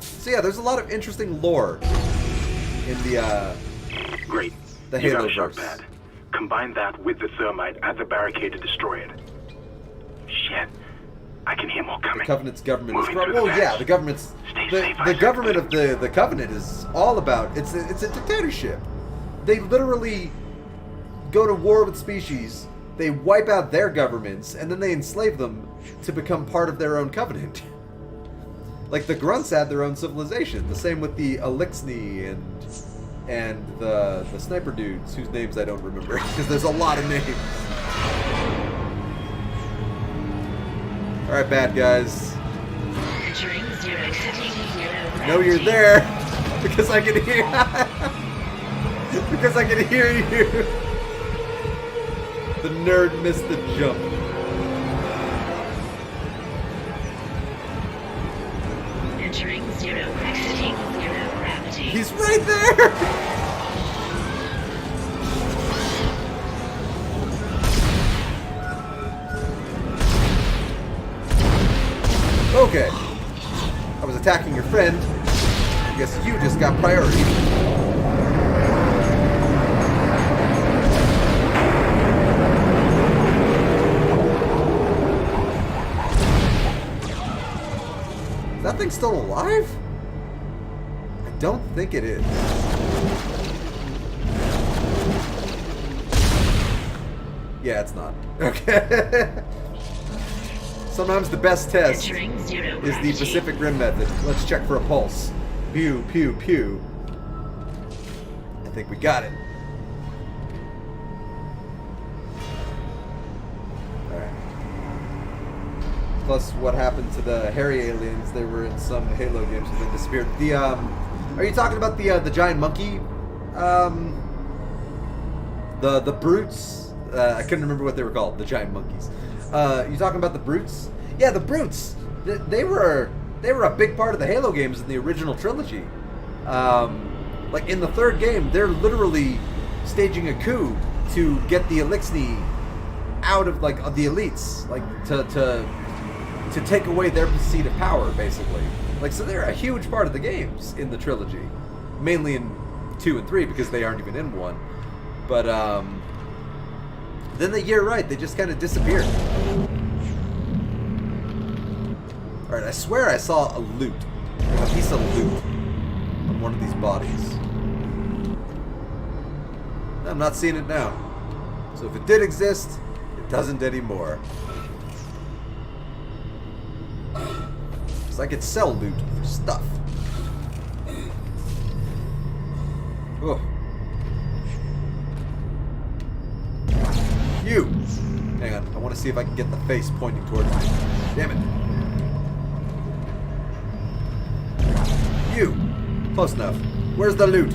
S1: So yeah, there's a lot of interesting lore in the
S7: Great.
S1: the
S7: You got
S1: Halo
S7: a shock
S1: verse.
S7: pad. Combine that with the thermite at the barricade to destroy it. Shit. I can hear more coming.
S1: Covenant's government is
S7: Moving
S1: corrupt.
S7: through the
S1: Well, yeah,
S7: vents.
S1: the government's
S7: Stay
S1: the government of the Covenant is all about, it's a dictatorship. They literally go to war with species, they wipe out their governments, and then they enslave them to become part of their own covenant. Like the Grunts had their own civilization. The same with the Elixni and the sniper dudes, whose names I don't remember because there's a lot of names. All right, bad guys. I know you're there because I can hear. Because I can hear you. The nerd missed the jump.
S11: Entering 0, exiting 0 gravity.
S1: He's right there! Okay. I was attacking your friend. I guess you just got priority. Is that thing still alive? I don't think it is. Yeah, it's not. Okay. Sometimes the best test is the Pacific Rim method. Let's check for a pulse. Pew, pew, pew. I think we got it. Alright. Plus, what happened to the hairy aliens? They were in some Halo games and then disappeared. The, are you talking about the giant monkey? The brutes? I couldn't remember what they were called. The giant monkeys. You talking about the brutes? Yeah, the brutes. They were a big part of the Halo games in the original trilogy. Like in the third game, they're literally staging a coup to get the Elixni out of like the elites, like to take away their seat of power, basically. Like, so they're a huge part of the games in the trilogy, mainly in 2 and 3 because they aren't even in 1. But then you're right, they just kind of disappeared. Alright, I swear I saw a loot. A piece of loot on one of these bodies. I'm not seeing it now. So if it did exist, it doesn't anymore. Because I could sell loot for stuff. Oh. You! Hang on, I want to see if I can get the face pointing towards me. Damn it. You! Close enough. Where's the loot?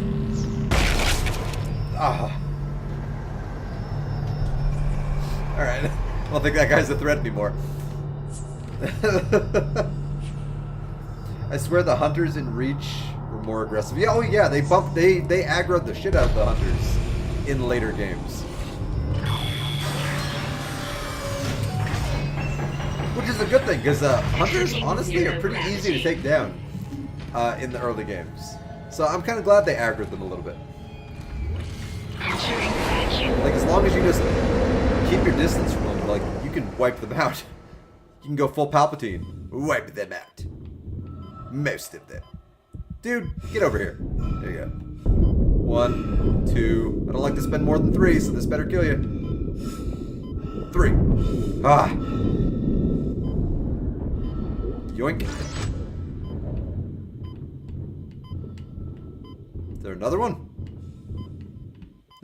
S1: Ah. Alright. I don't think that guy's a threat anymore. I swear the hunters in Reach were more aggressive. Yeah, oh yeah, they aggroed the shit out of the hunters in later games. Which is a good thing, because hunters, honestly, are pretty easy to take down in the early games. So I'm kind of glad they aggroed them a little bit. Like, as long as you just keep your distance from them, like, you can wipe them out. You can go full Palpatine. Wipe them out. Most of them. Dude, get over here. There you go. 1, 2. I don't like to spend more than 3, so this better kill you. 3. Ah. Yoink. Is there another one?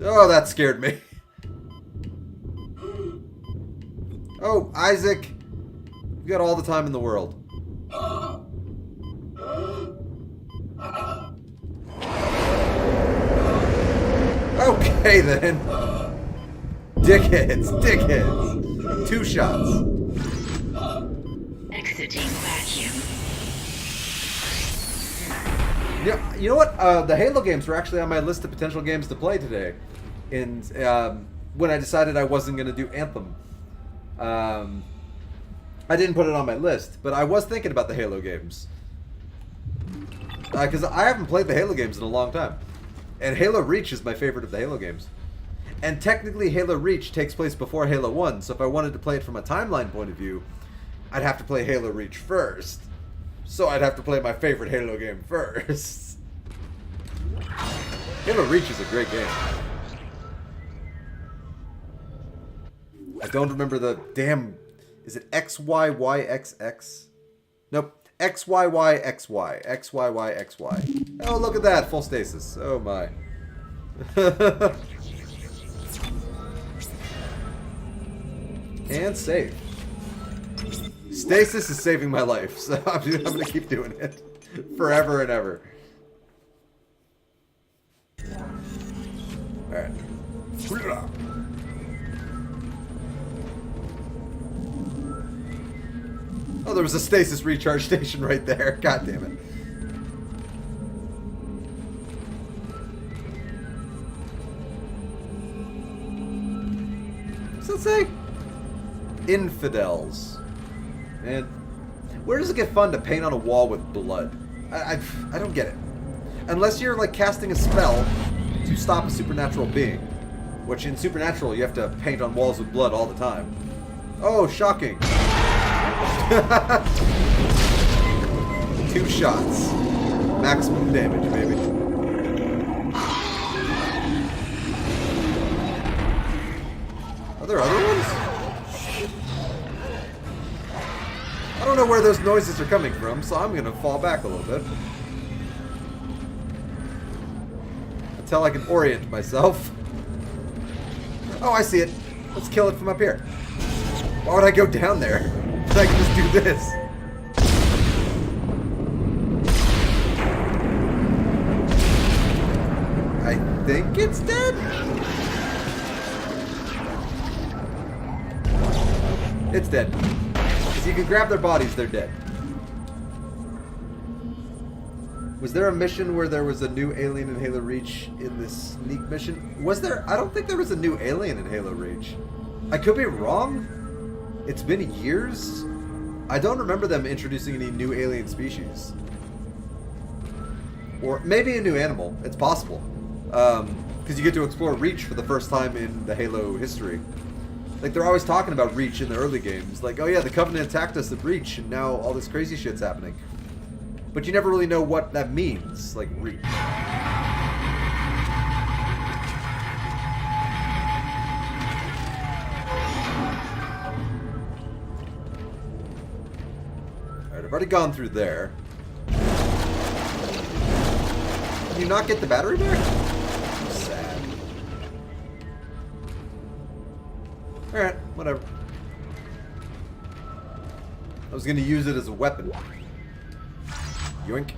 S1: Oh, that scared me. Oh, Isaac. You've got all the time in the world. Okay, then. Dickheads. 2 shots.
S11: Exiting vacuum.
S1: Yeah, you know what? The Halo games were actually on my list of potential games to play today. And when I decided I wasn't going to do Anthem. I didn't put it on my list, but I was thinking about the Halo games. Because I haven't played the Halo games in a long time. And Halo Reach is my favorite of the Halo games. And technically Halo Reach takes place before Halo 1, so if I wanted to play it from a timeline point of view, I'd have to play Halo Reach first. So I'd have to play my favorite Halo game first. Halo Reach is a great game. I don't remember the damn... Is it XYYXX? Nope. XYYXY. XYYXY. Oh, look at that. Full stasis. Oh, my. And save. Stasis is saving my life, so I'm going to keep doing it. Forever and ever. Alright. Oh, there was a stasis recharge station right there. God damn it. What's that say? Infidels. Man, where does it get fun to paint on a wall with blood? I don't get it. Unless you're like casting a spell to stop a supernatural being. Which in Supernatural you have to paint on walls with blood all the time. Oh, shocking. 2 shots. Maximum damage, baby. Are there other ones? I don't know where those noises are coming from, so I'm gonna fall back a little bit. Until I can orient myself. Oh, I see it. Let's kill it from up here. Why would I go down there? I can just do this. I think it's dead? It's dead. If you can grab their bodies, they're dead. Was there a mission where there was a new alien in Halo Reach in this sneak mission? Was there? I don't think there was a new alien in Halo Reach. I could be wrong. It's been years. I don't remember them introducing any new alien species. Or maybe a new animal. It's possible. Because you get to explore Reach for the first time in the Halo history. Like, they're always talking about Reach in the early games. Like, oh yeah, the Covenant attacked us at Reach, and now all this crazy shit's happening. But you never really know what that means, like Reach. Alright, I've already gone through there. Can you not get the battery back? Sad. Alright, whatever. I was gonna use it as a weapon. Yoink.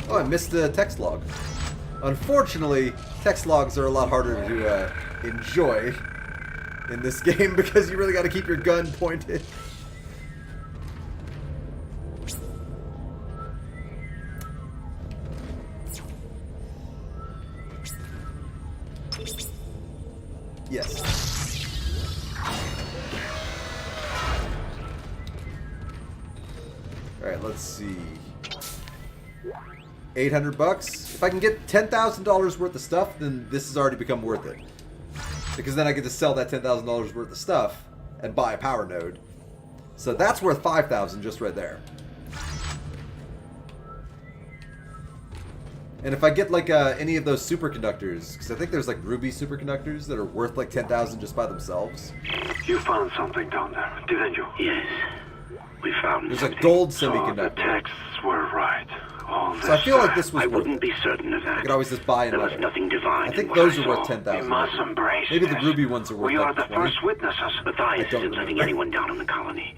S1: Oh, I missed the text log. Unfortunately, text logs are a lot harder to enjoy in this game because you really got to keep your gun pointed. Yes. Alright, let's see. 800 bucks. If I can get $10,000 worth of stuff, then this has already become worth it. Because then I get to sell that $10,000 worth of stuff and buy a power node. So that's worth 5,000 just right there. And if I get like any of those superconductors, because I think there's like ruby superconductors that are worth like 10,000 just by themselves.
S10: You found something down there, didn't you?
S13: Yes, we found
S1: There's
S13: something.
S1: a gold
S10: So
S1: semiconductor.
S10: the texts were right. All this
S1: So I feel like this was
S13: I
S1: worth
S13: wouldn't
S1: it.
S13: be certain of that.
S1: I could always just buy
S13: There
S1: another.
S13: was nothing divine.
S1: I think
S13: in
S1: those
S13: what
S1: are
S13: I
S1: worth
S13: saw.
S1: 10,000.
S10: We must embrace
S1: Maybe the
S10: this.
S1: ruby ones are worth
S10: We are
S1: like
S10: the
S1: 20.
S10: first witnesses.
S13: Matthias
S1: I don't
S13: isn't letting
S1: remember.
S13: anyone down in the colony.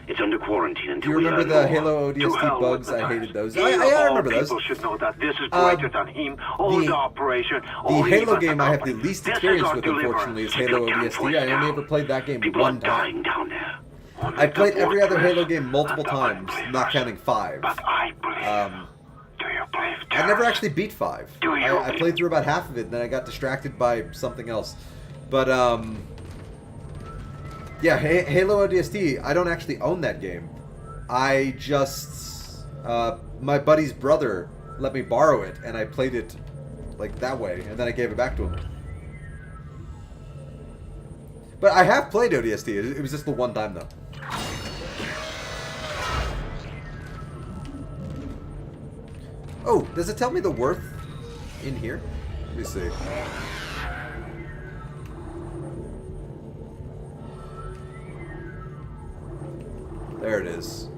S13: It's under quarantine
S1: Do
S13: until
S1: you
S13: we
S1: remember
S13: learn
S1: the
S13: more.
S1: Halo
S10: To
S1: ODST
S10: hell
S1: bugs?
S10: with
S1: I
S10: the
S1: hated those.
S10: He
S1: I
S10: of
S1: remember
S10: all
S1: those.
S10: People should know that this is greater than him. All the operation.
S1: The
S10: all
S1: Halo
S10: even
S1: game I have the
S10: company.
S1: least
S10: This is
S1: experience
S10: our
S1: with,
S10: deliverance.
S1: unfortunately, is
S13: Keep
S1: Halo
S13: your damn
S1: ODST.
S13: voice
S1: I only
S13: down.
S1: ever played that game
S13: People
S1: one
S13: are
S1: time.
S13: dying down there.
S1: I played
S10: The
S1: every other
S10: fortress
S1: Halo game multiple
S10: and the
S1: times,
S10: unbelievers.
S1: not counting 5.
S10: But I believe. Do you believe?
S1: I never actually beat 5.
S10: Do you?
S1: I played through about half of it, and then I got distracted by something else. But, yeah, Halo ODST, I don't actually own that game. I just, my buddy's brother let me borrow it, and I played it like that way, and then I gave it back to him. But I have played ODST. It was just the one time though. Oh, does it tell me the worth in here? Let me see. There it is.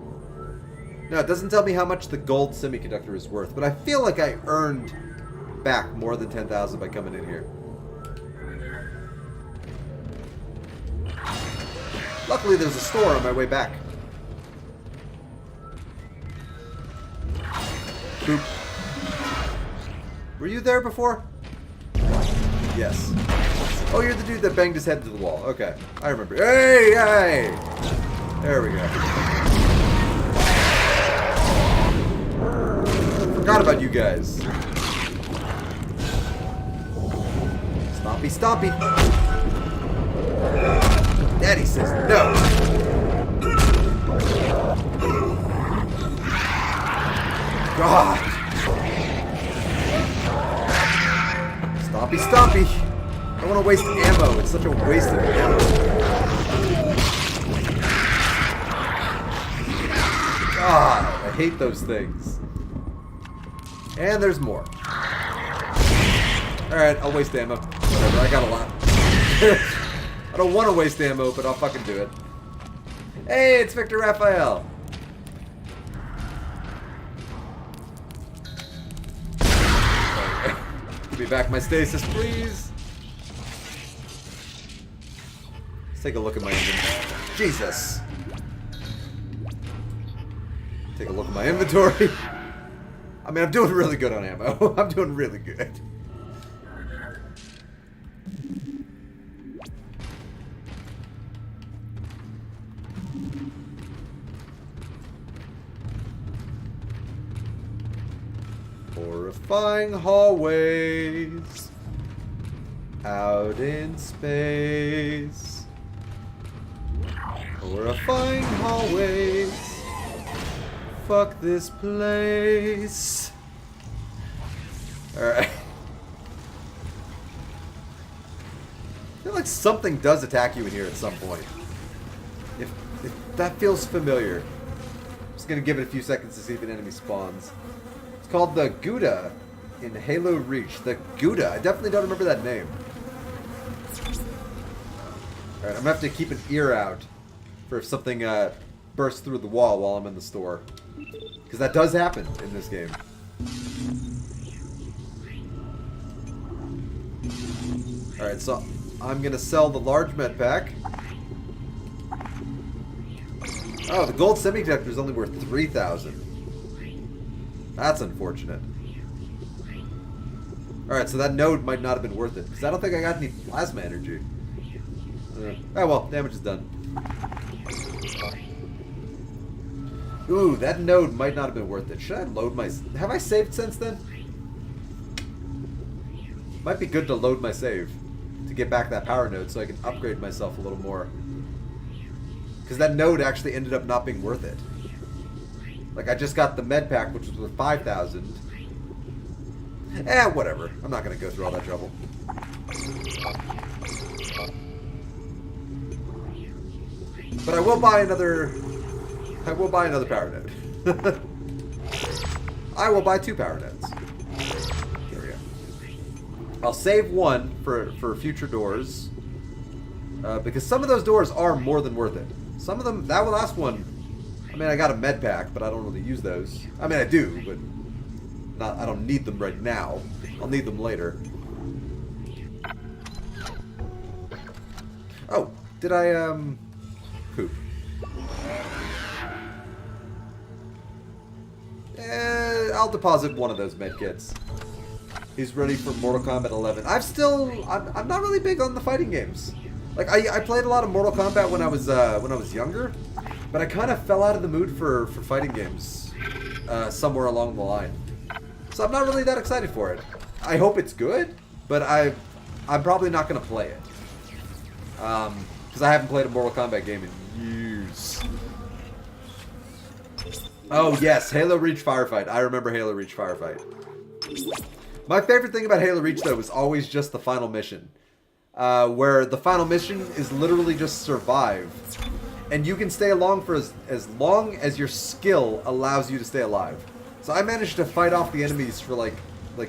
S1: No, it doesn't tell me how much the gold semiconductor is worth, but I feel like I earned back more than 10,000 by coming in here. Luckily, there's a store on my way back. Boop. Were you there before? Yes. Oh, you're the dude that banged his head into the wall. Okay, I remember. Hey, hey! There we go. Forgot about you guys. Stompy, stompy. Daddy says no. God. Stompy, stompy. I don't want to waste ammo. It's such a waste of ammo. God, I hate those things. And there's more. Alright, I'll waste ammo. Whatever, I got a lot. I don't want to waste ammo, but I'll fucking do it. Hey, it's Victor Raphael. Give me back my stasis, please. Let's take a look at my inventory. Jesus. Take a look at my inventory. I mean, I'm doing really good on ammo. I'm doing really good. Horrifying hallways out in space. Horrifying hallways. Fuck this place. Alright. I feel like something does attack you in here at some point. If that feels familiar. I'm just gonna give it a few seconds to see if an enemy spawns. It's called the Gouda in Halo Reach. The Gouda. I definitely don't remember that name. Alright, I'm gonna have to keep an ear out for if something bursts through the wall while I'm in the store. Because that does happen in this game. Alright, so I'm going to sell the large med pack. Oh, the gold semiconductor is only worth 3,000. That's unfortunate. Alright, so that node might not have been worth it. Because I don't think I got any plasma energy. Oh well, damage is done. Ooh, that node might not have been worth it. Should I load my... Have I saved since then? Might be good to load my save. To get back that power node so I can upgrade myself a little more. Because that node actually ended up not being worth it. Like, I just got the med pack, which was worth 5,000. Whatever. I'm not going to go through all that trouble. But I will buy another... I will buy another power node. I will buy 2 power nodes. There we go. I'll save one for future doors. Because some of those doors are more than worth it. Some of them, that last one, I mean, I got a med pack, but I don't really use those. I mean, I do, but I don't need them right now. I'll need them later. Oh, did I, poop? I'll deposit one of those medkits. He's ready for Mortal Kombat 11. I'm not really big on the fighting games. Like I played a lot of Mortal Kombat when I was younger, but I kind of fell out of the mood for fighting games somewhere along the line. So I'm not really that excited for it. I hope it's good, but I'm probably not going to play it. Because I haven't played a Mortal Kombat game in years. Oh yes, Halo Reach Firefight. I remember Halo Reach Firefight. My favorite thing about Halo Reach, though, is always just the final mission. Where the final mission is literally just survive. And you can stay along for as long as your skill allows you to stay alive. So I managed to fight off the enemies for like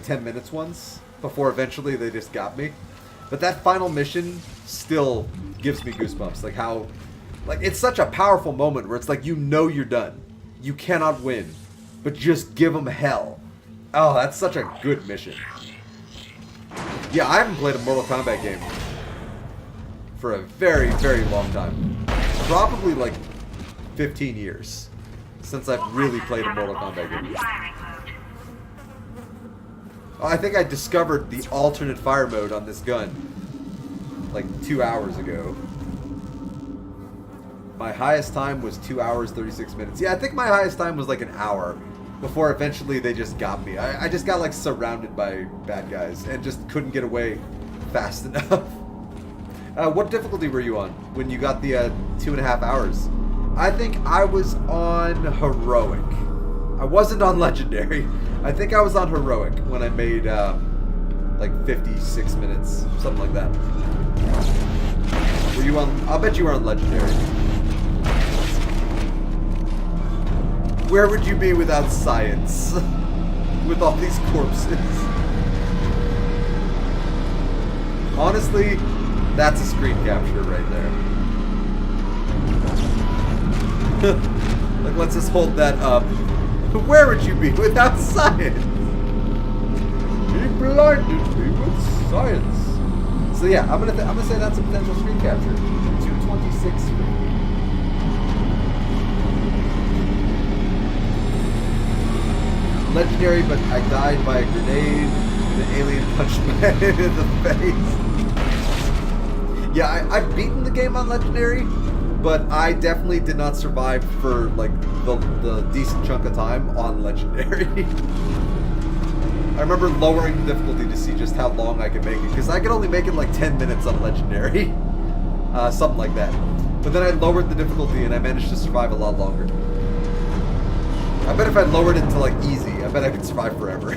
S1: 10 minutes once, before eventually they just got me. But that final mission still gives me goosebumps. Like how, like it's such a powerful moment where it's like you know you're done. You cannot win, but just give them hell. Oh, that's such a good mission. Yeah, I haven't played a Mortal Kombat game for a very, very long time. Probably like 15 years since I've really played a Mortal Kombat game. Oh, I think I discovered the alternate fire mode on this gun like 2 hours ago. My highest time was 2 hours 36 minutes. Yeah, I think my highest time was like an hour before eventually they just got me. I just got like surrounded by bad guys and just couldn't get away fast enough. What difficulty were you on when you got the 2.5 hours? I think I was on Heroic. I wasn't on Legendary. I think I was on Heroic when I made like 56 minutes, something like that. Were you on? I'll bet you were on Legendary. Where would you be without science? With all these corpses? Honestly, that's a screen capture right there. Like, let's just hold that up. Where would you be without science? He blinded me with science. So yeah, I'm gonna say that's a potential screen capture. 226 screen. Legendary, but I died by a grenade. The alien punched me in the face. Yeah, I've beaten the game on Legendary, but I definitely did not survive for like the decent chunk of time on Legendary. I remember lowering the difficulty to see just how long I could make it, because I could only make it like 10 minutes on Legendary. Something like that. But then I lowered the difficulty and I managed to survive a lot longer. I bet if I lowered it to like easy, I bet I could survive forever.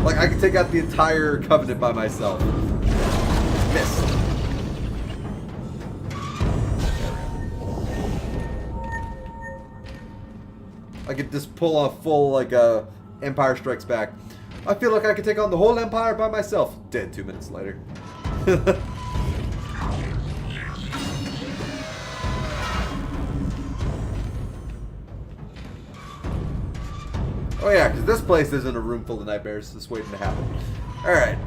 S1: Like I could take out the entire Covenant by myself. Missed. I could just pull off full like Empire Strikes Back. I feel like I could take on the whole Empire by myself. Dead 2 minutes later. Oh yeah, because this place isn't a room full of nightmares just waiting to happen. Alright.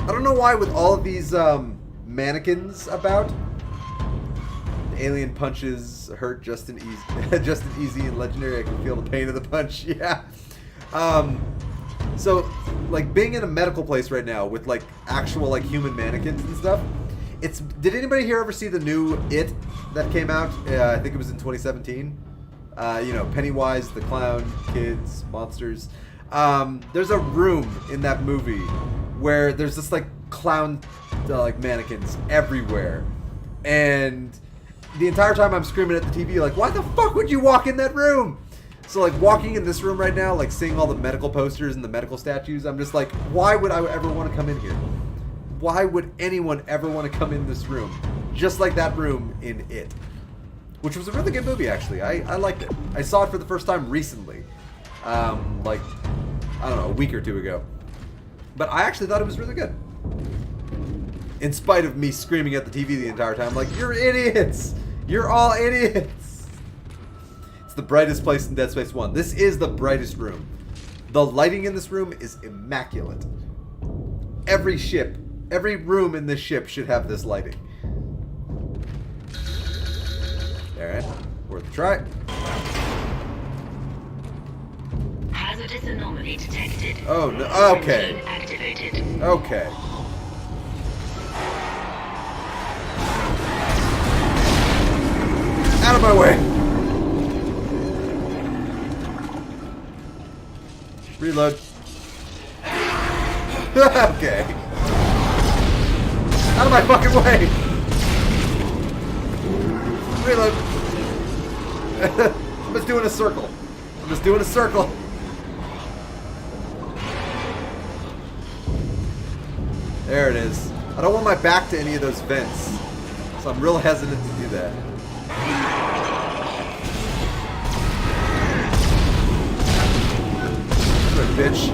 S1: I don't know why with all of these mannequins about, the alien punches hurt just an easy and Legendary. I can feel the pain of the punch. Yeah. So like being in a medical place right now with like actual like human mannequins and stuff. Did anybody here ever see the new It that came out? I think it was in 2017. You know, Pennywise, the clown, kids, monsters. There's a room in that movie where there's this like clown like mannequins everywhere, and the entire time I'm screaming at the TV like, why the fuck would you walk in that room? So like walking in this room right now, like seeing all the medical posters and the medical statues, I'm just like, why would I ever want to come in here? Why would anyone ever want to come in this room? Just like that room in It. Which was a really good movie, actually. I liked it. I saw it for the first time recently. Like, I don't know, a week or two ago. But I actually thought it was really good. In spite of me screaming at the TV the entire time, like, you're idiots! You're all idiots! It's the brightest place in Dead Space 1. This is the brightest room. The lighting in this room is immaculate. Every ship, every room in this ship should have this lighting. Alright, worth a try.
S11: Hazardous anomaly detected.
S1: Oh, no. Okay.
S11: Activated.
S1: Okay. Out of my way. Reload. Okay. Out of my fucking way. Reload. Let's do in a circle. I'm just doing a circle. There it is. I don't want my back to any of those vents, so I'm real hesitant to do that. Good bitch.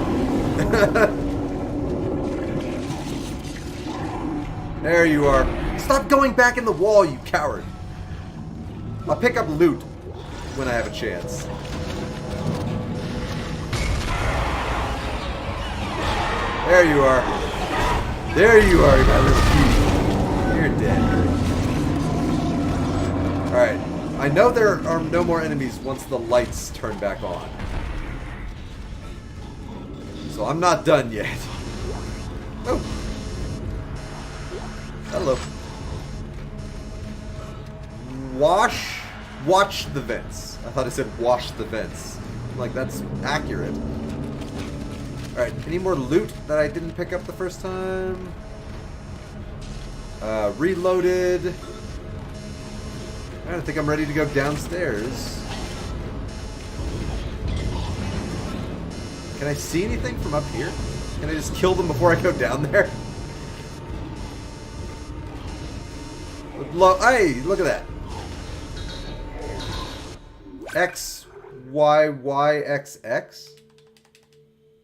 S1: There you are. Stop going back in the wall, you coward. I'll pick up loot when I have a chance. There you are. There you are, my little cutie. You're dead. Alright. I know there are no more enemies once the lights turn back on. So I'm not done yet. Oh. Hello. Watch the vents. I thought I said wash the vents. I'm like, that's accurate. Alright, any more loot that I didn't pick up the first time? Reloaded. I don't think I'm ready to go downstairs. Can I see anything from up here? Can I just kill them before I go down there? Hey, look at that. X, Y, Y, X, X?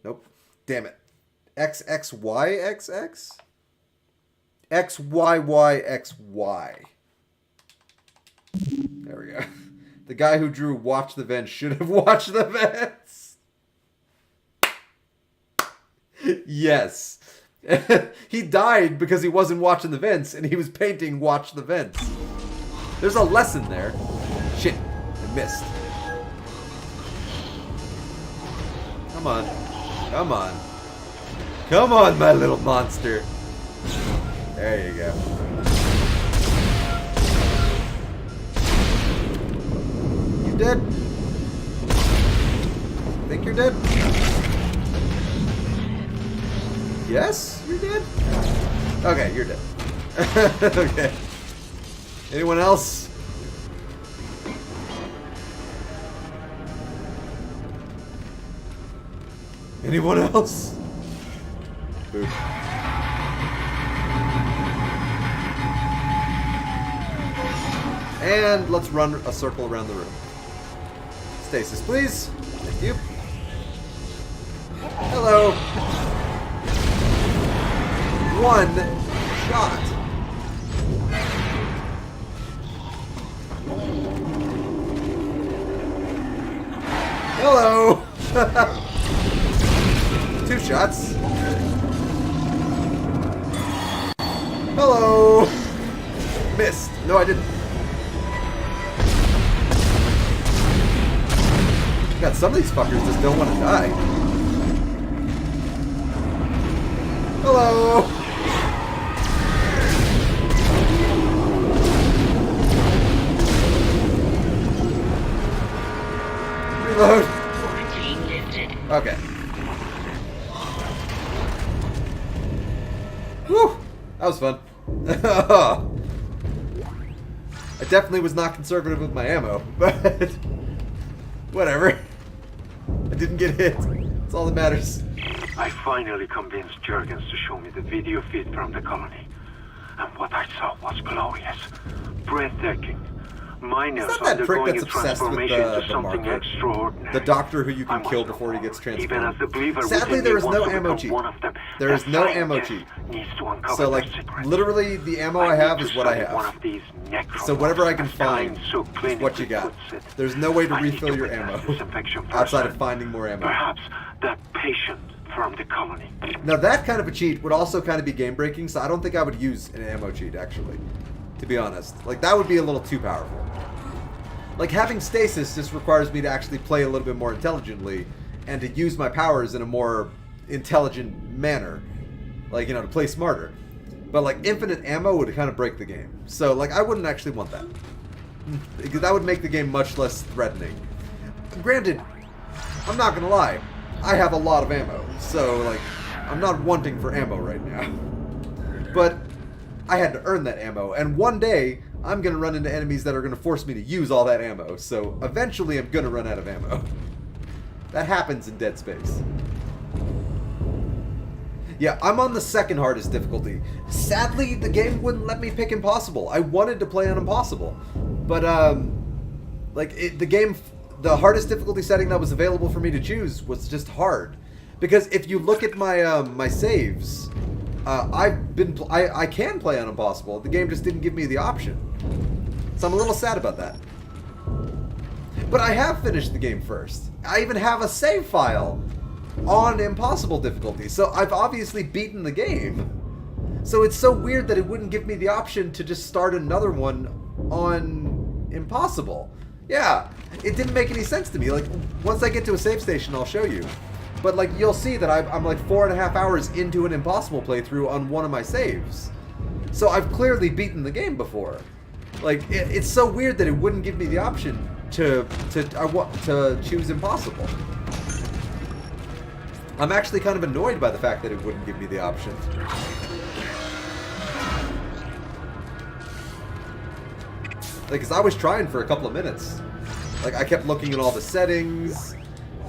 S1: Nope. Damn it. X, X, Y, X, X? X, Y, Y, X, Y. There we go. The guy who drew Watch the Vents should have watched the vents. Yes. He died because he wasn't watching the vents and he was painting Watch the Vents. There's a lesson there. Shit. I missed. Come on. Come on. Come on, my little monster. There you go. You dead? Think you're dead? Yes? You're dead? Okay, you're dead. Okay. Anyone else? Anyone else? Boop. And let's run a circle around the room. Stasis, please. Thank you. Hello. One shot. Hello. 2 shots. Hello. Missed. No, I didn't. God, some of these fuckers just don't want to die. Hello. Reload. Okay. Whew. That was fun. I definitely was not conservative with my ammo, but whatever. I didn't get hit. That's all that matters.
S13: I finally convinced Jurgens to show me the video feed from the colony. And what I saw was glorious. Breathtaking. Miners undergoing a transformation to something extraordinary.
S1: The doctor who you can kill before he gets transformed. Sadly, there is no ammo cheat. There is no ammo cheat. So, like, literally, the ammo I have is what I have. So whatever I can find is what you got. There's no way to refill your ammo outside of finding more ammo.
S13: Perhaps that patient from the colony.
S1: Now, that kind of a cheat would also kind of be game-breaking, so I don't think I would use an ammo cheat, actually. To be honest. Like, that would be a little too powerful. Like, having stasis just requires me to actually play a little bit more intelligently and to use my powers in a more intelligent manner. Like, you know, to play smarter. But, like, infinite ammo would kind of break the game. So, like, I wouldn't actually want that. Because that would make the game much less threatening. Granted, I'm not gonna lie. I have a lot of ammo. So, like, I'm not wanting for ammo right now. But I had to earn that ammo, and one day I'm going to run into enemies that are going to force me to use all that ammo, so eventually I'm going to run out of ammo. That happens in Dead Space. Yeah, I'm on the second hardest difficulty. Sadly, the game wouldn't let me pick impossible. I wanted to play on impossible, but the hardest difficulty setting that was available for me to choose was just hard. Because if you look at my my saves, I can play on impossible. The game just didn't give me the option, so I'm a little sad about that. But I have finished the game first. I even have a save file on impossible difficulty, so I've obviously beaten the game. So it's so weird that it wouldn't give me the option to just start another one on impossible. Yeah, it didn't make any sense to me. Like, once I get to a save station, I'll show you. But like, you'll see that I'm like 4.5 hours into an impossible playthrough on one of my saves. So I've clearly beaten the game before. Like, it's so weird that it wouldn't give me the option to choose impossible. I'm actually kind of annoyed by the fact that it wouldn't give me the option. Like, cause I was trying for a couple of minutes. Like, I kept looking at all the settings.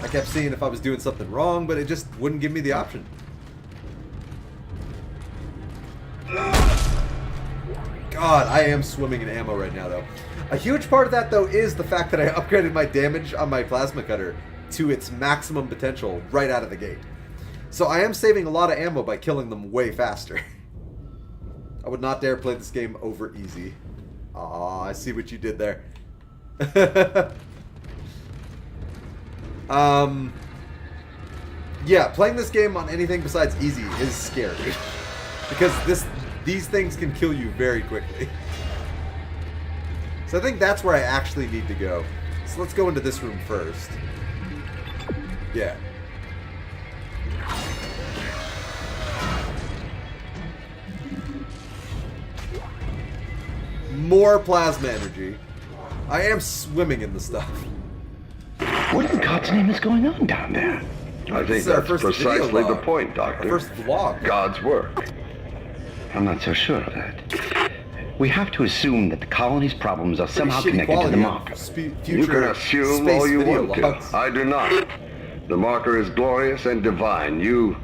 S1: I kept seeing if I was doing something wrong, but it just wouldn't give me the option. God, I am swimming in ammo right now, though. A huge part of that, though, is the fact that I upgraded my damage on my plasma cutter to its maximum potential right out of the gate. So I am saving a lot of ammo by killing them way faster. I would not dare play this game over easy. Aw, I see what you did there. Yeah, playing this game on anything besides easy is scary. Because these things can kill you very quickly. So I think that's where I actually need to go. So let's go into this room first. Yeah. More plasma energy. I am swimming in the stuff.
S14: What in God's name is going on down there?
S15: I think that's precisely the point, Doctor.
S1: Our first vlog.
S15: God's work.
S14: I'm not so sure of that. We have to assume that the colony's problems are somehow connected to the marker.
S15: You can assume all you want to. I do not. The marker is glorious and divine. You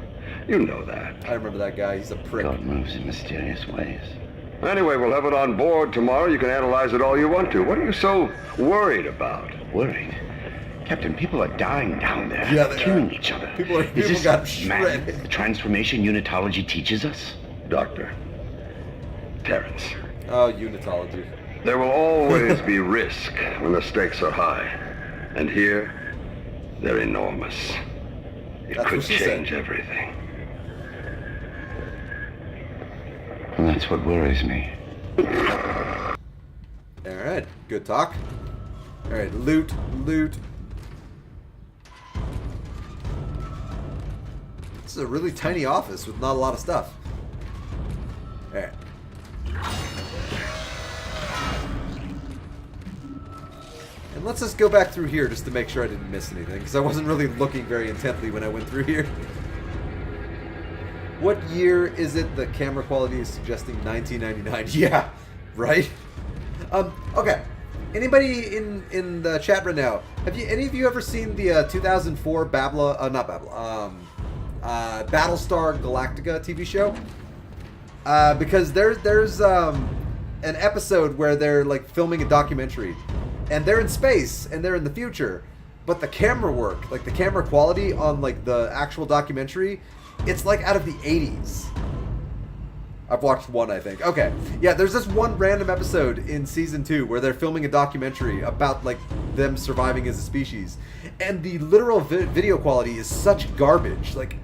S15: know that.
S1: I remember that guy. He's a prick.
S14: God moves in mysterious ways.
S15: Anyway, we'll have it on board tomorrow. You can analyze it all you want to. What are you so worried about?
S14: Worried? Captain, people are dying down there.
S1: Yeah, they
S14: killing
S1: are.
S14: each other.
S1: People got shredded.
S14: The transformation unitology teaches us?
S15: Doctor. Terrence.
S1: Oh, unitology.
S15: There will always be risk when the stakes are high. And here, they're enormous. It could change everything.
S14: And that's what worries me.
S1: Alright, good talk. Alright, loot. This is a really tiny office with not a lot of stuff. Alright. And let's just go back through here just to make sure I didn't miss anything, because I wasn't really looking very intently when I went through here. What year is it the camera quality is suggesting 1999? Yeah, right? Okay. Anybody in the chat right now, have any of you ever seen the 2004 Battlestar Galactica TV show? Because there's an episode where they're like filming a documentary, and they're in space and they're in the future, but the camera work, like the camera quality on like the actual documentary, it's like out of the 80s. I've watched one, I think. Okay. Yeah, there's this one random episode in season 2 where they're filming a documentary about like them surviving as a species. And the literal video quality is such garbage. Like,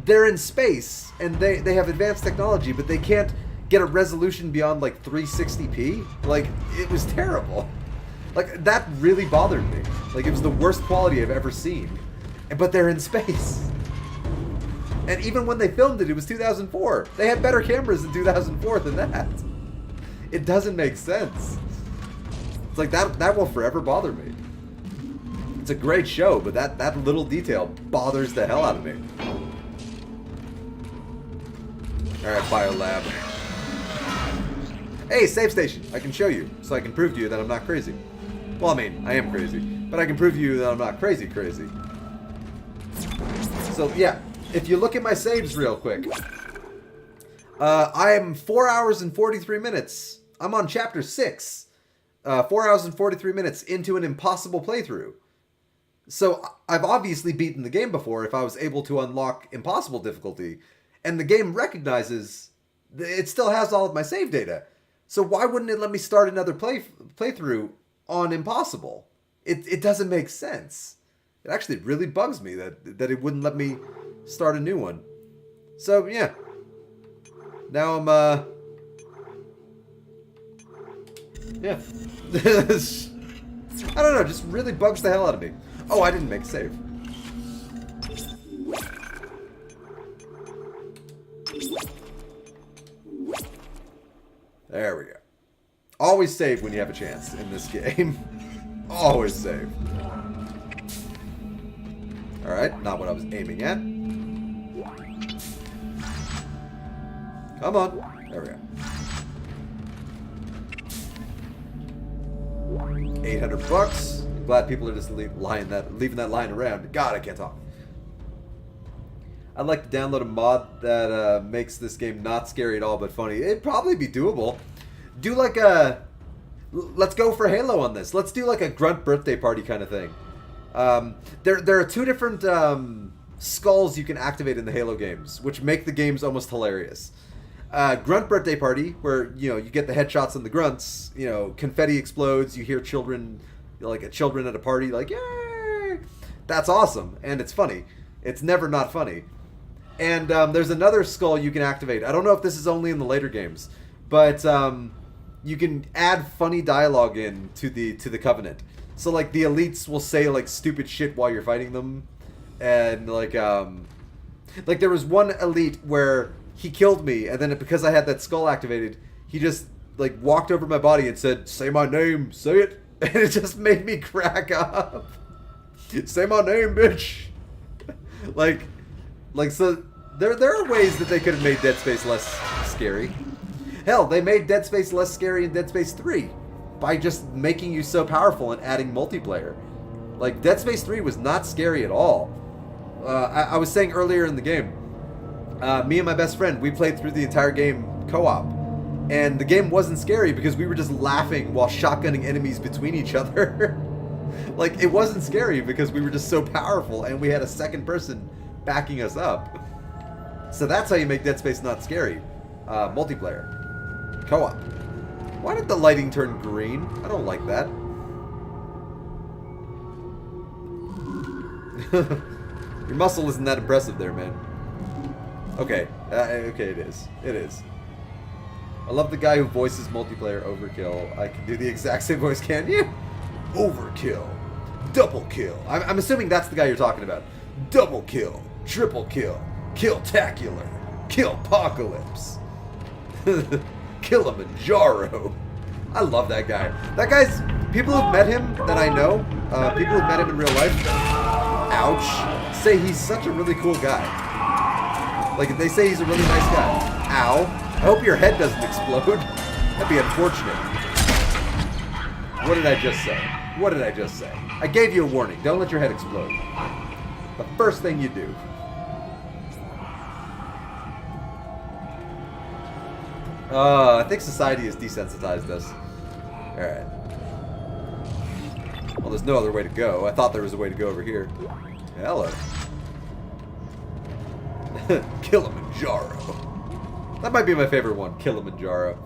S1: they're in space and they have advanced technology, but they can't get a resolution beyond like 360p. Like, it was terrible. Like, that really bothered me. Like, it was the worst quality I've ever seen. But they're in space. And even when they filmed it, it was 2004. They had better cameras in 2004 than that. It doesn't make sense. It's like, that will forever bother me. It's a great show, but that little detail bothers the hell out of me. Alright, Biolab. Hey, save station. I can show you, so I can prove to you that I'm not crazy. Well, I mean, I am crazy, but I can prove to you that I'm not crazy. So, yeah, if you look at my saves real quick, I'm 4 hours and 43 minutes. I'm on chapter 6. 4 hours and 43 minutes into an impossible playthrough. So I've obviously beaten the game before if I was able to unlock impossible difficulty. And the game recognizes it still has all of my save data. So why wouldn't it let me start another playthrough on impossible? It doesn't make sense. It actually really bugs me that it wouldn't let me start a new one. So yeah. Now I'm yeah. I don't know, just really bugs the hell out of me. Oh, I didn't make a save. There we go. Always save when you have a chance in this game. Always save. Alright, not what I was aiming at. Come on. There we go. 800 bucks. I'm glad people are just leaving that line around. God, I can't talk. I'd like to download a mod that makes this game not scary at all, but funny. It'd probably be doable. Do like a... Let's go for Halo on this. Let's do like a grunt birthday party kind of thing. There are two different skulls you can activate in the Halo games, which make the games almost hilarious. Grunt birthday party, where you get the headshots and the grunts. Confetti explodes. You hear children, like children at a party, like yay! That's awesome, and it's funny. It's never not funny. And there's another skull you can activate. I don't know if this is only in the later games, but you can add funny dialogue in to the Covenant. So like the elites will say like stupid shit while you're fighting them, and like there was one elite where he killed me, and then because I had that skull activated, he just like walked over my body and said, "Say my name, say it," and it just made me crack up. Say my name, bitch. like so there are ways that they could have made Dead Space less scary. Hell, they made Dead Space less scary in Dead Space 3 by just making you so powerful and adding multiplayer. Like, Dead Space 3 was not scary at all. I was saying earlier in the game, me and my best friend, we played through the entire game co-op. And the game wasn't scary because we were just laughing while shotgunning enemies between each other. Like, it wasn't scary because we were just so powerful and we had a second person backing us up. So that's how you make Dead Space not scary. Multiplayer. Co-op. Why did the lighting turn green? I don't like that. Your muscle isn't that impressive there, man. Okay. Okay, it is. It is. I love the guy who voices multiplayer Overkill. I can do the exact same voice, can you? Overkill. Double kill. I'm assuming that's the guy you're talking about. Double kill. Triple kill. Kill-tacular. Kill-pocalypse. Kilimanjaro. I love that guy. That guy's... People who've met him that I know, people who've met him in real life, ouch, say he's such a really cool guy. Like, they say he's a really nice guy. Ow. I hope your head doesn't explode. That'd be unfortunate. What did I just say? What did I just say? I gave you a warning. Don't let your head explode. The first thing you do. I think society has desensitized us. Alright. Well, there's no other way to go. I thought there was a way to go over here. Hello. Kilimanjaro. That might be my favorite one, Kilimanjaro.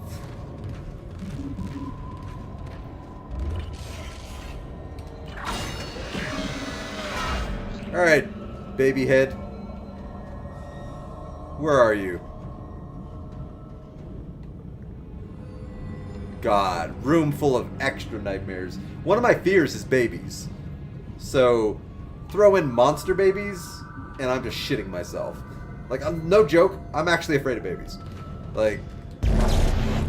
S1: Alright, baby head. Where are you? God, room full of extra nightmares. One of my fears is babies. So, throw in monster babies, and I'm just shitting myself. Like, no joke, I'm actually afraid of babies. Like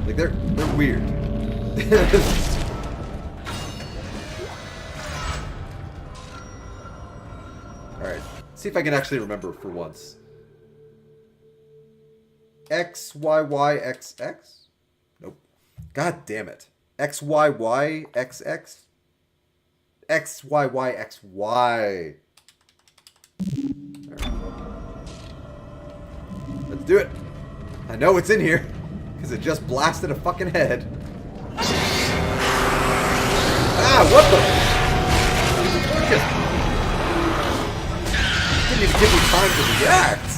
S1: they're weird. Alright, see if I can actually remember for once. XYYXX? Nope. God damn it. XYYXX? XYYXY. Alright. Let's do it. I know it's in here because it just blasted a fucking head. Ah, what the? Didn't even give me time to react.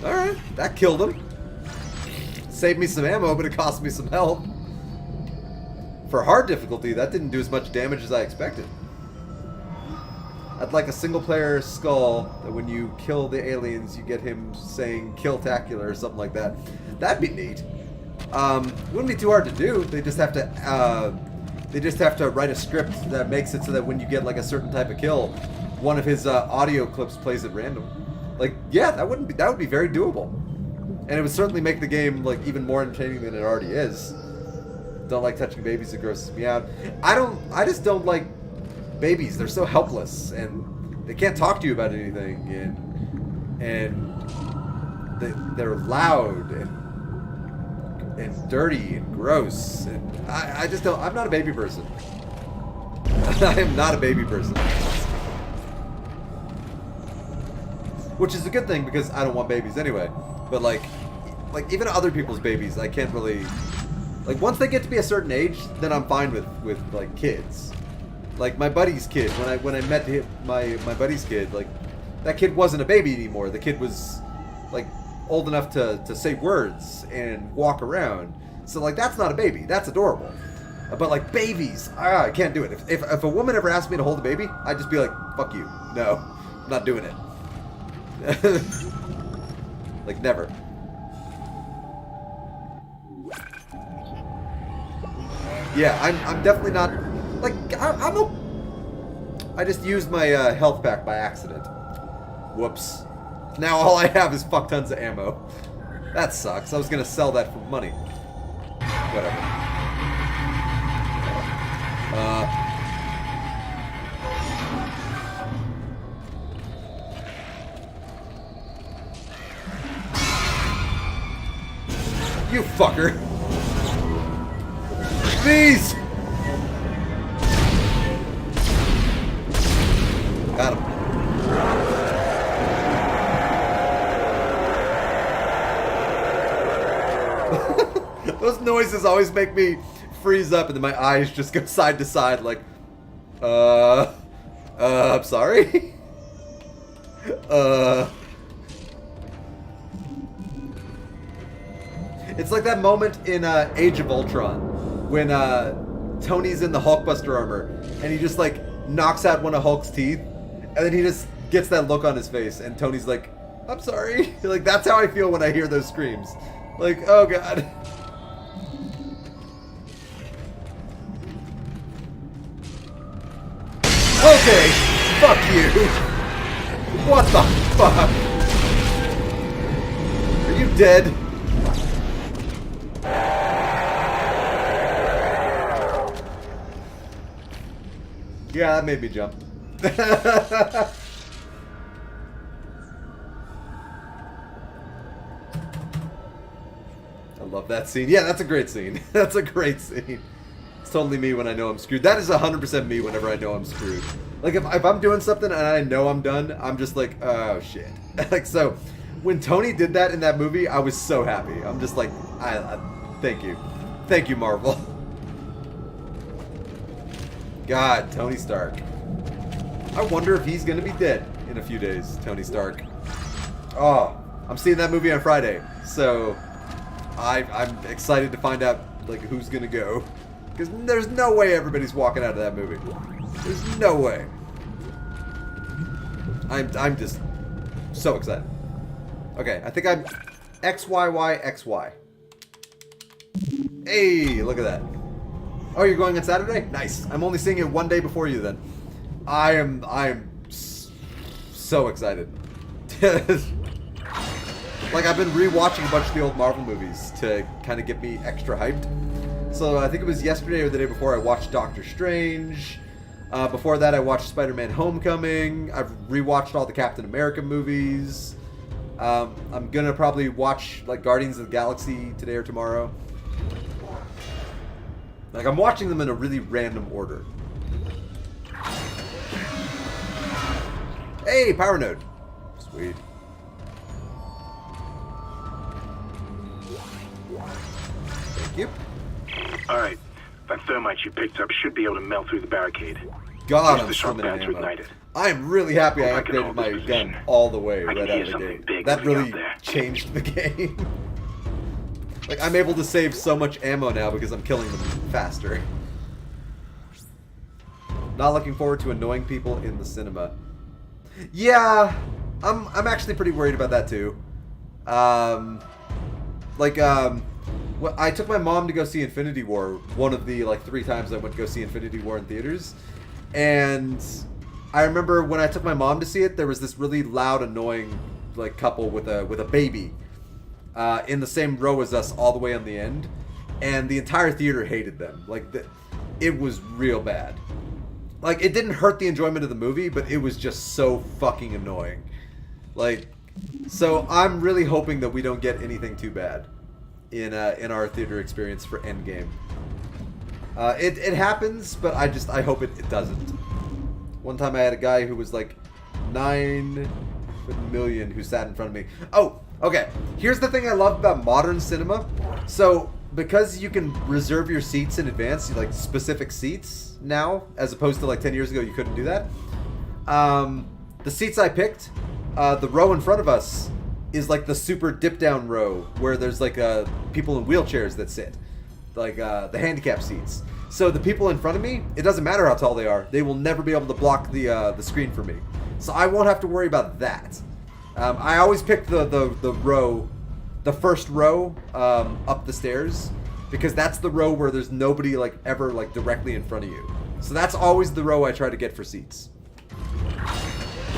S1: Alright, that killed him. Saved me some ammo, but it cost me some health. For hard difficulty, that didn't do as much damage as I expected. I'd like a single-player skull that when you kill the aliens, you get him saying "kill-tacular" or something like that. That'd be neat. It wouldn't be too hard to do. They just have to write a script that makes it so that when you get like a certain type of kill, one of his audio clips plays at random. Like, yeah, that would be very doable, and it would certainly make the game like even more entertaining than it already is. Don't like touching babies; it grosses me out. I just don't like babies. They're so helpless, and they can't talk to you about anything, and they're loud and dirty and gross, and I just don't. I'm not a baby person. I am not a baby person. Which is a good thing because I don't want babies anyway. But like even other people's babies, I can't really. Like once they get to be a certain age, then I'm fine with like kids. Like my buddy's kid, when I met him, my buddy's kid, like that kid wasn't a baby anymore. The kid was like old enough to say words and walk around. So like that's not a baby. That's adorable. But like babies, I can't do it. If a woman ever asked me to hold a baby, I'd just be like, fuck you. No, I'm not doing it. Like never. Yeah, I'm definitely not. Like I just used my health pack by accident. Whoops. Now all I have is fuck tons of ammo. That sucks. I was gonna sell that for money. Whatever. You fucker. Please. Got him. Those noises always make me freeze up and then my eyes just go side to side like, I'm sorry? It's like that moment in Age of Ultron when Tony's in the Hulkbuster armor and he just like knocks out one of Hulk's teeth and then he just gets that look on his face and Tony's like, I'm sorry. Like that's how I feel when I hear those screams. Like, oh god. Okay, fuck you. What the fuck? Are you dead? Yeah, that made me jump. I love that scene. Yeah, that's a great scene. That's a great scene. It's totally me when I know I'm screwed. That is 100% me whenever I know I'm screwed. Like, if I'm doing something and I know I'm done, I'm just like, oh, shit. Like, so, when Tony did that in that movie, I was so happy. I'm just like, thank you. Thank you, Marvel. God, Tony Stark. I wonder if he's gonna be dead in a few days, Tony Stark. Oh, I'm seeing that movie on Friday, so I'm excited to find out like who's gonna go, because there's no way everybody's walking out of that movie. There's no way. I'm just so excited. Okay, I think I'm XYYXY. Hey, look at that. Oh, you're going on Saturday? Nice. I'm only seeing it one day before you then. I am so excited. Like, I've been rewatching a bunch of the old Marvel movies to kind of get me extra hyped. So I think it was yesterday or the day before I watched Doctor Strange. Before that I watched Spider-Man Homecoming. I've rewatched all the Captain America movies. I'm gonna probably watch like Guardians of the Galaxy today or tomorrow. Like, I'm watching them in a really random order. Hey, power node. Sweet. Thank you.
S10: Alright. That thermite you picked up should be able to melt through the barricade.
S1: God,
S10: Use
S1: I'm
S10: the
S1: so
S10: shock
S1: many
S10: pad to
S1: ammo.
S10: ignite it.
S1: I'm really happy I
S10: Hope I can
S1: upgraded
S10: hold
S1: my
S10: this
S1: gun
S10: position.
S1: all the way
S10: I
S1: right
S10: can
S1: out
S10: hear
S1: of the
S10: something
S1: gate.
S10: big
S1: That
S10: moving
S1: really
S10: out there.
S1: changed the game. Like, I'm able to save so much ammo now because I'm killing them faster. Not looking forward to annoying people in the cinema. Yeah, I'm actually pretty worried about that too. Well, I took my mom to go see Infinity War, one of the like 3 times I went to go see Infinity War in theaters. And I remember when I took my mom to see it, there was this really loud, annoying like couple with a baby in the same row as us all the way on the end. And the entire theater hated them. Like, it was real bad. Like, it didn't hurt the enjoyment of the movie, but it was just so fucking annoying. Like, so I'm really hoping that we don't get anything too bad in our theater experience for Endgame. It happens, but I hope it doesn't. One time I had a guy who was like 9 million who sat in front of me. Oh, okay. Here's the thing I love about modern cinema. So, because you can reserve your seats in advance, like specific seats now, as opposed to like 10 years ago, you couldn't do that. The seats I picked, the row in front of us is like the super dip down row where there's like people in wheelchairs that sit, like the handicap seats. So the people in front of me, it doesn't matter how tall they are, they will never be able to block the screen for me. So I won't have to worry about that. I always pick the row, the first row up the stairs, because that's the row where there's nobody like ever like directly in front of you. So that's always the row I try to get for seats.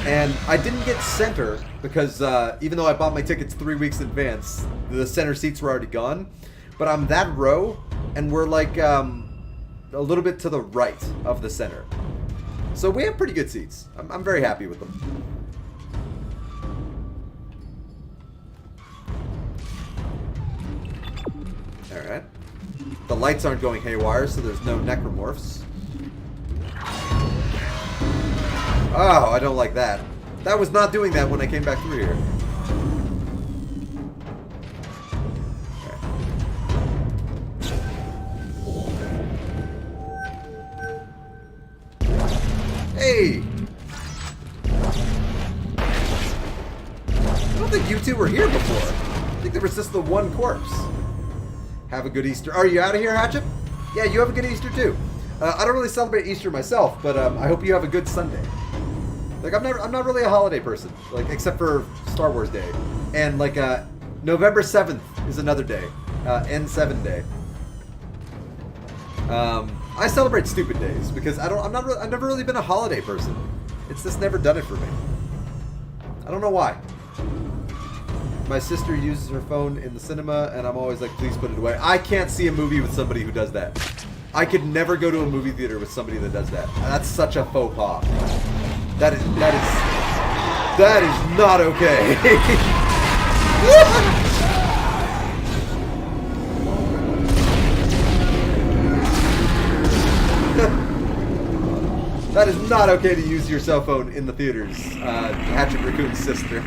S1: And I didn't get center because even though I bought my tickets 3 weeks in advance, the center seats were already gone. But I'm that row, and we're like a little bit to the right of the center. So we have pretty good seats. I'm very happy with them. Alright. The lights aren't going haywire, so there's no necromorphs. Oh, I don't like that. That was not doing that when I came back through here. Hey! I don't think you two were here before. I think there was just the one corpse. Have a good Easter. Are you out of here, Hatchet? Yeah, you have a good Easter too. I don't really celebrate Easter myself, but I hope you have a good Sunday. Like, I'm not really a holiday person, like, except for Star Wars Day, and like November 7th is another day, N7 Day. I celebrate stupid days because I've never really been a holiday person. It's just never done it for me. I don't know why. My sister uses her phone in the cinema, and I'm always like, please put it away. I can't see a movie with somebody who does that. I could never go to a movie theater with somebody that does that. That's such a faux pas. That is not okay. That is not okay to use your cell phone in the theaters. Hatchet Raccoon's sister.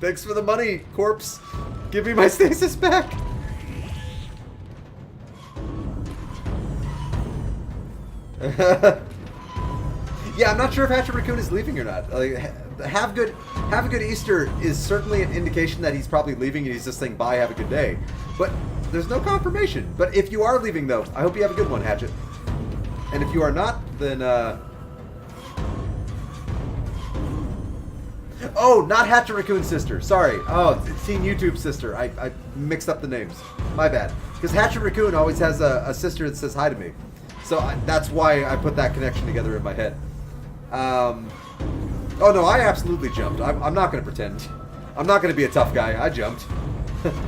S1: Thanks for the money, corpse. Give me my stasis back. Yeah, I'm not sure if Hatchet Raccoon is leaving or not. Like, have a good Easter is certainly an indication that he's probably leaving and he's just saying bye, have a good day. But there's no confirmation. But if you are leaving though, I hope you have a good one, Hatchet. And if you are not, then oh, not Hatchet Raccoon's sister. Sorry. Oh, it's Teen YouTube's sister. I mixed up the names. My bad. Because Hatchet Raccoon always has a sister that says hi to me. So that's why I put that connection together in my head. Oh no, I absolutely jumped. I'm not going to pretend. I'm not going to be a tough guy. I jumped.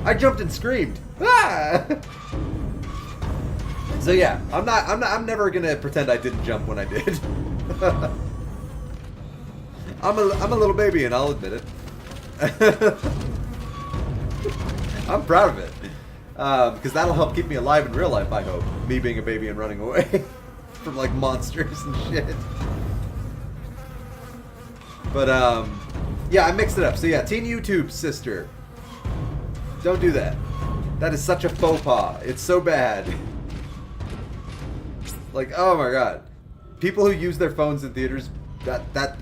S1: I jumped and screamed. Ah! So yeah, I'm never going to pretend I didn't jump when I did. I'm a little baby and I'll admit it. I'm proud of it. Because that'll help keep me alive in real life, I hope. Me being a baby and running away from like monsters and shit. But, yeah, I mixed it up. So, yeah, Teen YouTube Sister. Don't do that. That is such a faux pas. It's so bad. Like, oh my god. People who use their phones in theaters, that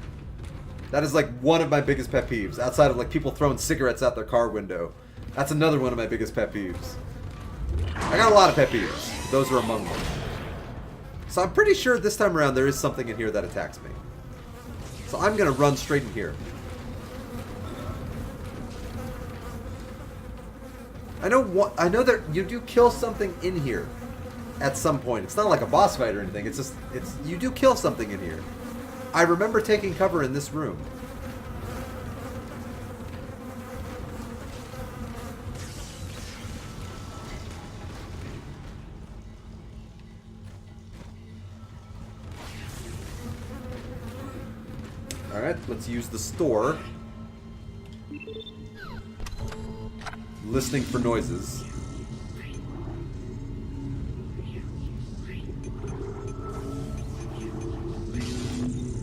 S1: is like one of my biggest pet peeves. Outside of like people throwing cigarettes out their car window. That's another one of my biggest pet peeves. I got a lot of pet peeves. Those are among them. So I'm pretty sure this time around there is something in here that attacks me. So I'm gonna run straight in here. I know that you do kill something in here at some point. It's not like a boss fight or anything. It's just you do kill something in here. I remember taking cover in this room. Alright, let's use the store. Listening for noises.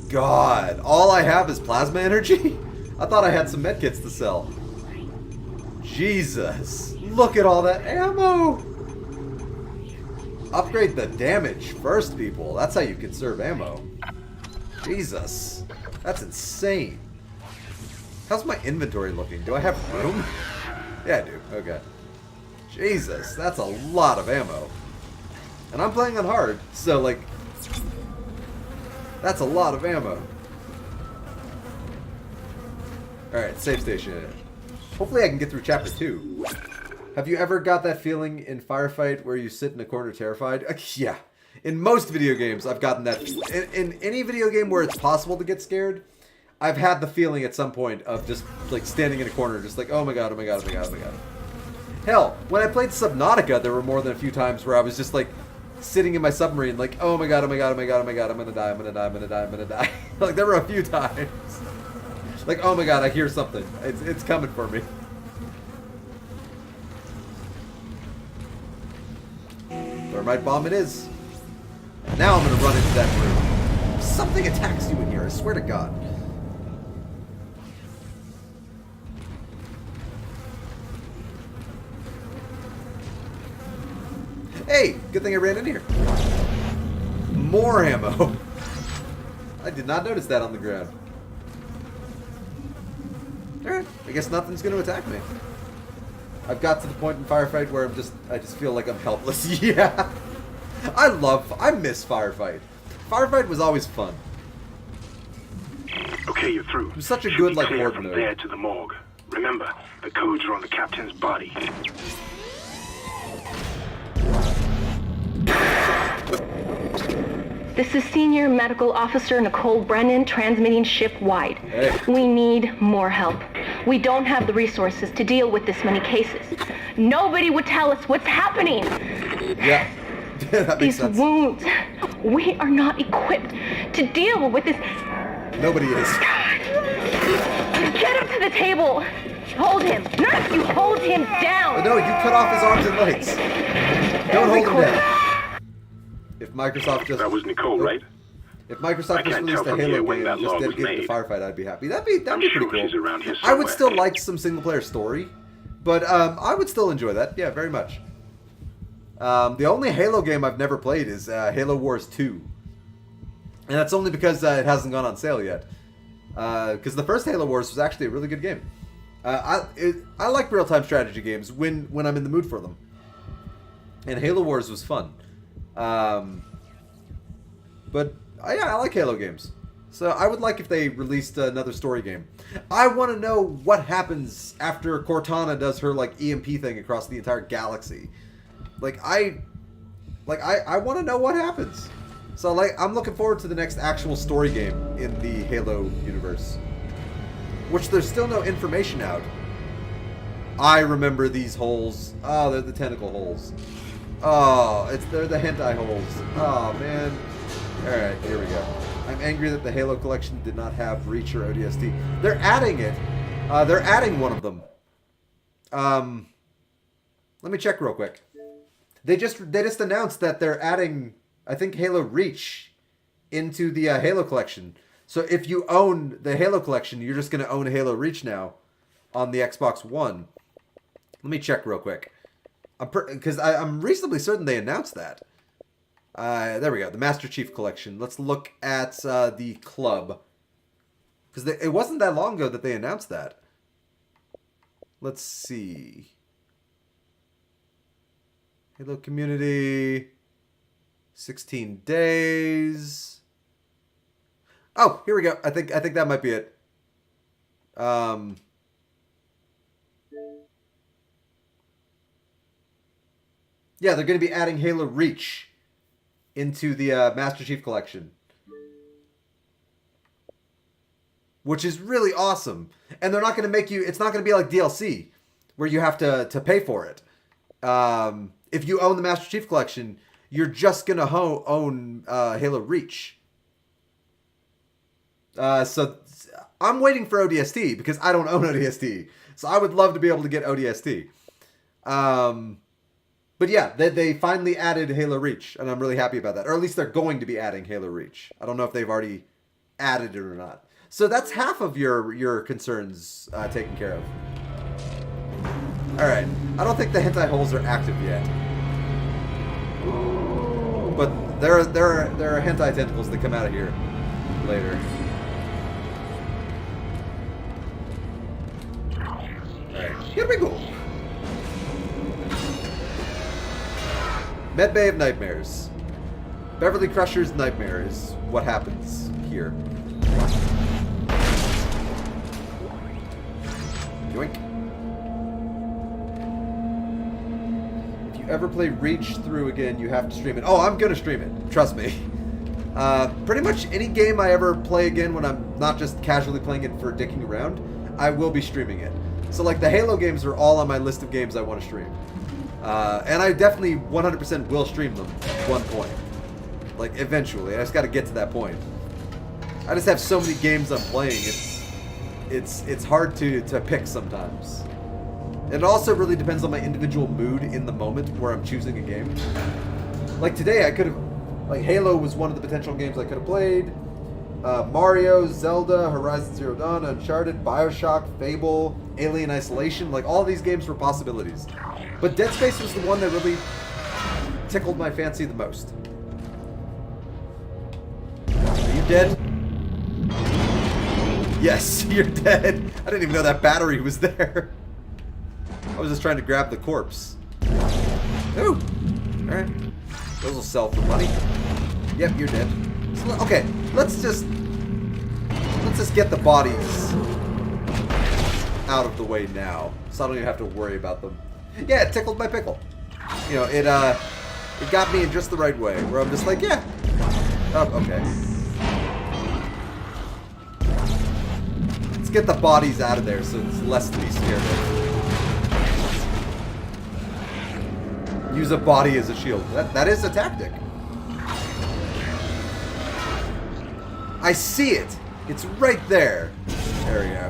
S1: God, all I have is plasma energy? I thought I had some medkits to sell. Jesus, look at all that ammo! Upgrade the damage first, people. That's how you conserve ammo. Jesus, that's insane. How's my inventory looking? Do I have room? Yeah, I do. Okay. Jesus, that's a lot of ammo. And I'm playing on hard, so like... That's a lot of ammo. Alright, save station. Hopefully I can get through chapter 2. Have you ever got that feeling in Firefight where you sit in a corner terrified? Yeah. In most video games, I've gotten that. In any video game where it's possible to get scared, I've had the feeling at some point of just like standing in a corner, just like, oh my god, oh my god, oh my god, oh my god. Hell, when I played Subnautica, there were more than a few times where I was just like sitting in my submarine, like, oh my god, oh my god, oh my god, oh my god, I'm gonna die, I'm gonna die, I'm gonna die, I'm gonna die. Like there were a few times. Like, oh my god, I hear something. It's coming for me. Thermite bomb it is. Now I'm gonna run into that room. Something attacks you in here, I swear to god. Hey, good thing I ran in here. More ammo. I did not notice that on the ground. Alright, I guess nothing's gonna attack me. I've got to the point in Firefight where I just feel like I'm helpless. Yeah. I miss Firefight. Firefight was always fun.
S10: Okay, you're through.
S1: It was such a good like horde
S10: from
S1: mode.
S10: there to the morgue. Remember, the codes are on the captain's body.
S2: This is Senior Medical Officer Nicole Brennan transmitting ship-wide.
S1: Hey.
S2: We need more help. We don't have the resources to deal with this many cases. Nobody would tell us what's happening.
S1: Yeah. That makes
S2: These
S1: sense.
S2: wounds, we are not equipped to deal with this.
S1: Nobody is.
S2: Get him to the table. Hold him. Nurse, you hold him down.
S1: No, you cut off his arms and legs. Don't hold him down. If Microsoft just...
S10: That was Nicole, right?
S1: If Microsoft just released a Halo game and just dedicated to Firefight, I'd be happy. That'd be pretty cool. I would still like some single-player story, but I would still enjoy that. Yeah, very much. The only Halo game I've never played is Halo Wars 2. And that's only because it hasn't gone on sale yet. Because the first Halo Wars was actually a really good game. I like real-time strategy games when I'm in the mood for them. And Halo Wars was fun. But yeah, I like Halo games. So I would like if they released another story game. I want to know what happens after Cortana does her like EMP thing across the entire galaxy. I want to know what happens. So I'm looking forward to the next actual story game in the Halo universe. Which there's still no information out. I remember these holes. Oh, they're the tentacle holes. Oh, they're the hentai holes. Oh, man. Alright, here we go. I'm angry that the Halo collection did not have Reach or ODST. They're adding it. They're adding one of them. Let me check real quick. They just announced that they're adding, I think, Halo Reach into the Halo collection. So if you own the Halo collection, you're just going to own Halo Reach now on the Xbox One. Let me check real quick. Because I'm reasonably certain they announced that. There we go. The Master Chief Collection. Let's look at the club. Because it wasn't that long ago that they announced that. Let's see. Halo Community. 16 days. Oh, here we go. I think that might be it. Yeah, they're going to be adding Halo Reach into the Master Chief Collection. Which is really awesome. And they're not going to make you... It's not going to be like DLC, where you have to pay for it. If you own the Master Chief Collection, you're just going to own Halo Reach. So I'm waiting for ODST, because I don't own ODST. So I would love to be able to get ODST. But yeah, they finally added Halo Reach, and I'm really happy about that. Or at least they're going to be adding Halo Reach. I don't know if they've already added it or not. So that's half of your concerns taken care of. Alright, I don't think the hentai holes are active yet. But there are hentai tentacles that come out of here later. Alright, here we go. Medbay of Nightmares. Beverly Crusher's Nightmare is what happens here. Yoink. If you ever play Reach through again, you have to stream it. Oh, I'm gonna stream it. Trust me. Pretty much any game I ever play again when I'm not just casually playing it for dicking around, I will be streaming it. So like the Halo games are all on my list of games I want to stream. And I definitely 100% will stream them at one point. Like, eventually. I just gotta get to that point. I just have so many games I'm playing, it's hard to pick sometimes. It also really depends on my individual mood in the moment where I'm choosing a game. Like today, I could have... Like, Halo was one of the potential games I could have played. Mario, Zelda, Horizon Zero Dawn, Uncharted, Bioshock, Fable, Alien Isolation. Like, all these games were possibilities. But Dead Space was the one that really tickled my fancy the most. Are you dead? Yes, you're dead. I didn't even know that battery was there. I was just trying to grab the corpse. Ooh. Alright. Those will sell for money. Yep, you're dead. So, okay, let's just get the bodies out of the way now. So I don't even have to worry about them. Yeah, it tickled my pickle. You know, it got me in just the right way, where I'm just like, yeah. Oh, okay. Let's get the bodies out of there so it's less to be scared of. Use a body as a shield. That is a tactic. I see it. It's right there. There we go.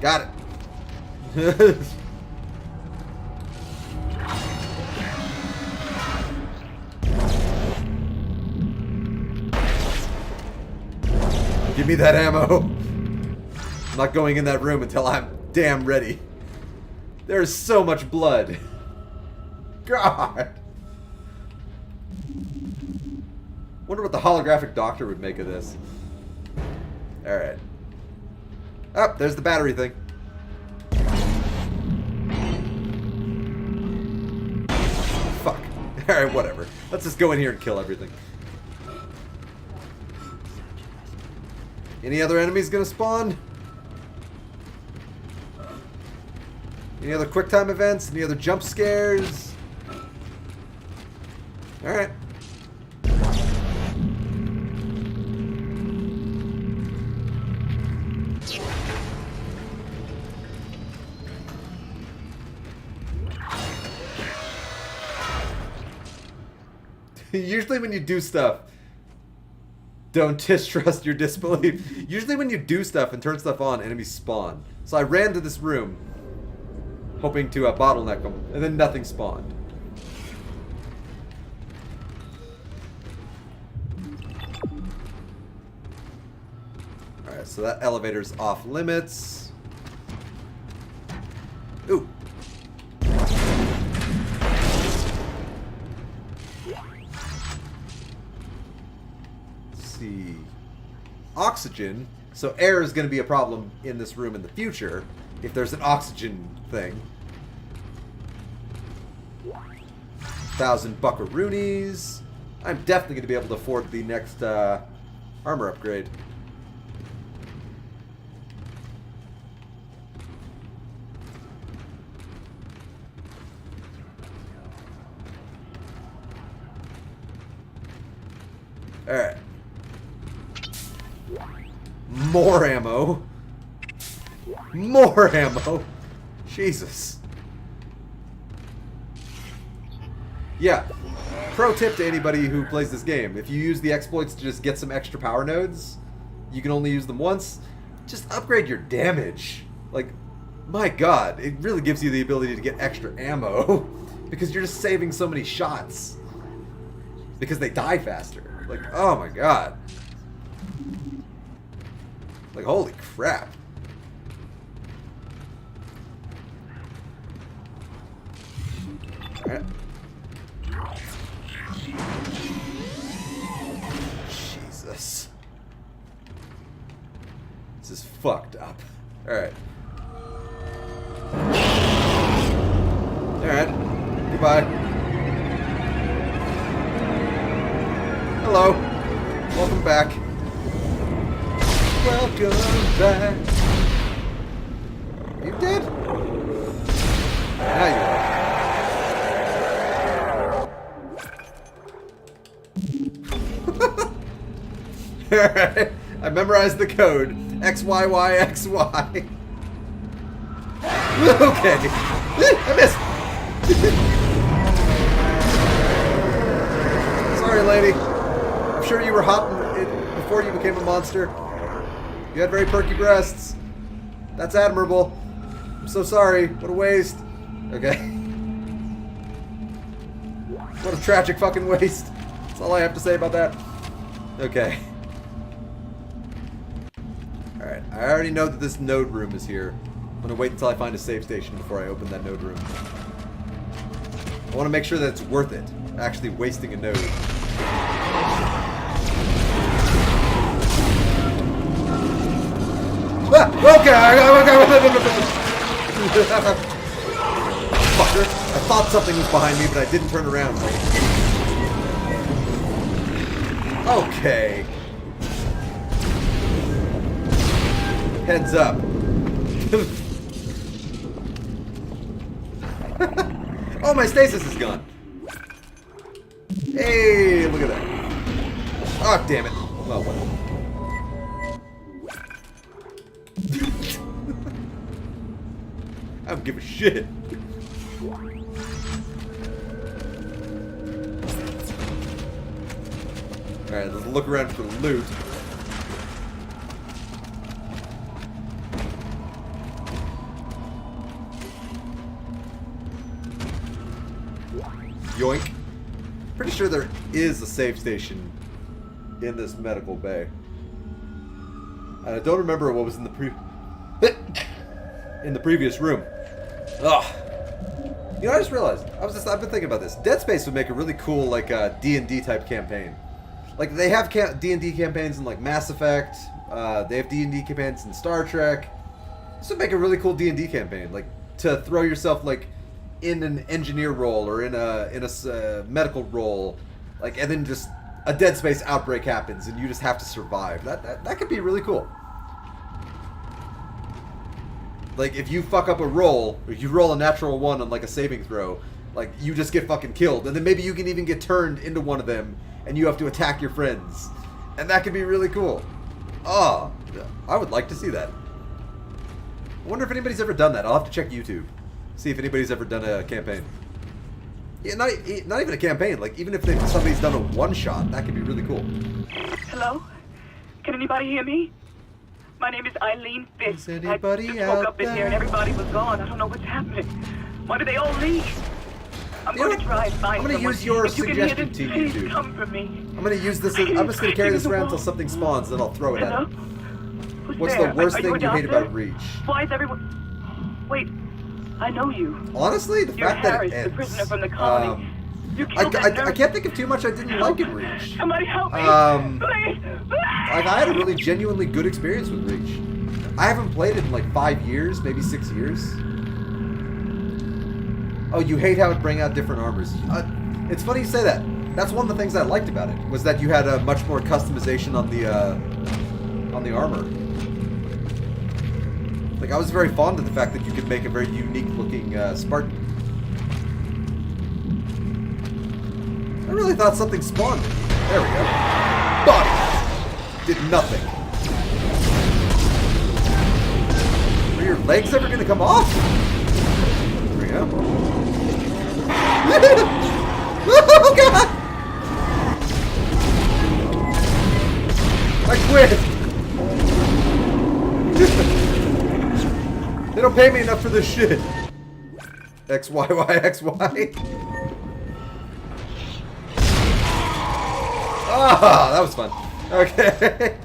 S1: Got it. Give me that ammo. I'm not going in that room until I'm damn ready. There's so much blood. God. Wonder what the holographic doctor would make of this. Alright. Oh, there's the battery thing. Fuck. Alright, whatever. Let's just go in here and kill everything. Any other enemies gonna spawn? Any other quick time events? Any other jump scares? Alright. Usually when you do stuff, Don't distrust your disbelief. Usually when you do stuff and turn stuff on, enemies spawn. So I ran to this room, hoping to bottleneck them, and then nothing spawned. Alright, so that elevator's off limits. Ooh. See, oxygen, so air is going to be a problem in this room in the future if there's an oxygen thing. 1,000 buckaroonies. I'm definitely going to be able to afford the next armor upgrade. Alright. More ammo. More ammo. Jesus. Yeah. Pro tip to anybody who plays this game. If you use the exploits to just get some extra power nodes, you can only use them once. Just upgrade your damage. Like, my god, it really gives you the ability to get extra ammo. Because you're just saving so many shots. Because they die faster. Like, oh my god. Like, holy crap. Alright. Jesus. This is fucked up. Alright. Alright. Goodbye. Hello. Welcome back. Welcome back. You did? Now you are. Alright. I memorized the code. XYYXY. Okay. I missed. Sorry, lady. I'm sure you were hot before you became a monster. You had very perky breasts. That's admirable. I'm so sorry. What a waste. Okay. What a tragic fucking waste. That's all I have to say about that. Okay. Alright. I already know that this node room is here. I'm gonna wait until I find a save station before I open that node room. I want to make sure that it's worth it. Actually wasting a node. Okay. Fucker. I thought something was behind me, but I didn't turn around. Okay. Heads up. Oh, my stasis is gone. Hey, look at that. Oh, damn it. Well, whatever. I don't give a shit. Alright, let's look around for loot. Yoink. Pretty sure there is a save station in this medical bay. And I don't remember what was in the previous room. Ugh. You know, I just realized, I've been thinking about this. Dead Space would make a really cool, like, D&D type campaign. Like, they have D&D campaigns in, like, Mass Effect. They have D&D campaigns in Star Trek. This would make a really cool D&D campaign. Like, to throw yourself, like, in an engineer role or in a medical role. Like, and then just a Dead Space outbreak happens and you just have to survive. That could be really cool. Like, if you fuck up a roll, or you roll a natural one on, like, a saving throw, like, you just get fucking killed. And then maybe you can even get turned into one of them, and you have to attack your friends. And that could be really cool. Oh, I would like to see that. I wonder if anybody's ever done that. I'll have to check YouTube. See if anybody's ever done a campaign. Yeah, not even a campaign. Like, even if somebody's done a one-shot, that could be really cool.
S9: Hello? Can anybody hear me? My name is Eileen Fisk.
S1: Is anybody
S9: I just
S1: out
S9: woke up in here and
S1: there?
S9: everybody was gone. I don't know what's happening. Why did they all leave? I'm going to try and find
S1: I'm going to
S9: someone.
S1: use your
S9: If you can hear
S1: suggestion
S9: this,
S1: to
S9: please
S1: YouTube.
S9: come for me.
S1: I'm going to use this. I'm just going to carry this around until something spawns, then I'll throw it at
S9: Hello?
S1: it.
S9: Who's
S1: What's
S9: there?
S1: the worst
S9: Are
S1: thing
S9: a
S1: you hate
S9: doctor?
S1: about Reach?
S9: Why is everyone... Wait, I know you.
S1: Honestly, the
S9: You're
S1: fact that
S9: Harris,
S1: it ends.
S9: the prisoner from the colony. You killed that
S1: I
S9: nurse.
S1: can't think of too much I didn't like in Reach.
S9: Somebody help me! Please!
S1: Like, I had a really genuinely good experience with Reach. I haven't played it in like 5 years, maybe 6 years. Oh, you hate how it bring out different armors. It's funny you say that. That's one of the things I liked about it, was that you had a much more customization on the armor. Like, I was very fond of the fact that you could make a very unique looking Spartan. I really thought something spawned. There we go. Body! Did nothing. Are your legs ever gonna come off? There we go. Oh god! I quit! They don't pay me enough for this shit. XYY. Ah, that was fun. Okay.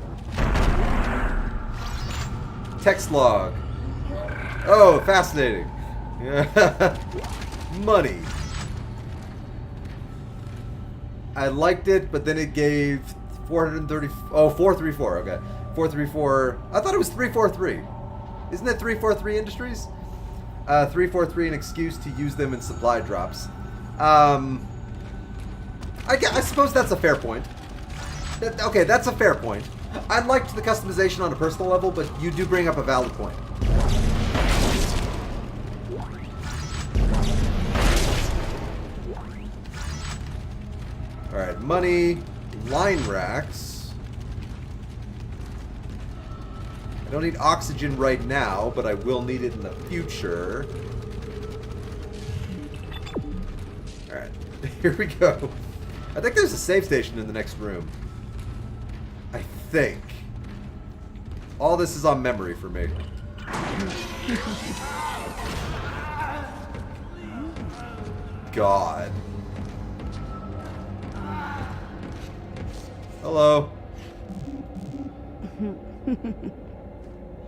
S1: Text log. Oh, fascinating. Yeah. Money. I liked it, but then it gave 430. Oh, 434. Okay. 434. I thought it was 343. Isn't it 343 Industries? 343, an excuse to use them in supply drops. I suppose that's a fair point. Okay, that's a fair point. I liked the customization on a personal level, but you do bring up a valid point. Alright, money, line racks. I don't need oxygen right now, but I will need it in the future. Alright, here we go. I think there's a save station in the next room. I think. All this is on memory for me. God. Hello.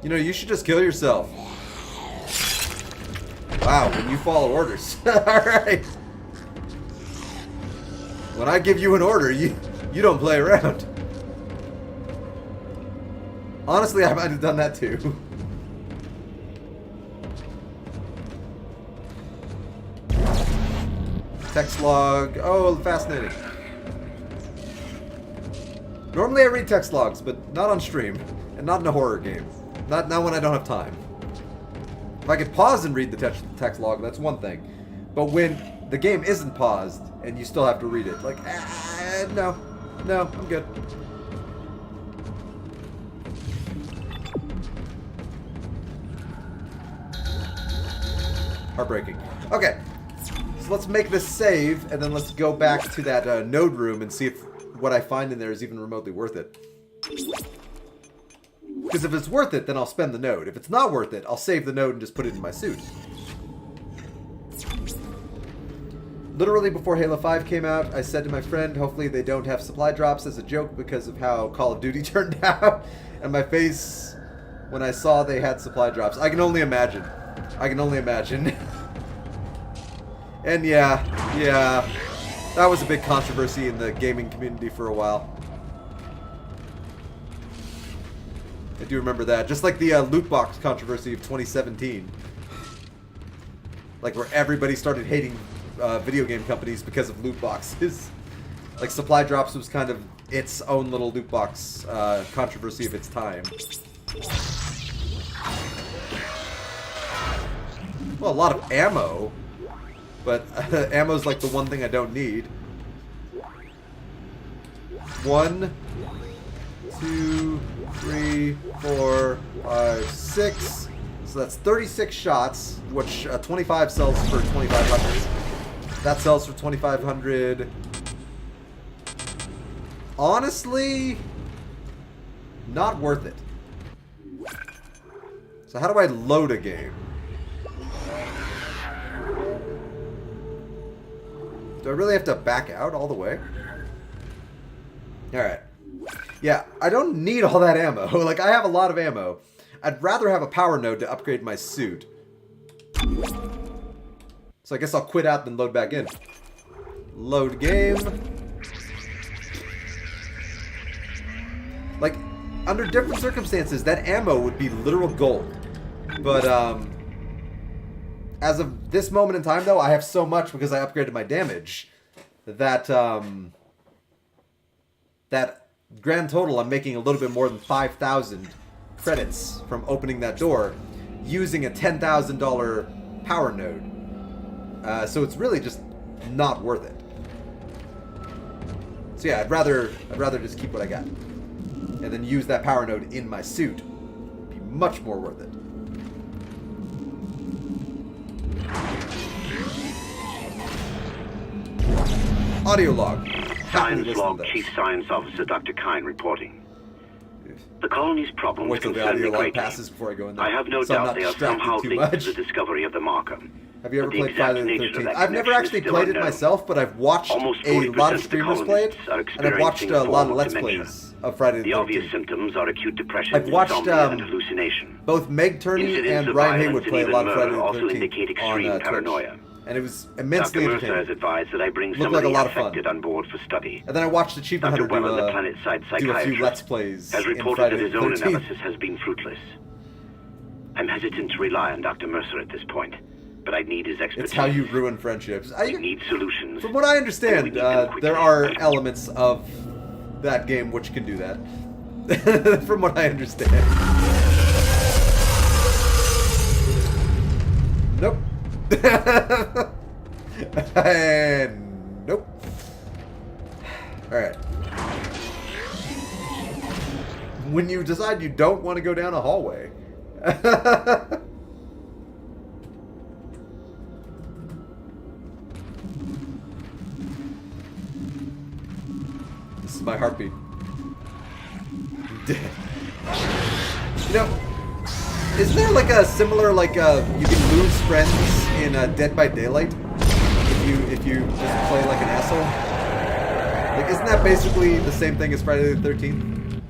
S1: You know, you should just kill yourself. Wow, when you follow orders. Alright. When I give you an order, you don't play around. Honestly, I might have done that too. Text log. Oh, fascinating. Normally I read text logs, but not on stream. And not in a horror game. Not when I don't have time. If I could pause and read the text log, that's one thing. But when the game isn't paused, and you still have to read it, like, no. No, I'm good. Heartbreaking. Okay, so let's make this save, and then let's go back to that node room and see if what I find in there is even remotely worth it. Because if it's worth it, then I'll spend the node. If it's not worth it, I'll save the node and just put it in my suit. Literally before Halo 5 came out, I said to my friend, hopefully they don't have supply drops as a joke because of how Call of Duty turned out. And my face when I saw they had supply drops. I can only imagine. I can only imagine. And yeah, that was a big controversy in the gaming community for a while. I do remember that. Just like the loot box controversy of 2017. Like where everybody started hating video game companies because of loot boxes. Like supply drops was kind of its own little loot box controversy of its time. Well, a lot of ammo. But ammo's like the one thing I don't need. 1, 2, 3, 4, 5, 6. So that's 36 shots, which 25 sells for 2,500. That sells for 2,500. Honestly, Not worth it. So how do I load a game? Do I really have to back out all the way? Alright. Yeah, I don't need all that ammo. Like, I have a lot of ammo. I'd rather have a power node to upgrade my suit. So I guess I'll quit out then load back in. Load game. Like, under different circumstances, that ammo would be literal gold. But, as of this moment in time, though, I have so much because I upgraded my damage that, that grand total, I'm making a little bit more than 5,000 credits from opening that door using a $10,000 power node. So it's really just not worth it. So yeah, I'd rather just keep what I got. And then use that power node in my suit. It'd be much more worth it. Audio log.
S16: Science log, Chief Science Officer Dr. Kine reporting. The colony's problems concern me greatly. I have no doubt they are somehow linked to the discovery of the marker.
S1: Have you ever played Friday the 13th? I've never actually played it myself, but I've watched a lot of streamers play it, and I've watched a lot of Let's Plays of Friday the 13th.
S16: The obvious symptoms are acute depression,
S1: I've watched
S16: insomnia, and hallucination.
S1: Both Meg Turney and Ryan Haywood play a lot of Friday the 13th
S16: also indicate extreme paranoia.
S1: And it was immensely
S16: Dr. Mercer has advised that I bring some of the affected on board for study.
S1: And then I watched Achievement Hunter
S16: Dr. Weller, the planet-side psychiatrist,
S1: do a few Let's Plays
S16: has reported that his own analysis has been fruitless. I'm hesitant to rely on Dr. Mercer at this point, but I need his expertise.
S1: It's how you ruin friendships.
S16: I need solutions.
S1: From what I understand, there are elements of that game which can do that. From what I understand. Nope. And nope. Alright. When you decide you don't want to go down a hallway. This is my heartbeat. You know, isn't there like a similar, like, you can lose friends in Dead by Daylight if you just play like an asshole? Like, isn't that basically the same thing as Friday the 13th?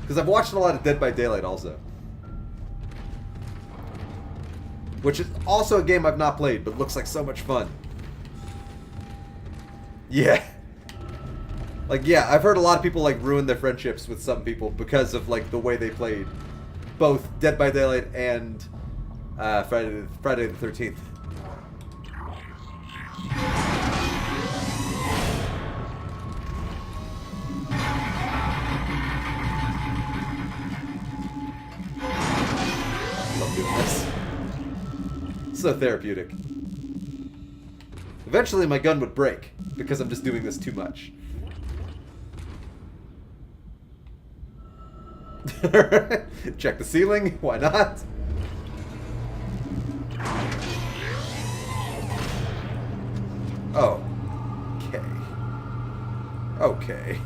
S1: Because I've watched a lot of Dead by Daylight also. Which is also a game I've not played, but looks like so much fun. Yeah. Like, yeah, I've heard a lot of people, like, ruin their friendships with some people because of, like, the way they played both Dead by Daylight and Friday the 13th. Love doing this. So therapeutic. Eventually my gun would break because I'm just doing this too much. Check the ceiling, why not? Oh. Okay. Okay.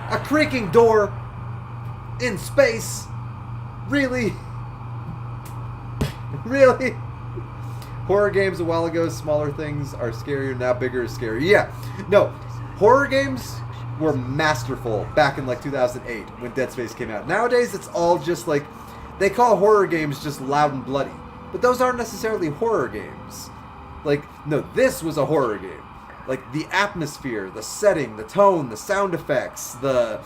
S1: A creaking door in space? Really? Really? Horror games a while ago, smaller things are scarier, now bigger is scary. Yeah. No. Horror games were masterful back in like 2008 when Dead Space came out. Nowadays it's all just like, they call horror games just loud and bloody. But those aren't necessarily horror games. Like, no, this was a horror game. Like, the atmosphere, the setting, the tone, the sound effects, the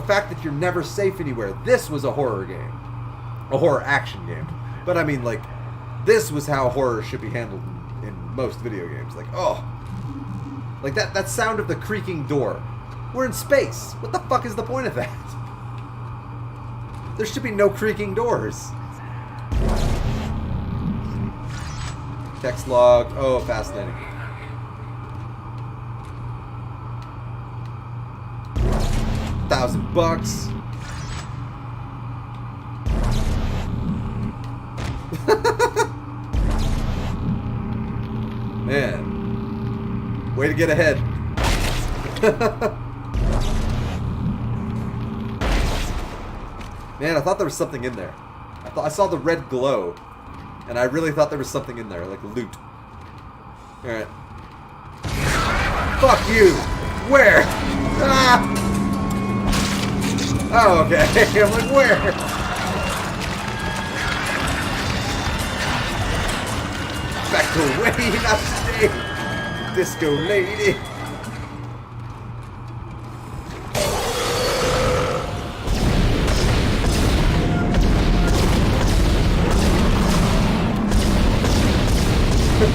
S1: fact that you're never safe anywhere. This was a horror game. A horror action game. But I mean, like, this was how horror should be handled in most video games. Like, oh. Like, that sound of the creaking door. We're in space. What the fuck is the point of that? There should be no creaking doors. Text log. Oh, fascinating. $1,000. Man, way to get ahead. Man, I thought there was something in there. I saw the red glow, and I really thought there was something in there, like loot. Alright. Fuck you! Where? Ah! Oh, okay. I'm like, where? Back away, not today. Disco lady.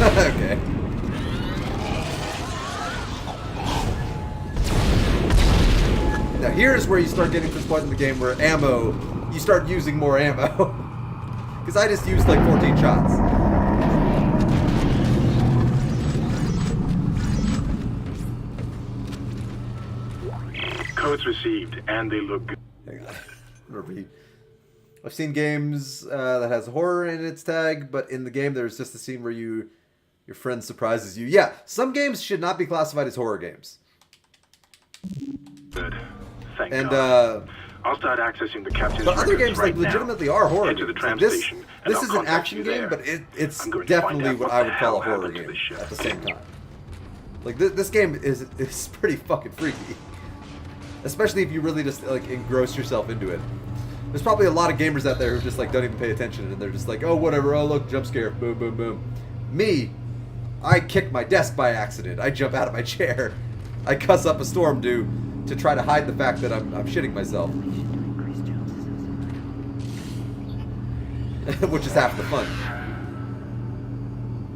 S1: Okay. Now here's where you start getting to this point in the game where ammo, you start using more ammo. Because I just used like 14 shots.
S10: Codes received, and they look good.
S1: Hang on. Repeat. I've seen games that has horror in its tag, but in the game there's just a scene where your friend surprises you. Yeah, some games should not be classified as horror games.
S10: Good. Thank
S1: and
S10: God. I'll start accessing the captain's
S1: but other games
S10: right
S1: like legitimately are horror games. Like this is an action game, but it's definitely what I would call a horror game at the same time. Like this game is pretty fucking freaky, especially if you really just like engross yourself into it. There's probably a lot of gamers out there who just like don't even pay attention and they're just like, oh whatever, oh look, jump scare, boom boom boom. Me, I kick my desk by accident. I jump out of my chair. I cuss up a storm to try to hide the fact that I'm shitting myself. Which is half the fun.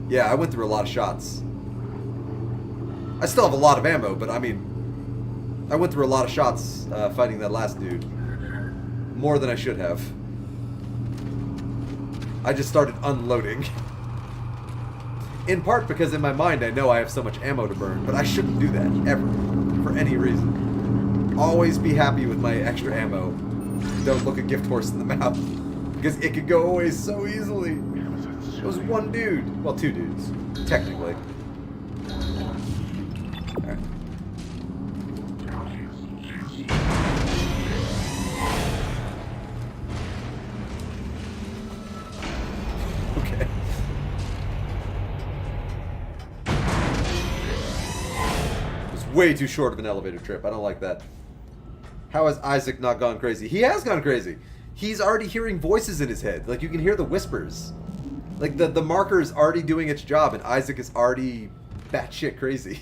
S1: Yeah, I went through a lot of shots. I still have a lot of ammo, but I mean, I went through a lot of shots fighting that last dude. More than I should have. I just started unloading. In part because in my mind I know I have so much ammo to burn, but I shouldn't do that, ever. For any reason. Always be happy with my extra ammo. Don't look a gift horse in the mouth. Because it could go away so easily. It was one dude. Well, two dudes. Technically. Alright. Okay. It was way too short of an elevator trip. I don't like that. How has Isaac not gone crazy? He has gone crazy. He's already hearing voices in his head. Like, you can hear the whispers. Like, the marker is already doing its job, and Isaac is already batshit crazy.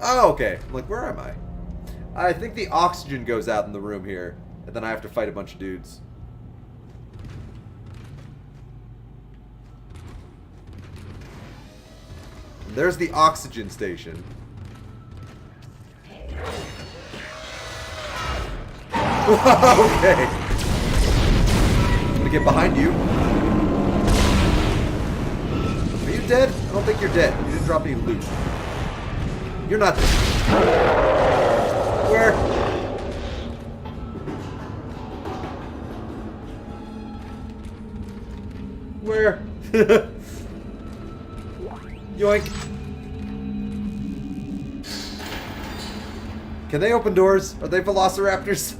S1: Oh, okay. I'm like, where am I? I think the oxygen goes out in the room here, and then I have to fight a bunch of dudes. And there's the oxygen station. Okay. I'm gonna get behind you. Are you dead? I don't think you're dead. You didn't drop any loot. You're not dead. Where? Where? Yoink. Can they open doors? Are they velociraptors?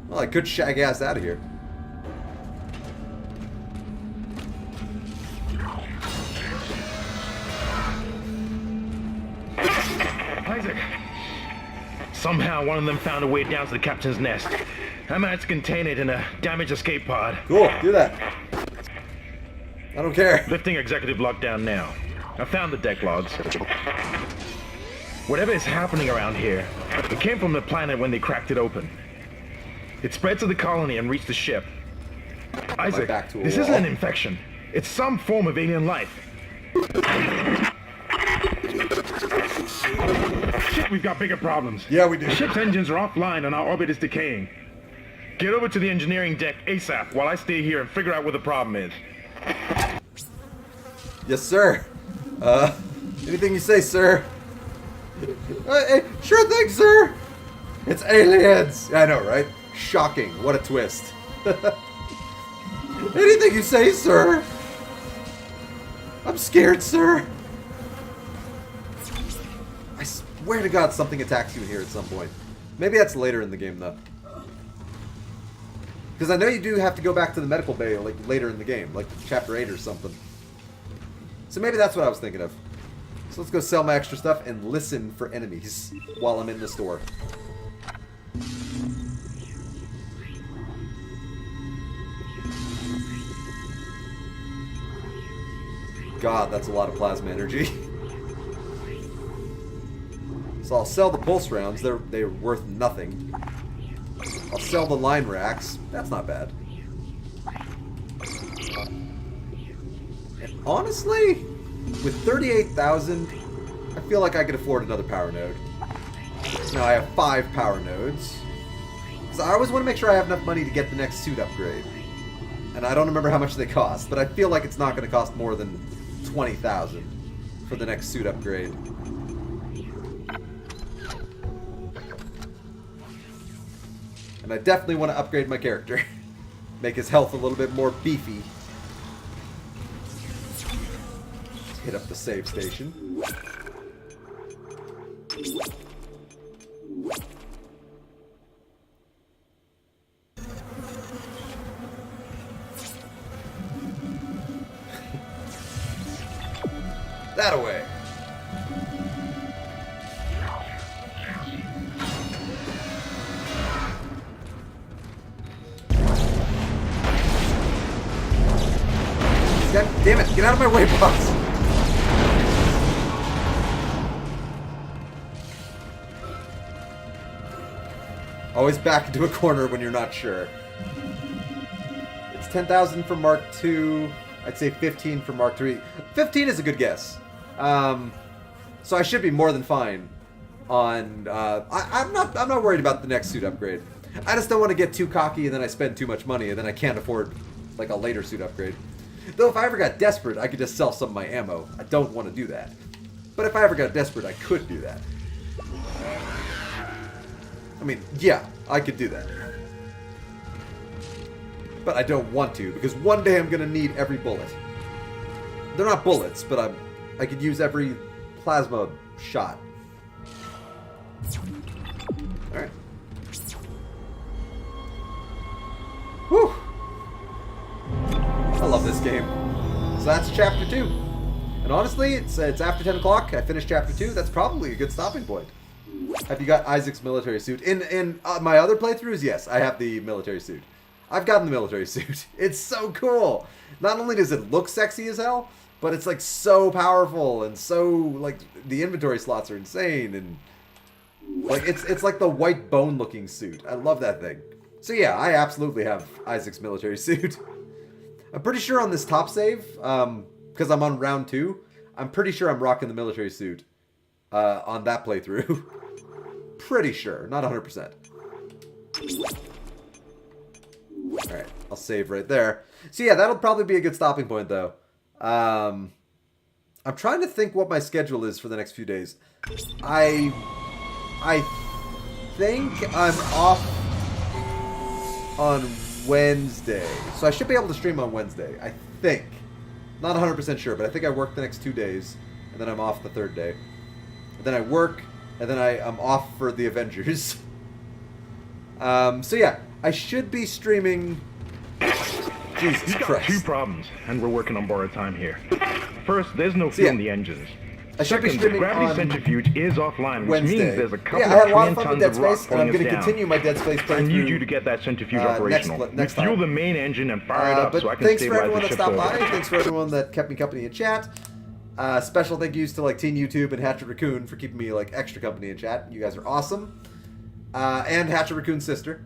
S1: Well, I could shag ass out of here.
S17: Isaac! Somehow one of them found a way down to the captain's nest. I managed to contain it in a damaged escape pod.
S1: Cool, do that. I don't care.
S17: Lifting executive lockdown now. I found the deck logs. Whatever is happening around here, it came from the planet when they cracked it open. It spread to the colony and reached the ship. Isaac, this isn't an infection. It's some form of alien life. Shit, we've got bigger problems.
S1: Yeah, we do.
S17: The ship's engines are offline and our orbit is decaying. Get over to the engineering deck ASAP while I stay here and figure out what the problem is.
S1: Yes, sir. Anything you say, sir. Hey, sure thing, sir. It's aliens. I know, right? Shocking. What a twist. Anything you say, sir. I'm scared, sir. I swear to God something attacks you in here at some point. Maybe that's later in the game, though. Because I know you do have to go back to the medical bay like later in the game, like chapter 8 or something. So maybe that's what I was thinking of. So let's go sell my extra stuff and listen for enemies while I'm in the store. God, that's a lot of plasma energy. So I'll sell the pulse rounds. They're worth nothing. I'll sell the line racks. That's not bad. And honestly, with 38,000, I feel like I could afford another power node. So now I have 5 power nodes. So I always want to make sure I have enough money to get the next suit upgrade. And I don't remember how much they cost, but I feel like it's not going to cost more than 20,000 for the next suit upgrade. And I definitely want to upgrade my character. Make his health a little bit more beefy. Let's hit up the save station. That away. God damn it, get out of my way, boss! Always back into a corner when you're not sure. It's 10,000 for Mark II. I'd say 15 for Mark III. 15 is a good guess. So I should be more than fine on... I'm not worried about the next suit upgrade. I just don't want to get too cocky and then I spend too much money and then I can't afford like a later suit upgrade. Though if I ever got desperate, I could just sell some of my ammo. I don't want to do that. But if I ever got desperate, I could do that. I mean, yeah, I could do that. But I don't want to, because one day I'm going to need every bullet. They're not bullets, but I could use every plasma shot. Alright. Whew! I love this game. So that's chapter 2. And honestly, it's after 10 o'clock. I finished chapter 2. That's probably a good stopping point. Have you got Isaac's military suit? In my other playthroughs, yes, I have the military suit. I've gotten the military suit. It's so cool. Not only does it look sexy as hell, but it's like so powerful and so like the inventory slots are insane and like it's like the white bone looking suit. I love that thing. So yeah, I absolutely have Isaac's military suit. I'm pretty sure on this top save, because I'm on round 2, I'm pretty sure I'm rocking the military suit on that playthrough. Pretty sure, not 100%. Alright, I'll save right there. So yeah, that'll probably be a good stopping point though. I'm trying to think what my schedule is for the next few days. I think I'm off on Wednesday. So I should be able to stream on Wednesday, I think. Not 100% sure, but I think I work the next 2 days, and then I'm off the 3rd day. And then I work, and then I'm off for the Avengers. So yeah, I should be streaming... Jesus
S17: You've got
S1: Christ.
S17: 2 problems, and we're working on borrowed time here. First, there's no fuel in the engines.
S1: I should be
S17: Second, the
S1: streaming
S17: gravity
S1: on
S17: centrifuge is offline, which
S1: Wednesday.
S17: means there's a couple
S1: Yeah, I had a
S17: of
S1: lot of
S17: trillion
S1: fun with
S17: tons
S1: Dead
S17: of rock
S1: Space, and I'm
S17: pulling
S1: going
S17: us
S1: to
S17: down.
S1: continue my Dead Space playthrough.
S17: I need you to get that centrifuge operational.
S1: next
S17: Fuel
S1: time.
S17: the main engine and fire it up
S1: But
S17: so I can
S1: thanks for
S17: stabilize
S1: everyone
S17: the
S1: that
S17: ship's
S1: stopped by.
S17: orbit.
S1: Thanks for everyone that kept me company in chat. Special thank yous to like Teen YouTube and Hatchet Raccoon for keeping me like extra company in chat. You guys are awesome. And Hatchet Raccoon's sister.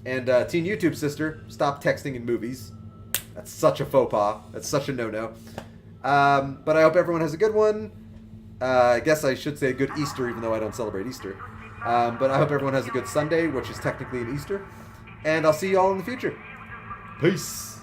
S1: And Teen YouTube's sister. Stop texting in movies. That's such a faux pas. That's such a no-no. But I hope everyone has a good one. I guess I should say a good Easter, even though I don't celebrate Easter. But I hope everyone has a good Sunday, which is technically an Easter. And I'll see you all in the future. Peace.